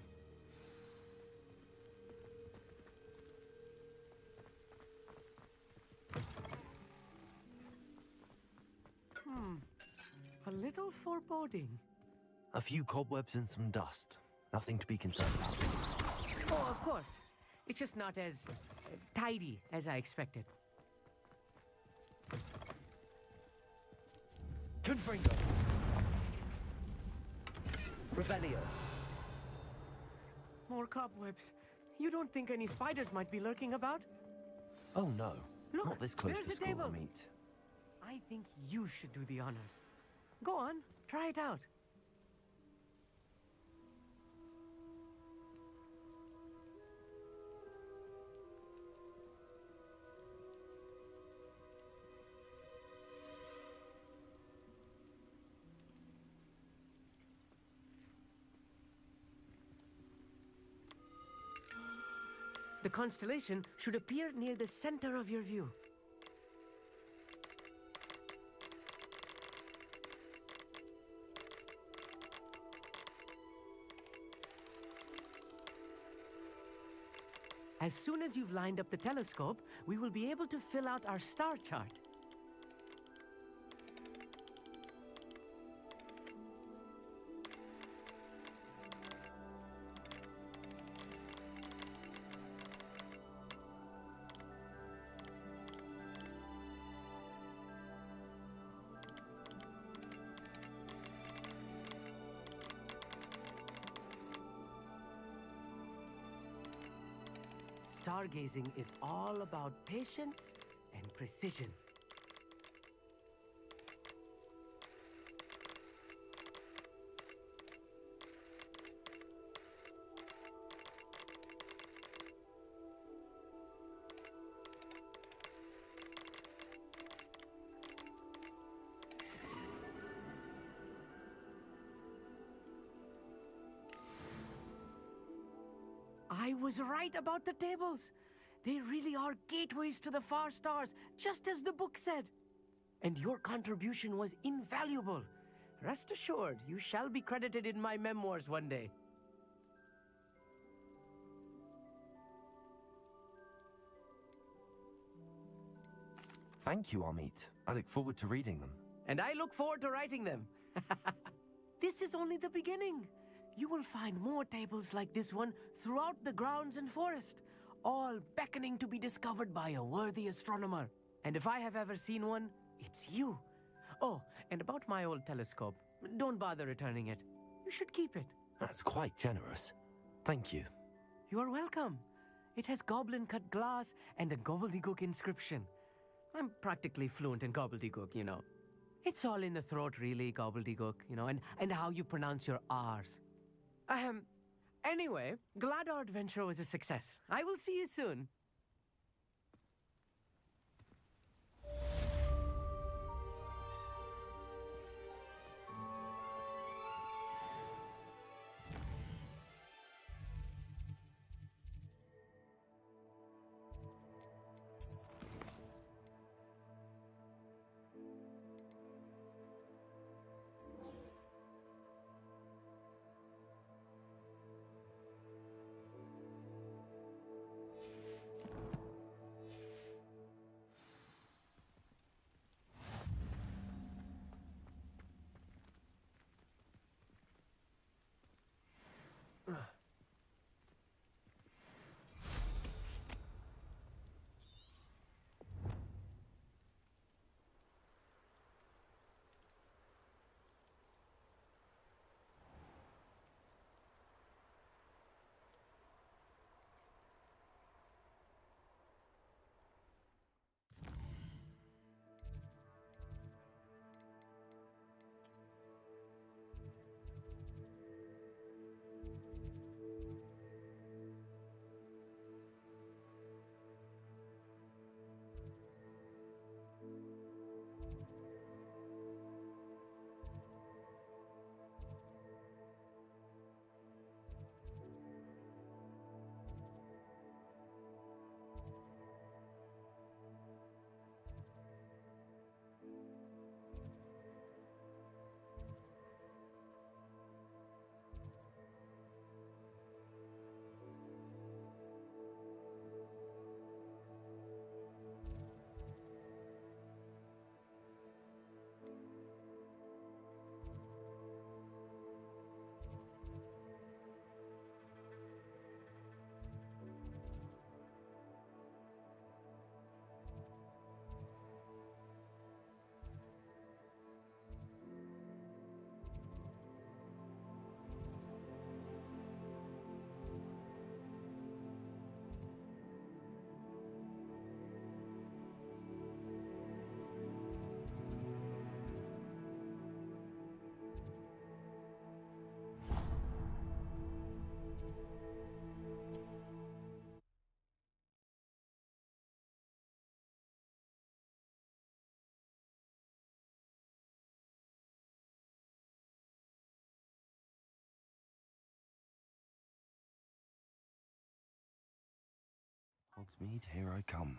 A little foreboding. A few cobwebs and some dust. Nothing to be concerned about. Oh, of course. It's just not as tidy as I expected. Confringo. Revelio. More cobwebs. You don't think any spiders might be lurking about? Oh no. Look, not this close there's to a school, table. meet. I think you should do the honors. Go on, try it out. The constellation should appear near the center of your view. As soon as you've lined up the telescope, we will be able to fill out our star chart. Stargazing is all about patience and precision. I was right about the tables. They really are gateways to the far stars, just as the book said. And your contribution was invaluable. Rest assured, you shall be credited in my memoirs one day. Thank you, Amit. I look forward to reading them. And I look forward to writing them. This is only the beginning. You will find more tables like this one throughout the grounds and forest, all beckoning to be discovered by a worthy astronomer. And if I have ever seen one, it's you. Oh, and about my old telescope, don't bother returning it. You should keep it. That's quite generous. Thank you. You are welcome. It has goblin-cut glass and a gobbledygook inscription. I'm practically fluent in gobbledygook, you know. It's all in the throat, really, gobbledygook, you know, and how you pronounce your R's. Anyway, glad our adventure was a success. I will see you soon. Hogsmeade, here I come.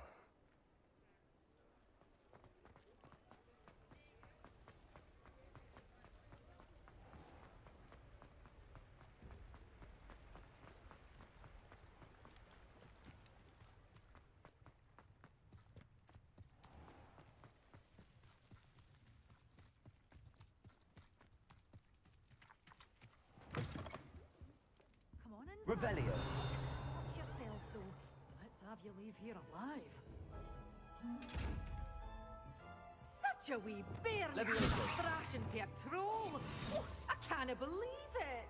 Come on in. Revelio. Watch yourself, though. Let's have you leave here alive. Such a wee bear! Thrash into a troll! Oh, I can't believe it!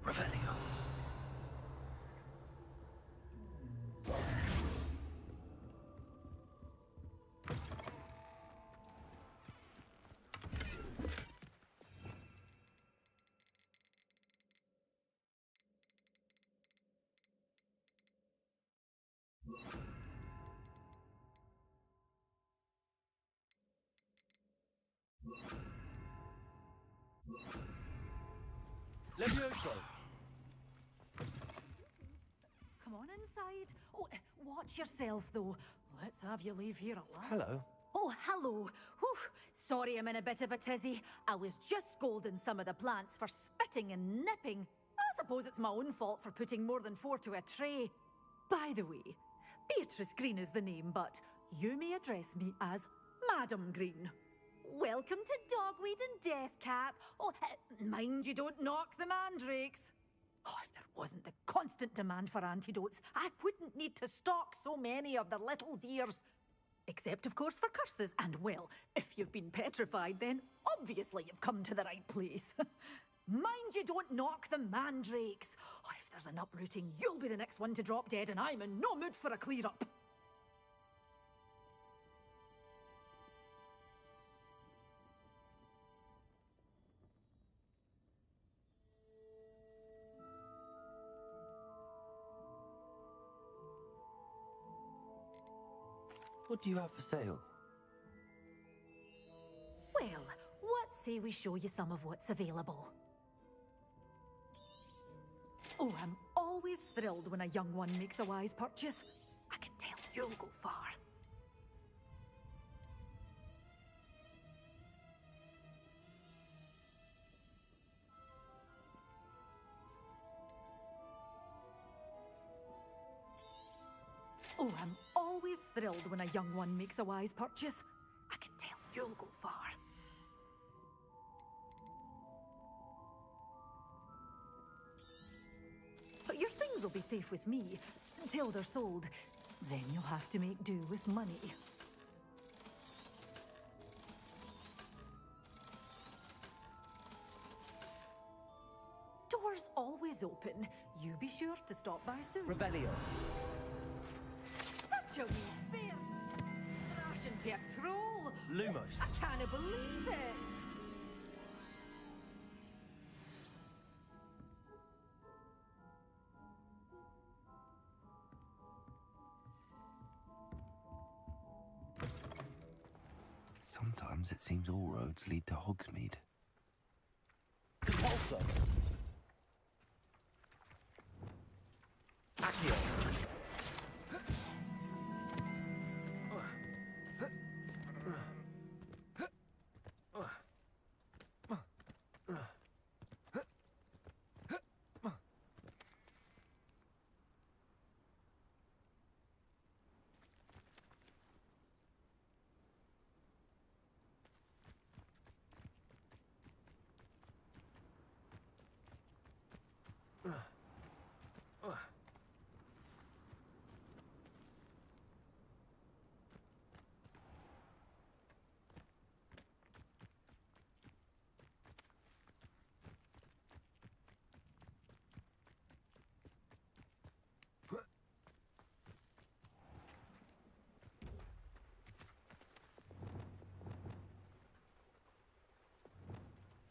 Revelio. Levioso! Come on inside. Oh, watch yourself, though. Let's have you leave here alive. Hello. Oh, hello. Whew. Sorry I'm in a bit of a tizzy. I was just scolding some of the plants for spitting and nipping. I suppose it's my own fault for putting more than 4 to a tray. By the way, Beatrice Green is the name, but you may address me as Madam Green. Welcome to Dogweed and Deathcap. Oh, mind you don't knock the mandrakes. Oh, if there wasn't the constant demand for antidotes, I wouldn't need to stock so many of the little dears. Except, of course, for curses. And, well, if you've been petrified, then obviously you've come to the right place. Mind you don't knock the mandrakes. Oh, if there's an uprooting, you'll be the next one to drop dead, and I'm in no mood for a clear-up. What do you have for sale? Well, what say we show you some of what's available? Oh, I'm always thrilled when a young one makes a wise purchase. I can tell you'll go far. Oh, I'm always thrilled when a young one makes a wise purchase. I can tell you'll go far. But your things will be safe with me until they're sold. Then you'll have to make do with money. Doors always open. You be sure to stop by soon. Revelio. Such a wee bear! Thrash into a troll! Lumos. I can't believe it! Sometimes it seems all roads lead to Hogsmeade. Compulso. Accio.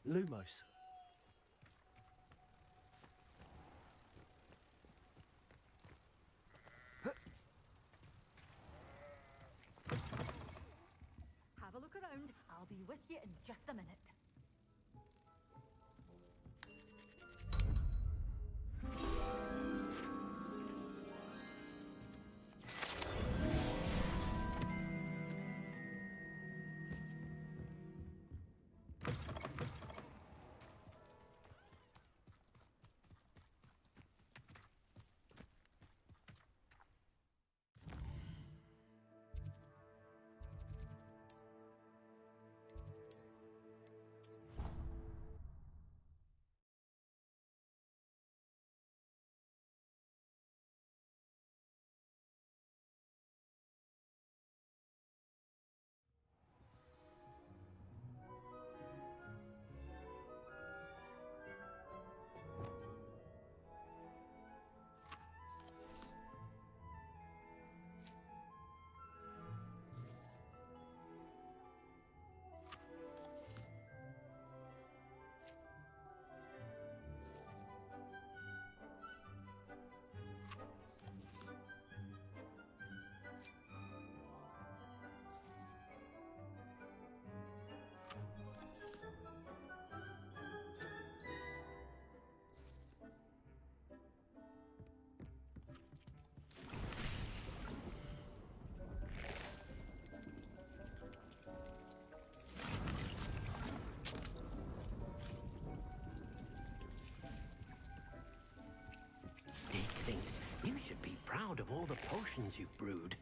Lumos. be with you in just a minute. You should be proud of all the potions you've brewed.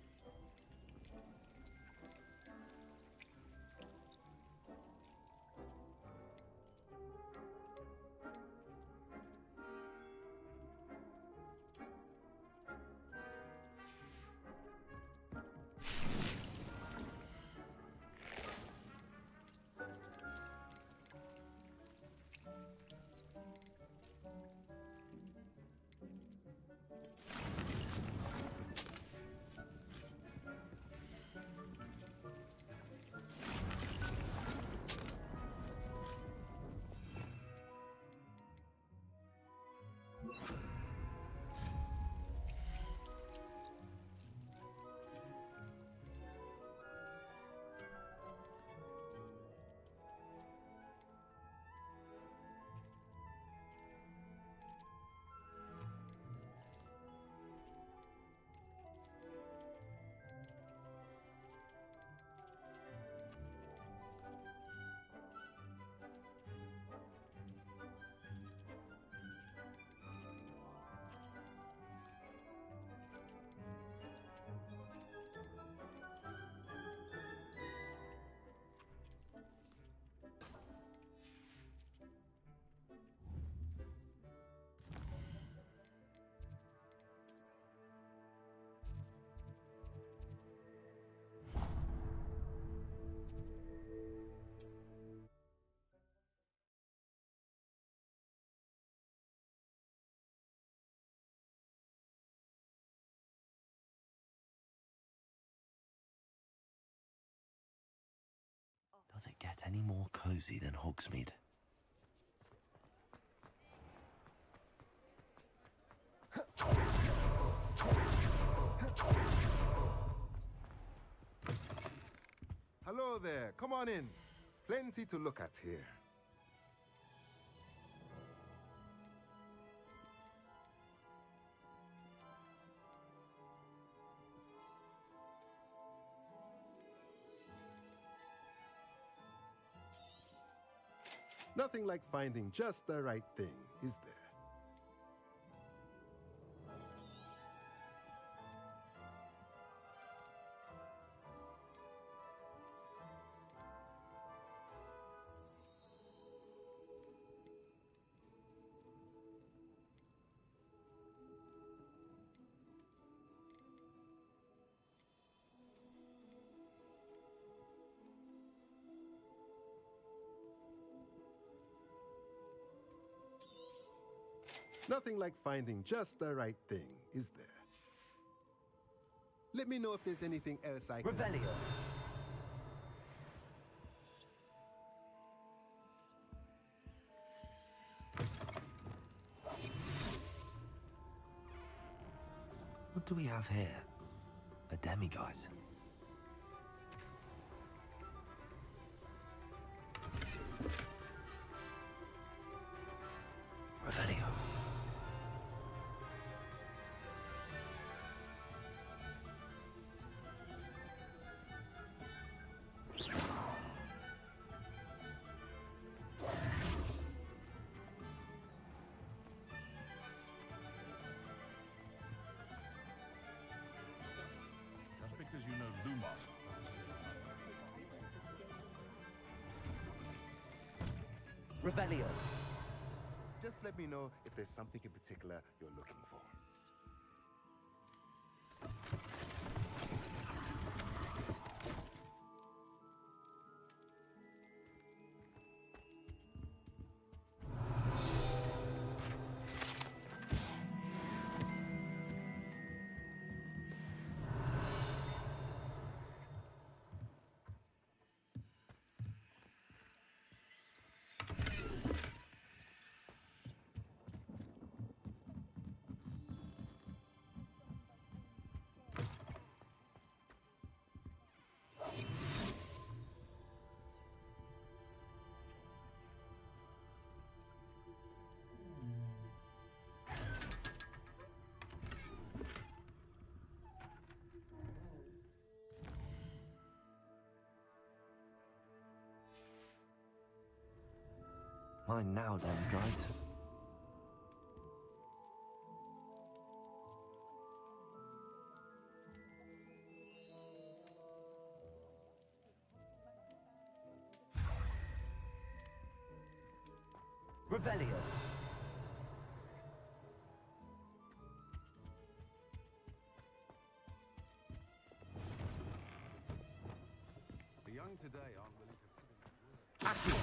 Does it get any more cozy than Hogsmeade? Hello there. Come on in. Plenty to look at here. Nothing like finding just the right thing, is there? Nothing like finding just the right thing, is there? Let me know if there's anything else I can... Revelio. What do we have here? A demiguise. Revelio. Just let me know if there's something in particular you're looking for. Mine now, darling guys. Revelio. The young today aren't willing to put in the work. Accio.